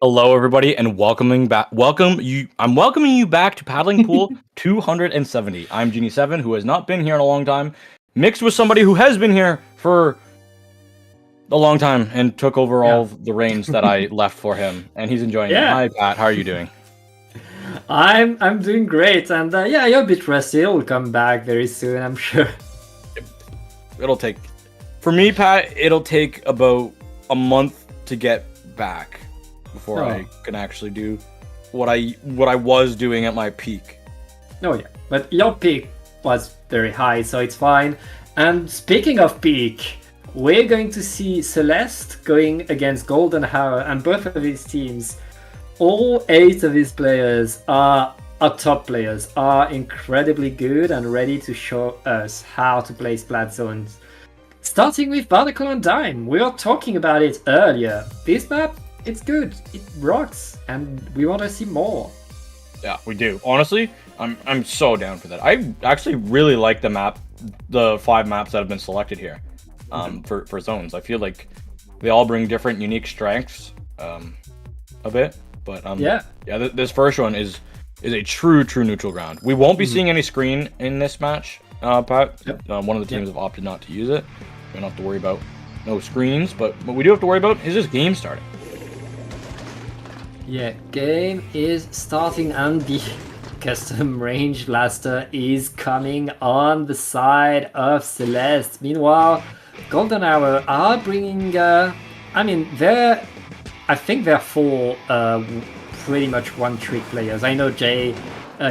Hello, everybody, and welcoming back. I'm welcoming you back to Paddling Pool 270. I'm Genie7, who has not been here in a long time, mixed with somebody who has been here for a long time and took over all of the reins that I left for him, and he's enjoying it. Hi, Pat. How are you doing? I'm doing great, and you're a bit rusty. It'll come back very soon, I'm sure. It'll take, for me, Pat. It'll take about a month to get back before I can actually do what I was doing at my peak. Oh yeah, but your peak was very high, so it's fine. And speaking of peak, we're going to see Celeste going against Golden Hour, and both of these teams, all 8 of these players are top players, are incredibly good and ready to show us how to play Splat Zones. Starting with Barnacle and Dime, we were talking about it earlier. This map, it's good, it rocks, and we want to see more. Yeah, we do. Honestly, I'm so down for that. I actually really like the 5 maps that have been selected here, for zones. I feel like they all bring different, unique strengths, a bit. But this first one is a true neutral ground. We won't be seeing any screen in this match, Pat. Yep. One of the teams have opted not to use it. We don't have to worry about no screens, but what we do have to worry about is this game starting. Yeah, game is starting and the custom range blaster is coming on the side of Celeste. Meanwhile, Golden Hour are bringing, I think they're 4 pretty much one-trick players. I know Jay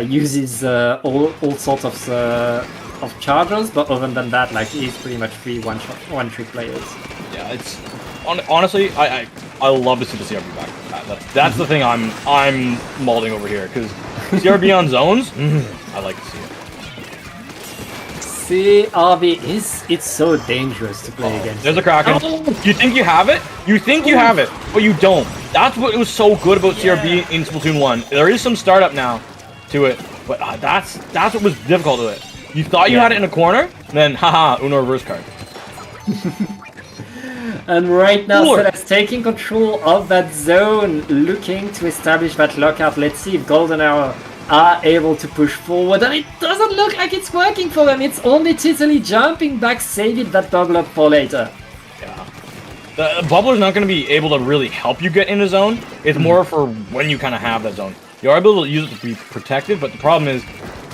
uses all sorts of chargers, but other than that, like, he's pretty much 3 one-trick players. Yeah, it's honestly, I love to see the CRB back. That's the thing I'm molding over here, because CRB on zones, I like to see it. CRB it's so dangerous to play against. There's a Kraken. You think you have it? You think you have it, but you don't. That's what was so good about CRB in Splatoon 1. There is some startup now to it, but that's what was difficult to it. You thought you had it in a corner, then haha, Uno reverse card. And right now, Celeste taking control of that zone, looking to establish that lockout. Let's see if Golden Hour are able to push forward, and it doesn't look like it's working for them. It's only Titally jumping back, saving that bubble up for later. Yeah. The bubbler's not going to be able to really help you get in the zone. It's more for when you kind of have that zone. You are able to use it to be protected, but the problem is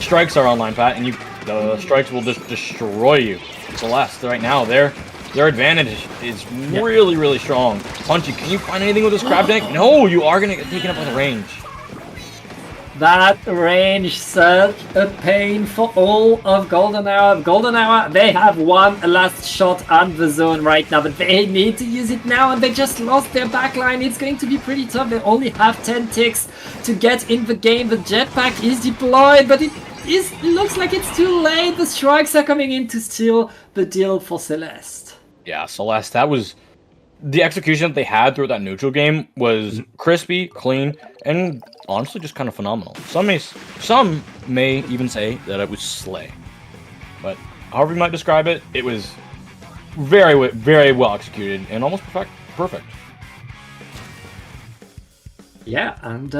strikes are online, Pat, and the strikes will just destroy you. Celeste, right now, their advantage is really strong. Punchy, can you find anything with this crab tank? No, you are going to get taken up by the range. That range, such a pain for all of Golden Hour. Golden Hour, they have one last shot on the zone right now, but they need to use it now, and they just lost their backline. It's going to be pretty tough. They only have 10 ticks to get in the game. The jetpack is deployed, but it looks like it's too late. The strikes are coming in to steal the deal for Celeste. Yeah, Celeste, that was... The execution that they had through that neutral game was crispy, clean, and honestly just kind of phenomenal. Some may even say that it was slay. But however you might describe it, it was very well executed and almost perfect. Yeah, and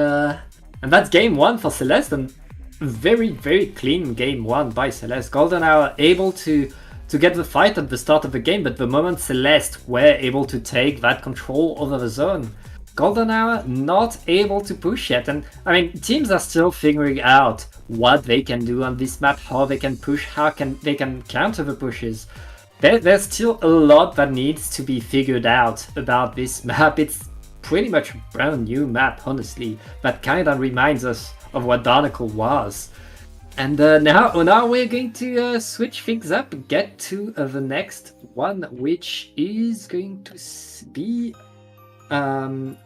that's game 1 for Celeste, and very clean game 1 by Celeste. Golden Hour able to get the fight at the start of the game, but the moment Celeste were able to take that control over the zone, Golden Hour not able to push yet. And I mean, teams are still figuring out what they can do on this map, how they can push, they can counter the pushes. There's still a lot that needs to be figured out about this map. It's pretty much a brand new map, honestly, that kind of reminds us of what Barnacle was. And now we're going to switch things up, get to the next one, which is going to be Museum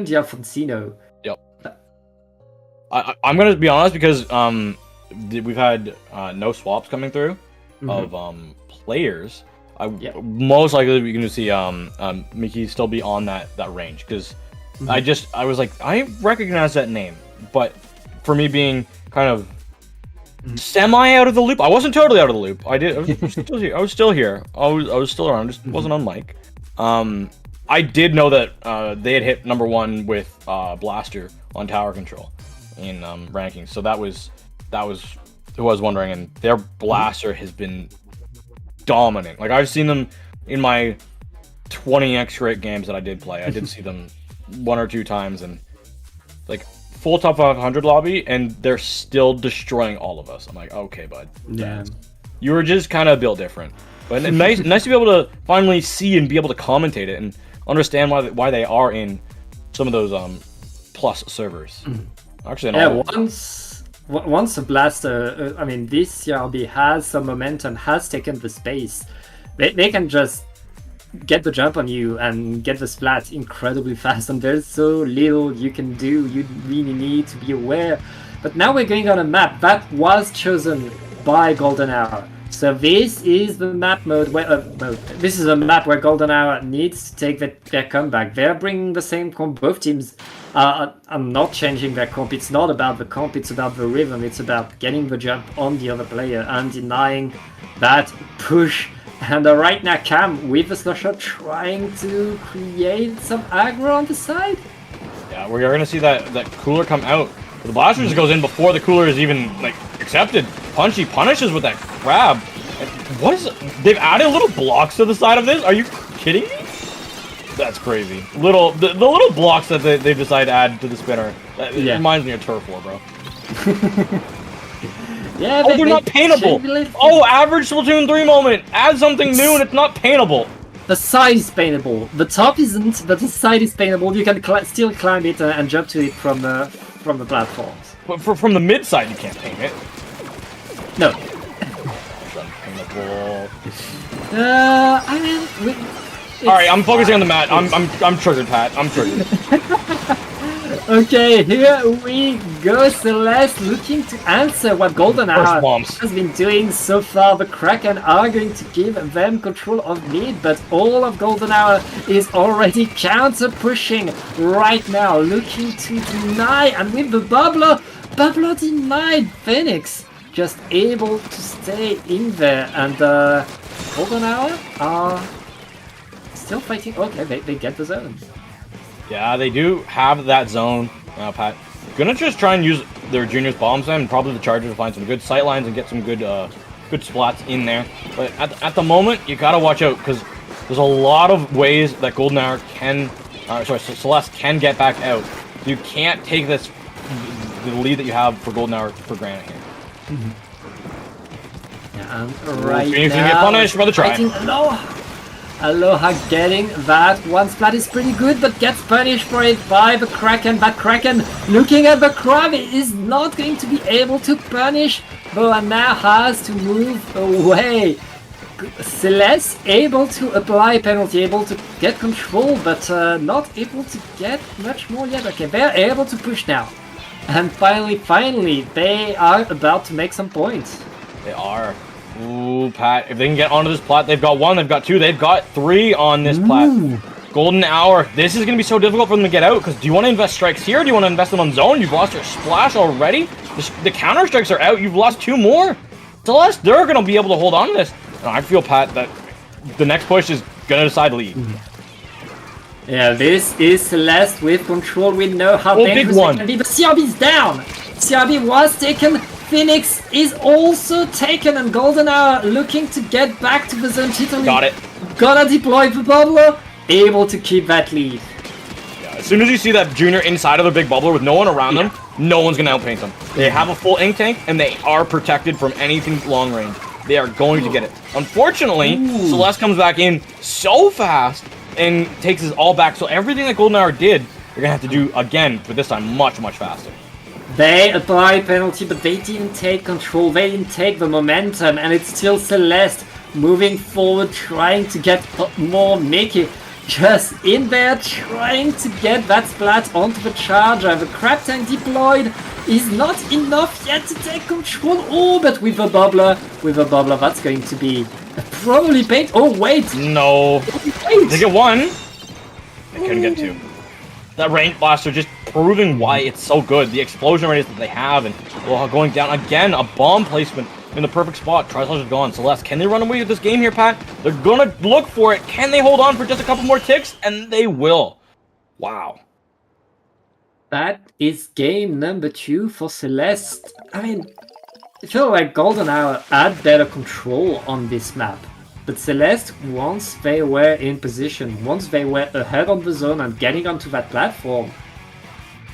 di Alfonsino. Yep. I'm gonna be honest, because we've had no swaps coming through of players. Most likely we're gonna see Mickey still be on that range, because I was like, I recognize that name, but for me being kind of semi out of the loop, I wasn't totally out of the loop. I was still here. I was still here. I was still around. Just wasn't on mic. I did know that they had hit #1 with Blaster on tower control in rankings, so that was who I was wondering, and their Blaster has been dominant. Like, I've seen them in my 20 X-Rate games that I did play. I did see them 1 or 2 times, and like full top 500 lobby, and they're still destroying all of us. I'm like, okay, bud. Yeah. You were just kind of built different. But nice to be able to finally see and be able to commentate it and understand why they are in some of those plus servers. Actually, Yeah, once a Blaster, I mean, this CRB has some momentum, has taken the space. They can just get the jump on you and get the splat incredibly fast, and there's so little you can do. You really need to be aware. But now we're going on a map that was chosen by Golden Hour. So this is the map mode where this is a map where Golden Hour needs to take their comeback. They're bringing the same comp. Both teams are not changing their comp. It's not about the comp, it's about the rhythm. It's about getting the jump on the other player and denying that push. And right now Cam with the slow shot trying to create some aggro on the side. Yeah, we're gonna see that cooler come out. The Blaster just goes in before the cooler is even like accepted. Punchy punishes with that grab. And what is? They've added little blocks to the side of this. Are you kidding me? That's crazy. The little blocks that they've decided to add to the spinner. It reminds me of Turf War, bro. Yeah, they're not paintable. Oh, average Splatoon 3 moment. Add something new and it's not paintable. The side is paintable. The top isn't, but the side is paintable. You can still climb it and jump to it from the platforms. But from the mid side, you can't paint it. No. Paintable. I mean, all right, I'm focusing on the mat. I'm triggered, Pat. I'm triggered. Okay, here we go. Celeste looking to answer what Golden Hour has been doing so far. The Kraken are going to give them control of mid, but all of Golden Hour is already counter-pushing right now, looking to deny, and with the Bubbler denied. Phoenix just able to stay in there, and Golden Hour are still fighting. Okay, they get the zone. Yeah, they do have that zone now, Pat. Gonna just try and use their juniors bombs and probably the Chargers to find some good sight lines and get some good splats in there. But at the moment, you gotta watch out because there's a lot of ways that Golden Hour Celeste can get back out. You can't take the lead that you have for Golden Hour for granted here. Yeah, right now, you can get punished by the try. Aloha getting that one splat is pretty good, but gets punished for it by the Kraken. That Kraken looking at the crab is not going to be able to punish, though now has to move away. Celeste able to apply penalty, able to get control, but not able to get much more yet. Okay, they're able to push now. And finally, they are about to make some points. They are. Ooh, Pat, if they can get onto this plat, they've got 1, they've got 2, they've got 3 on this plat. Golden Hour, this is going to be so difficult for them to get out, because do you want to invest strikes here, or do you want to invest them on zone? You've lost your splash already? The counter strikes are out, you've lost 2 more. Celeste, they're going to be able to hold on to this. And I feel, Pat, that the next push is going to decide lead. Yeah, this is Celeste with control. We know how dangerous it can be, but CRB's down. CRB was taken. Phoenix is also taken, and Golden Hour looking to get back to the zone. Titally got it. Gotta deploy the bubbler, able to keep that lead. Yeah, as soon as you see that junior inside of the big bubbler with no one around them, no one's gonna outpaint them. They have a full ink tank, and they are protected from anything long range. They are going to get it. Unfortunately, Celeste comes back in so fast and takes us all back. So everything that Golden Hour did, they're gonna have to do again, but this time much faster. They applied penalty, but they didn't take control, they didn't take the momentum, and it's still Celeste moving forward, trying to get more Mickey just in there, trying to get that splat onto the charger. The crab tank deployed is not enough yet to take control. Oh, but with the bubbler, that's going to be probably paint. Oh, wait! No. They get 1. They couldn't get 2. That range blaster just proving why it's so good. The explosion rates that they have, and going down again, a bomb placement in the perfect spot. Tri-Slasher's gone. Celeste, can they run away with this game here, Pat? They're gonna look for it. Can they hold on for just a couple more ticks? And they will. Wow. That is game number 2 for Celeste. I mean, I feel like Golden Hour had better control on this map. But Celeste, once they were in position, once they were ahead on the zone and getting onto that platform,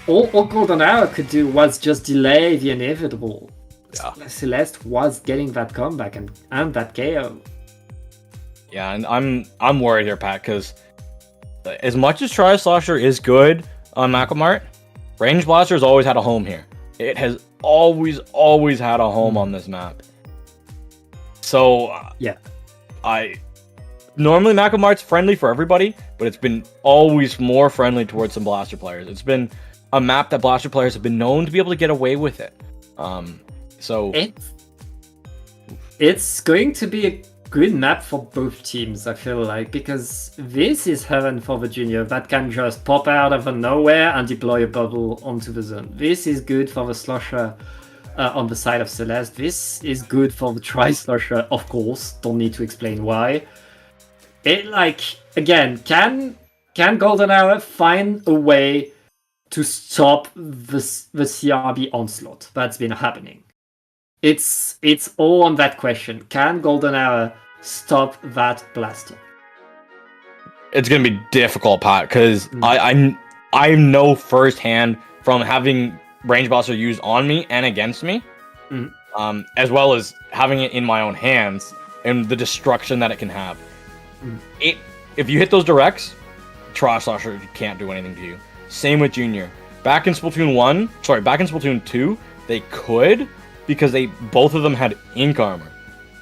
all Golden Hour could do was just delay the inevitable. Yeah. Celeste was getting that comeback and that KO. Yeah, and I'm worried here, Pat, because as much as Tri-Slasher is good on Macamart, Range Blaster has always had a home here. It has always had a home on this map. So Yeah. Normally Macamart's friendly for everybody, but it's been always more friendly towards some Blaster players. It's been a map that Blaster players have been known to be able to get away with it. So It's going to be a good map for both teams, I feel like, because this is heaven for the Junior that can just pop out of nowhere and deploy a bubble onto the zone. This is good for the Slasher on the side of Celeste. This is good for the Tri-Slasher, of course. Don't need to explain why. Again, can Golden Hour find a way to stop the CRB onslaught that's been happening? It's all on that question. Can Golden Hour stop that blaster? it's gonna be difficult, Pat, because I know firsthand from having Range Blaster used on me and against me, as well as having it in my own hands and the destruction that it can have. If you hit those directs, Tri-Slasher can't do anything to you. Same with Junior. Back in Splatoon 2, they could, because both of them had ink armor.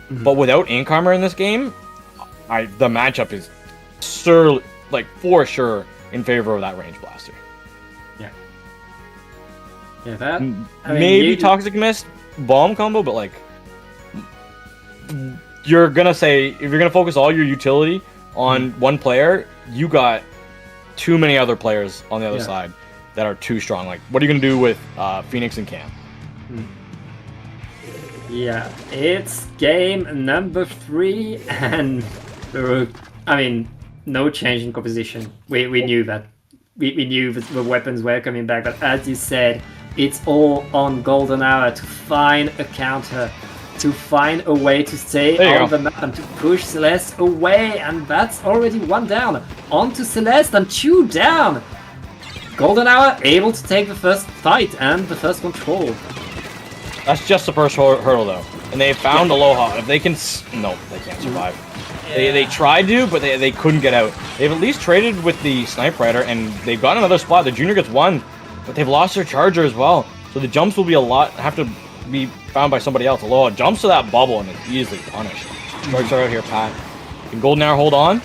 But without ink armor in this game, the matchup is for sure in favor of that Range Blaster. Yeah, that Maybe Toxic Mist bomb combo, but you're gonna say, if you're gonna focus all your utility on one player, you got too many other players on the other side that are too strong. What are you gonna do with Phoenix and Cam? Yeah, it's game number 3, and no change in composition. We knew that. We knew that the weapons were coming back, but as you said, it's all on Golden Hour to find a counter, to find a way to stay on the map and to push Celeste away, and that's already 1 down. On to Celeste and 2 down. Golden Hour able to take the first fight and the first control. That's just the first hurdle, though. And they found Aloha. If they can... No, they can't survive. They tried to, but they couldn't get out. They've at least traded with the Sniper Rider, and they've got another spot. The Junior gets 1, but they've lost their Charger as well. So the jumps will be have to be found by somebody else. Aloha jumps to that bubble and is easily punished. Strikes are out here, Pat. Can Golden Hour hold on?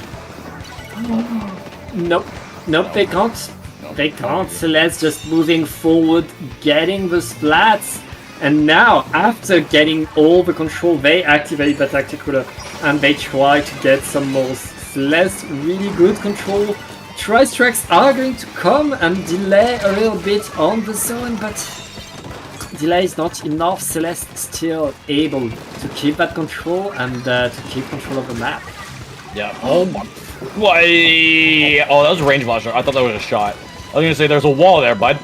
Nope, they can't. They can't. Celeste just moving forward, getting the splats. And now, after getting all the control, they activate the Tacticular and they try to get some more Celeste really good control. Tri-Strikes are going to come and delay a little bit on the zone, but delay is not enough. Celeste still able to keep that control and to keep control of the map. Yeah. Oh my... Why? Oh, that was a Range Blaster. I thought that was a shot. I was gonna say there's a wall there, bud.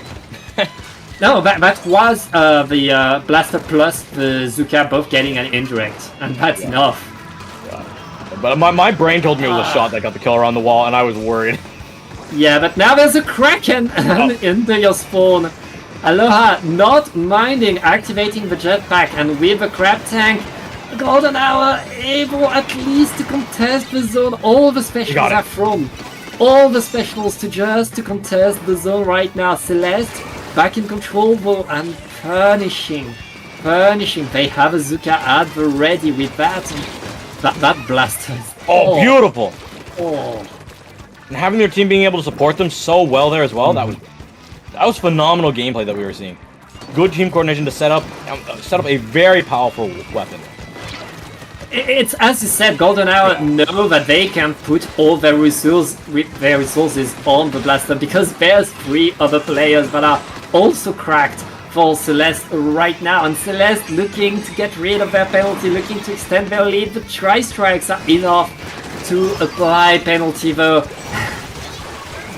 No, that was the Blaster plus the Zuka both getting an indirect, and that's enough. Yeah. But my brain told me it was a shot that got the killer on the wall, and I was worried. Yeah, but now there's a Kraken into your spawn. Aloha not minding activating the jetpack, and with the crab tank, Golden Hour able at least to contest the zone. All the specials are from. All the specials to contest the zone right now. Celeste back in control though, and punishing. They have a Zuka at the ready with that blaster. Oh, beautiful! Oh. And having their team being able to support them so well there as well, that was phenomenal gameplay that we were seeing. Good team coordination to set up a very powerful weapon. It's, as you said, Golden Hour know that they can put all their resources on the blaster because there's 3 other players that are also cracked for Celeste right now, and Celeste looking to get rid of their penalty, looking to extend their lead. The tri-strikes are enough to apply penalty though,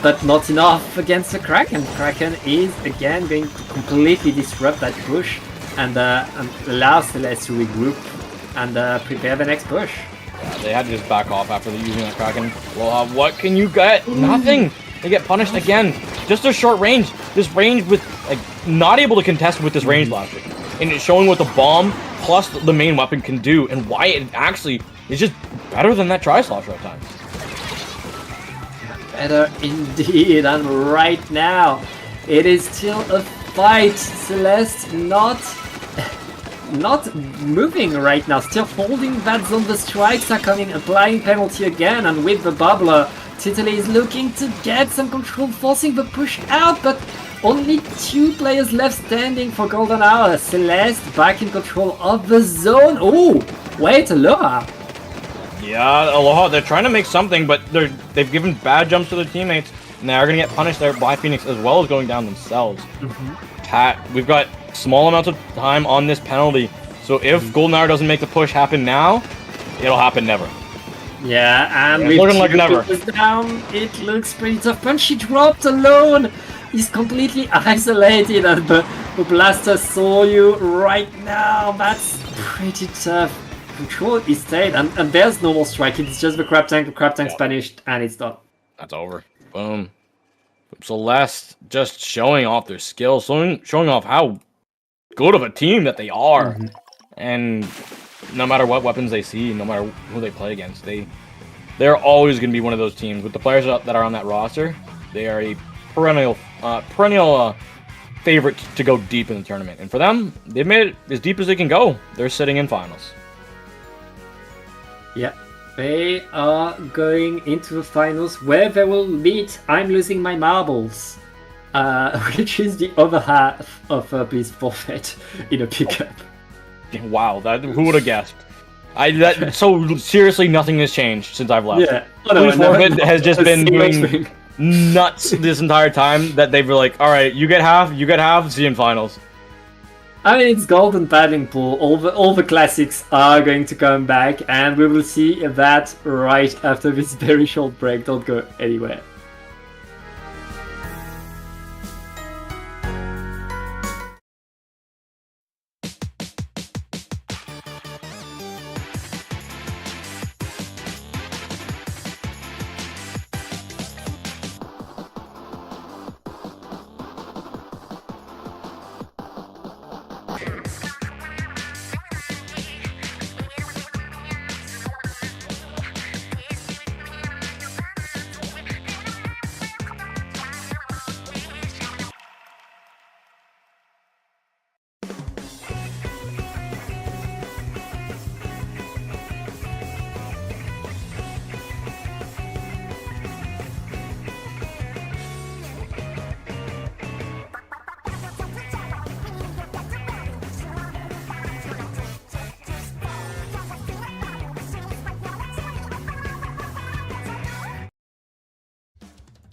but not enough against the Kraken. Kraken is again going to completely disrupt that push and allow Celeste to regroup and prepare the next push. Yeah, they had to just back off after using that Kraken. Well, what can you get? Nothing. They get punished again. Just a short range. This range with like not able to contest with this range blaster, and it's showing what the bomb plus the main weapon can do, and why it actually is just better than that Tri-Slosher at times. Better indeed, and right now it is still a fight. Celeste not moving right now, still holding that zone. The strikes are coming, applying penalty again, and with the bubbler, Titali is looking to get some control, forcing the push out, but only 2 players left standing for Golden Hour. Celeste back in control of the zone. Oh, wait, Aloha. Yeah, Aloha, they're trying to make something, but they've given bad jumps to their teammates, and they're going to get punished there by Phoenix as well as going down themselves. Pat, we've got small amounts of time on this penalty, so if Golden Hour doesn't make the push happen now, it'll happen never. Yeah, and Yeah, with looking like never. down, it looks pretty tough. Punchy dropped alone. He's completely isolated, and the blaster saw you right now. That's pretty tough. Control is stayed, and there's no more strike. It's just the crab tank. The crab tank's banished, and it's done. That's over. Boom. Celeste just showing off their skills, showing off how good of a team that they are. And no matter what weapons they see, no matter who they play against, they're always going to be one of those teams. With the players that are on that roster, they are a perennial favorite to go deep in the tournament. And for them, they've made it as deep as they can go. They're sitting in finals. Yeah, they are going into the finals where they will meet I'm Losing My Marbles, which is the other half of Beast Forfeit in a pickup. Wow, who would have guessed? So seriously, nothing has changed since I've left. Yeah, Beast Forfeit has just been doing nuts this entire time that they were like, all right, you get half, see you in finals. I mean, it's Golden Paddling Pool. All the classics are going to come back, and we will see that right after this very short break. Don't go anywhere.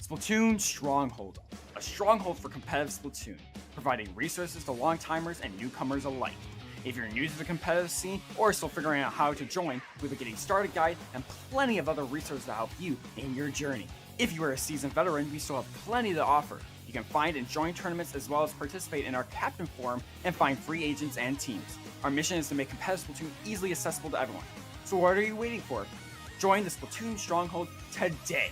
Splatoon Stronghold, a stronghold for competitive Splatoon, providing resources to long-timers and newcomers alike. If you're new to the competitive scene or still figuring out how to join, we have a Getting Started guide and plenty of other resources to help you in your journey. If you are a seasoned veteran, we still have plenty to offer. You can find and join tournaments as well as participate in our Captain Forum and find free agents and teams. Our mission is to make competitive Splatoon easily accessible to everyone. So what are you waiting for? Join the Splatoon Stronghold today!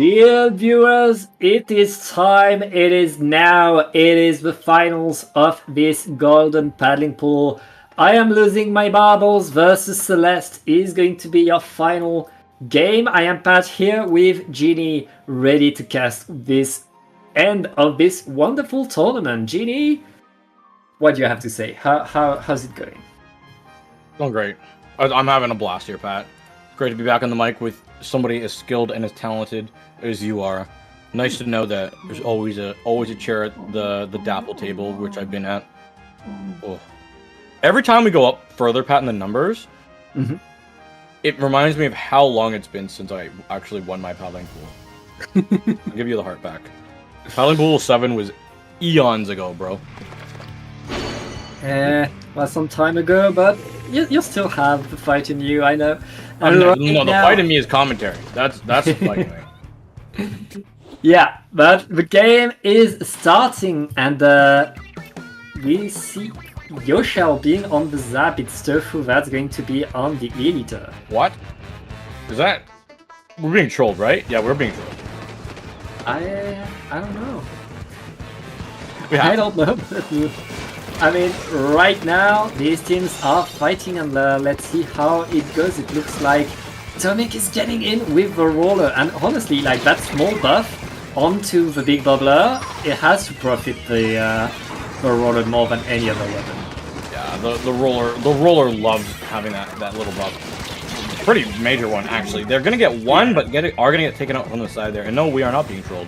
Dear viewers, it is time. It is now. It is the finals of this golden paddling pool. I am losing my marbles versus Celeste is going to be your final game. I am Pat here with Genie, ready to cast this end of this wonderful tournament. Genie, what do you have to say? How's it going? Oh, great. I'm having a blast here, Pat. Great to be back on the mic with somebody as skilled and as talented as you are. Nice to know that there's always a chair at the Dapple table, which I've been at. Oh. Every time we go up further, Pat, in the numbers, it reminds me of how long it's been since I actually won my paddling pool. I'll give you the heart back. Paddling pool 7 was eons ago, bro. Well, some time ago, but you still have the fight in you, I know. No, the fight in me is commentary. That's the fight in me. Yeah, but the game is starting, and we see Yoshao being on the Zap. It's Tofu that's going to be on the E-liter. What? Is that... We're being trolled, right? Yeah, we're being trolled. I don't know. I don't know. I mean, right now, these teams are fighting, and let's see how it goes. It looks like Tomic is getting in with the roller, and honestly, like, that small buff onto the big bubbler, it has to profit the roller more than any other weapon. Yeah, the roller loves having that little buff. Pretty major one, actually. They're gonna get one, but are gonna get taken out from the side there. And no, we are not being trolled.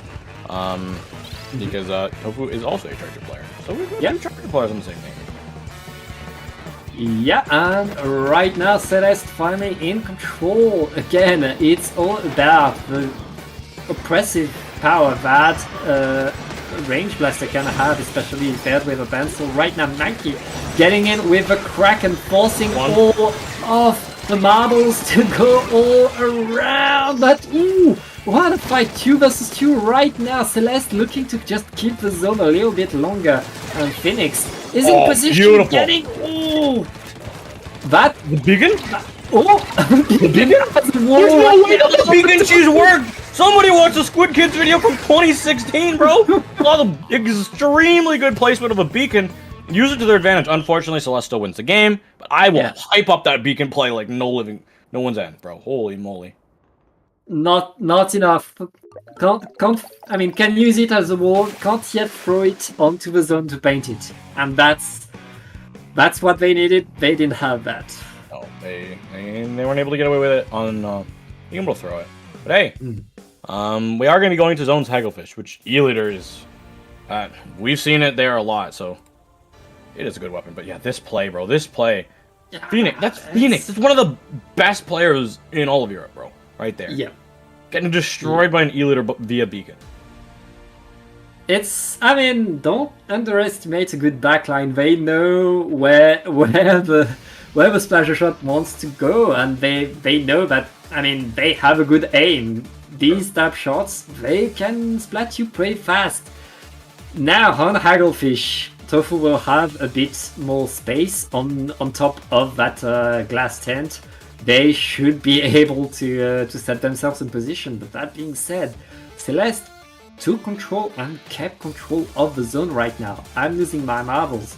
Because Tofu is also a charger player. So we've got two charger players on the same team. Yeah, and right now Celeste finally in control. Again, it's all about the oppressive power that Range Blaster can have, especially paired with a pencil. Right now, Mankey getting in with a crack and forcing all of the marbles to go all around. But ooh, what a fight! 2 versus 2 right now. Celeste looking to just keep the zone a little bit longer, and Phoenix is in position. Beautiful. Getting ooh, that the beacon. The beacon has a wall. There's no way that the beacon shoes work. Somebody watch the Squid Kids video from 2016, bro. A lot of extremely good placement of a beacon. Use it to their advantage. Unfortunately, Celeste still wins the game, but I will hype up that beacon play like no one's end, bro. Holy moly. Not enough. Can't. I mean, can use it as a wall. Can't yet throw it onto the zone to paint it, and that's what they needed. They didn't have that. Oh, they weren't able to get away with it on being able to throw it. But hey, we are going to be going to Zone's Hagglefish, which E-liter is. We've seen it there a lot, so it is a good weapon. But yeah, this play, bro. This play. Phoenix. That's Phoenix. That's one of the best players in all of Europe, bro. Right there. Yeah. Getting destroyed by an E-liter via beacon. I mean, don't underestimate a good backline. They know where the splasher shot wants to go, and they know that. I mean, they have a good aim. These type shots, they can splat you pretty fast. Now on Hagglefish, Tofu will have a bit more space on top of that glass tent. They should be able to set themselves in position. But that being said, Celeste took control and kept control of the zone right now. I'm losing my marbles.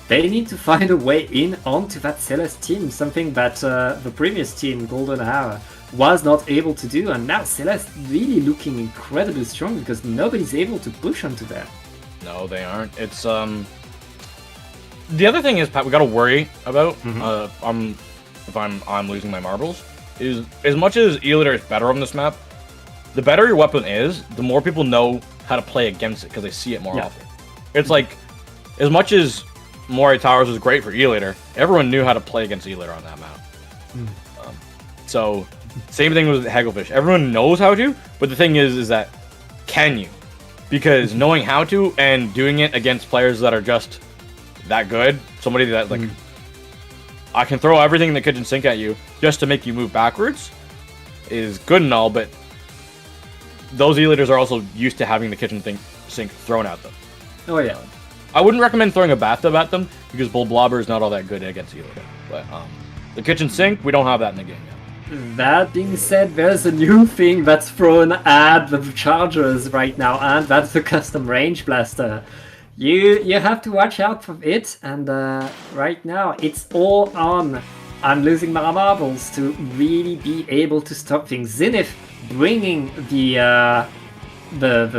They need to find a way in onto that Celeste team, something that the previous team, Golden Hour, was not able to do, and now Celeste really looking incredibly strong because nobody's able to push onto them. No, they aren't. It's the other thing is, Pat, we gotta worry about. If I'm losing my marbles, is as much as E-liter is better on this map, the better your weapon is, the more people know how to play against it because they see it more often. It's like, as much as Moray Towers was great for E-liter, everyone knew how to play against E-liter on that map. So, same thing with Hagglefish. Everyone knows how to, but the thing is that, can you? Because knowing how to and doing it against players that are just that good, somebody that, like, I can throw everything in the kitchen sink at you just to make you move backwards, is good and all, but those E-liters are also used to having the kitchen sink thrown at them. Oh yeah. I wouldn't recommend throwing a bathtub at them, because Bull Blobber is not all that good against E-liter. But the kitchen sink, we don't have that in the game yet. That being said, there's a new thing that's thrown at the Chargers right now, and that's the custom range blaster. You have to watch out for it, and right now it's all on. I'm losing my marbles to really be able to stop things. Zenith bringing the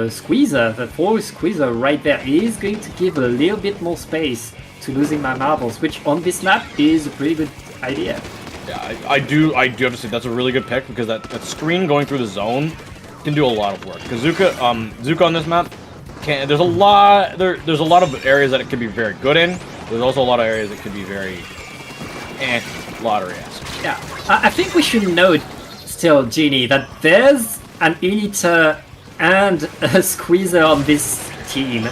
squeezer, the force squeezer right there is going to give a little bit more space to losing my marbles, which on this map is a pretty good idea. Yeah, I do have to say that's a really good pick because that screen going through the zone can do a lot of work. Because Zuka on this map there's a lot of areas that it could be very good in. There's also a lot of areas that could be very lottery-esque. Yeah, I think we should note still, Genie, that there's an Eliter and a Squeezer on this team,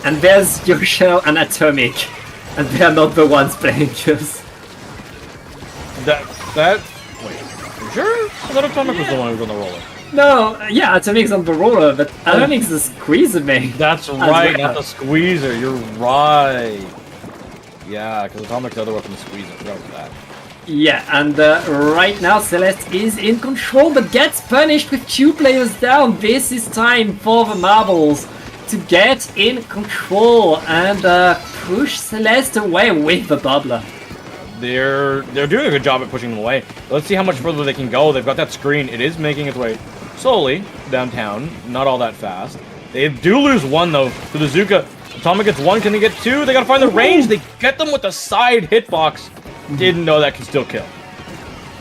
and there's Yoshel and Atomic, and they're not the ones playing this. Wait, you sure? I thought Atomic was the one who was on the roller. No, yeah, Atomic's on the roller, but Atomic's the Squeezer main. That's right, not the Squeezer, you're right. Yeah, because Atomic's the other weapon, the Squeezer, I forgot about that. Yeah, and right now Celeste is in control, but gets punished with 2 players down. This is time for the Marbles to get in control and push Celeste away with the Bubbler. They're doing a good job at pushing them away. Let's see how much further they can go. They've got that screen. It is making its way slowly downtown, not all that fast. They do lose 1 though to the Zuka. Atomic gets 1. Can they get 2? They gotta find the range. They get them with the side hitbox. Didn't know that can still kill.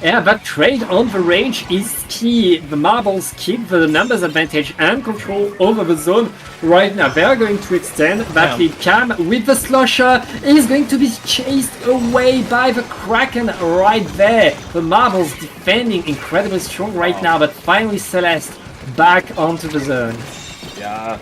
Yeah, that trade on the range is key. The Marbles keep the numbers advantage and control over the zone right now. They are going to extend that lead. Cam with the Slosher is going to be chased away by the Kraken right there. The Marbles defending incredibly strong right now, but finally Celeste back onto the zone. Yeah,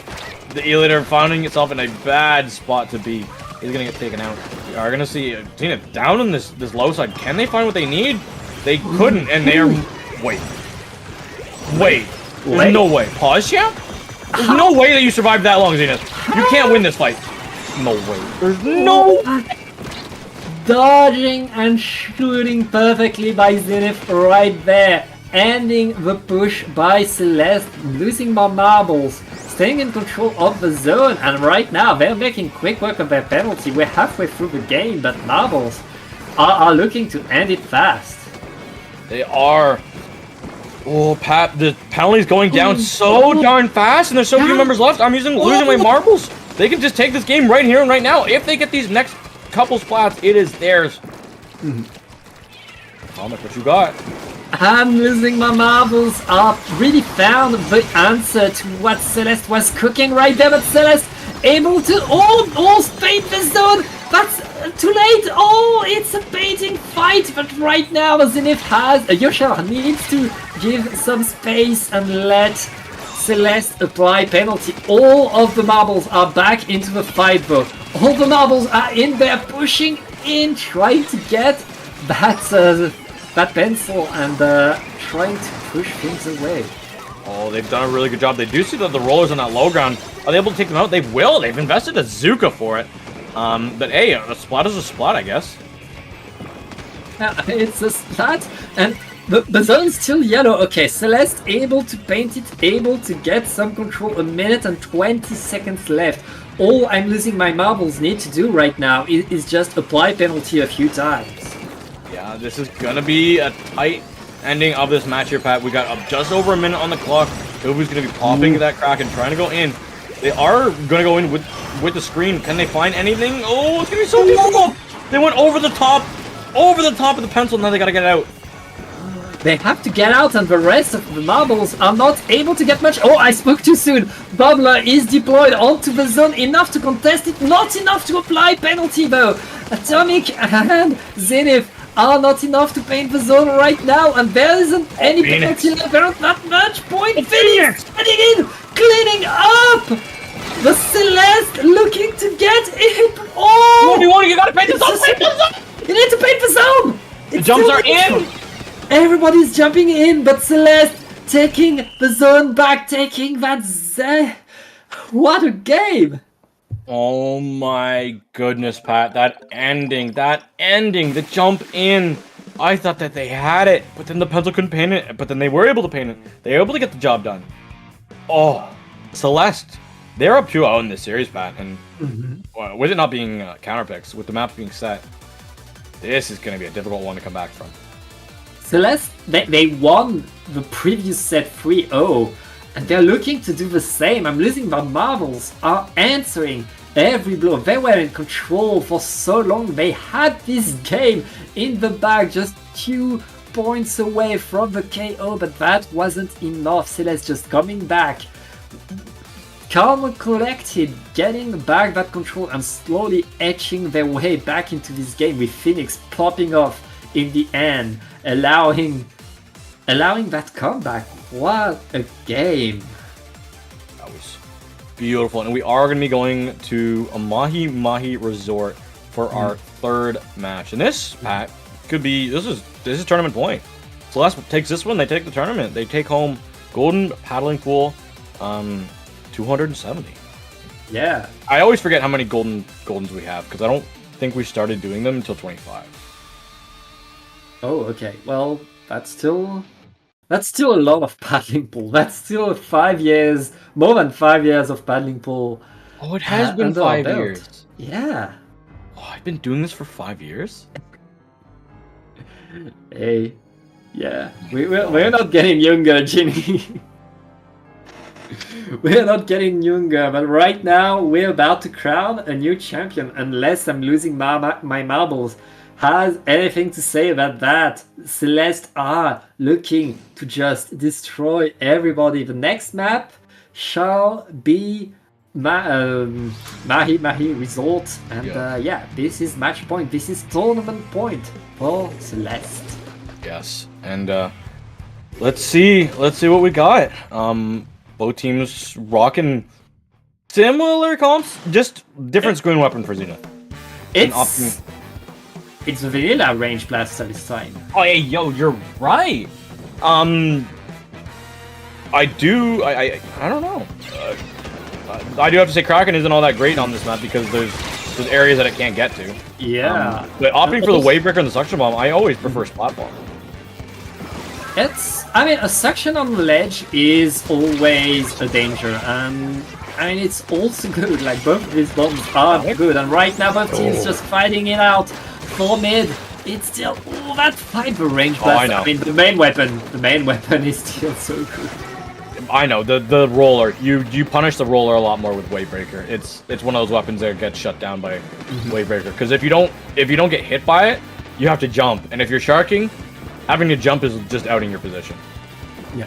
the Eliter finding itself in a bad spot to be. He's gonna get taken out. We are gonna see Tina down on this low side. Can they find what they need? They couldn't, and they are. Wait. There's no way. Pause, champ? There's no way that you survived that long, Zenith. You can't win this fight. No way. There's no. Dodging and shooting perfectly by Zenith right there. Ending the push by Celeste, losing more marbles, staying in control of the zone, and right now they're making quick work of their penalty. We're halfway through the game, but marbles are looking to end it fast. They are. Oh, Pat, the penalty's going down so darn fast, and there's so few members left. I'm losing my marbles. They can just take this game right here and right now. If they get these next couple splats, it is theirs. Atomic, what you got? I'm losing my marbles. Really found the answer to what Celeste was cooking right there, but Celeste able to almost bait the zone. That's too late. Oh, it's a baiting fight, but right now Zenith has Yoshar needs to give some space and let Celeste apply penalty. All of the marbles are back into the fight though. All the marbles are in there pushing in, trying to get that pencil and trying to push things away. Oh, they've done a really good job. They do see that the rollers on that low ground. Are they able to take them out? They will. They've invested a Zuka for it. But hey, a splat is a splat, I guess. Yeah, it's a splat, and the zone's still yellow. Okay, Celeste able to paint it, able to get some control. 1 minute and 20 seconds left. All I'm losing my marbles need to do right now is just apply penalty a few times. Yeah, this is gonna be a tight ending of this match here, Pat. We got just over a minute on the clock. Ubu's gonna be popping that Kraken, trying to go in. They are gonna go in with the screen. Can they find anything? Oh, it's gonna be so difficult. They went over the top of the pencil. Now they gotta get out. They have to get out, and the rest of the marbles are not able to get much. Oh, I spoke too soon. Bubbler is deployed onto the zone, enough to contest it, not enough to apply penalty though. Atomic and Zenith are not enough to paint the zone right now, and there isn't any penalty left. There aren't that much point. Phoenix getting in, cleaning up. The Celeste looking to get in. Oh! What do you want? You gotta paint the zone! You need to paint the zone! The jumps are in! Everybody's jumping in, but Celeste taking the zone back, taking that What a game! Oh my goodness, Pat. That ending, the jump in. I thought that they had it, but then the pencil couldn't paint it. But then they were able to paint it. They were able to get the job done. Oh, Celeste. They're up 2-0 in this series, Pat. And with it not being counterpicks, with the maps being set, this is going to be a difficult one to come back from. Celeste, they won the previous set 3-0, and they're looking to do the same. I'm losing my marbles, are answering every blow. They were in control for so long. They had this game in the bag, just 2 points away from the KO, but that wasn't enough. Celeste just coming back, calm and collected, getting back that control and slowly etching their way back into this game, with Phoenix popping off in the end, allowing that comeback. What a game! That was beautiful, and we are going to be going to a Mahi Mahi Resort for our third match. And this, Pat, could be this is tournament point. Celeste takes this one, they take the tournament. They take home Golden Paddling Pool, 270. Yeah. I always forget how many Goldens we have because I don't think we started doing them until 25. Oh, okay. Well, that's still a lot of paddling pool. That's still 5 years, more than 5 years of paddling pool. Oh, it has been under our 5 belt. years. Yeah. Oh, I've been doing this for 5 years? Hey. Yeah. We're not getting younger, Ginny. We're not getting younger, but right now we're about to crown a new champion, unless I'm losing my marbles. Has anything to say about that? Celeste are looking to just destroy everybody. The next map shall be Mahi Mahi Resort, and yeah, this is match point. This is tournament point for Celeste. Yes, and let's see what we got. Both teams rocking similar comps, just different screen weapon for Zenith. It's a vanilla range blaster this time. Oh, hey, yo, you're right. I don't know. I do have to say Kraken isn't all that great on this map because there's areas that it can't get to. Yeah. But opting for the Wavebreaker and the Suction Bomb, I always prefer Splat Bomb. A suction on the ledge is always a danger. It's also good. Like, both of these bombs are good. And right now, both teams just fighting it out for mid. It's still that fight for range blast. I know. The main weapon is still so good. I know the roller. You punish the roller a lot more with Wavebreaker. It's one of those weapons that gets shut down by Wavebreaker. Because if you don't get hit by it, you have to jump. And if you're sharking, having to jump is just outing your position. Yeah.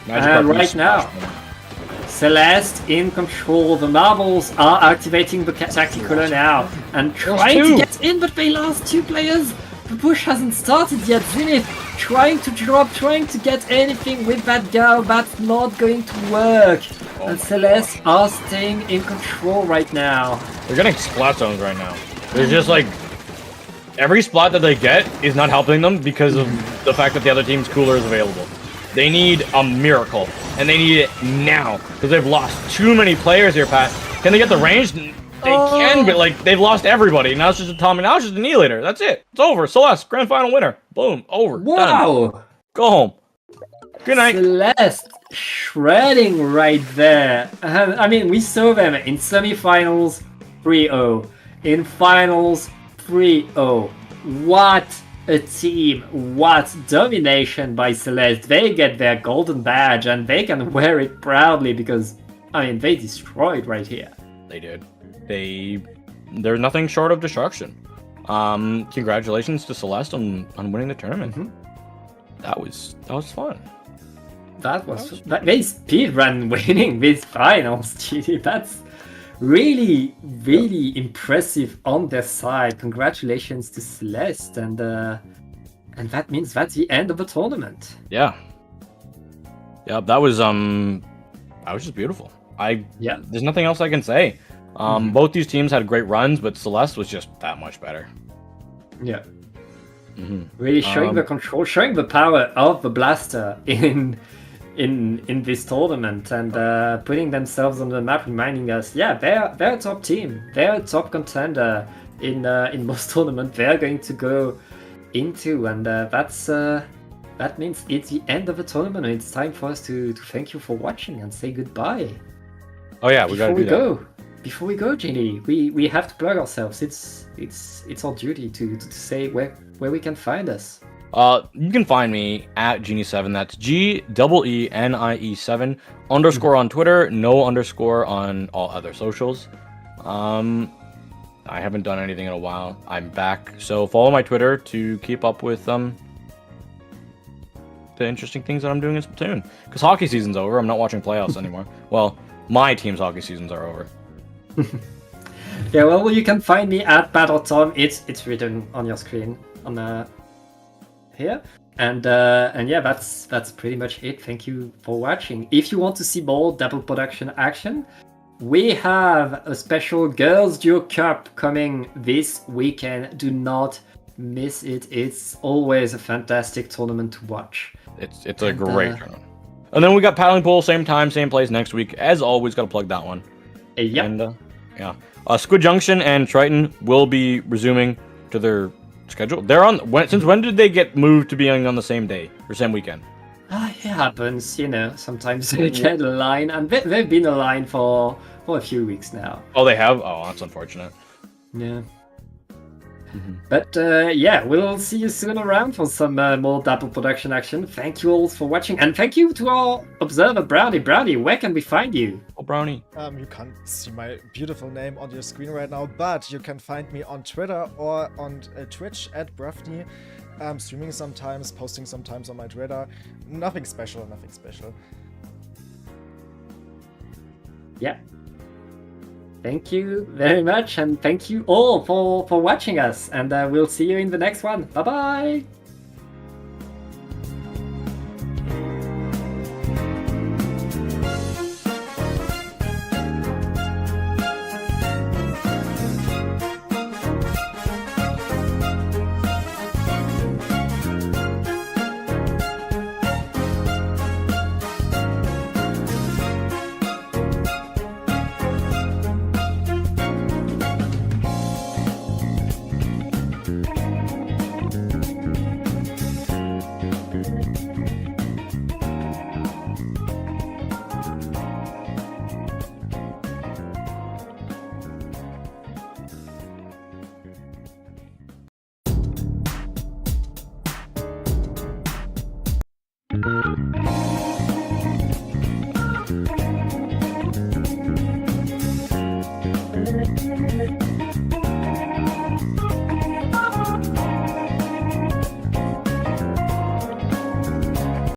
And right now, Celeste in control. The marbles are activating the Tacticular now and trying to get in, but they lost 2 players. The push hasn't started yet. Zenith trying to drop, trying to get anything with that girl. That's not going to work. And Celeste are staying in control right now. They're getting splat zones right now. They're just like every splat that they get is not helping them because of the fact that the other team's cooler is available. They need a miracle, and they need it now because they've lost too many players here, Pat. Can they get the range? They can, but like they've lost everybody. Now it's just a Tommy. Now it's just Annihilator. That's it. It's over. Celeste, grand final winner. Boom. Over. Wow. Done. Go home. Good night. Celeste shredding right there. We saw them in semifinals 3-0, in finals 3-0. What a team, what domination by Celeste. They get their golden badge and they can wear it proudly because, they destroyed right here. They did. They're nothing short of destruction. Congratulations to Celeste on winning the tournament. That was fun. They speedrun winning these finals, GD. That's really, really impressive on their side. Congratulations to Celeste, and that means that's the end of the tournament. Yeah, that was just beautiful. There's nothing else I can say. Both these teams had great runs, but Celeste was just that much better. Yeah. Really showing the control, showing the power of the blaster in this tournament, and putting themselves on the map, reminding us, they're a top team. They're a top contender in most tournaments. They're going to go into, and that means it's the end of the tournament. And it's time for us to thank you for watching and say goodbye. Oh yeah, we gotta do that. Before we go, Genie, we have to plug ourselves. It's our duty to say where we can find us. You can find me at Genie7. That's GEENIE7 _ on Twitter, no _ on all other socials. I haven't done anything in a while. I'm back, so follow my Twitter to keep up with the interesting things that I'm doing in Splatoon. Because hockey season's over. I'm not watching playoffs anymore. Well, my team's hockey seasons are over. Yeah, well, you can find me at BattleTom. It's written on your screen on here. And yeah, that's pretty much it. Thank you for watching. If you want to see more Double Production action, we have a special Girls Duo Cup coming this weekend. Do not miss it. It's always a fantastic tournament to watch. It's a great tournament. And then we got Paddling Pool, same time, same place next week. As always, gotta plug that one. Yep. And yeah, Squid Junction and Triton will be resuming to their schedule. They're on. Since when did they get moved to being on the same day or same weekend? It happens, sometimes they get a line, and they've been aligned for a few weeks now. Oh, they have? Oh, that's unfortunate. Yeah. But yeah, we'll see you soon around for some more Double Production action. Thank you all for watching, and thank you to our observer, Brownie. Brownie, where can we find you? Oh, Brownie. You can't see my beautiful name on your screen right now, but you can find me on Twitter or on Twitch at Brufney. I'm streaming sometimes, posting sometimes on my Twitter. Nothing special, nothing special. Yeah. Thank you very much, and thank you all for watching us, and we'll see you in the next one. Bye-bye!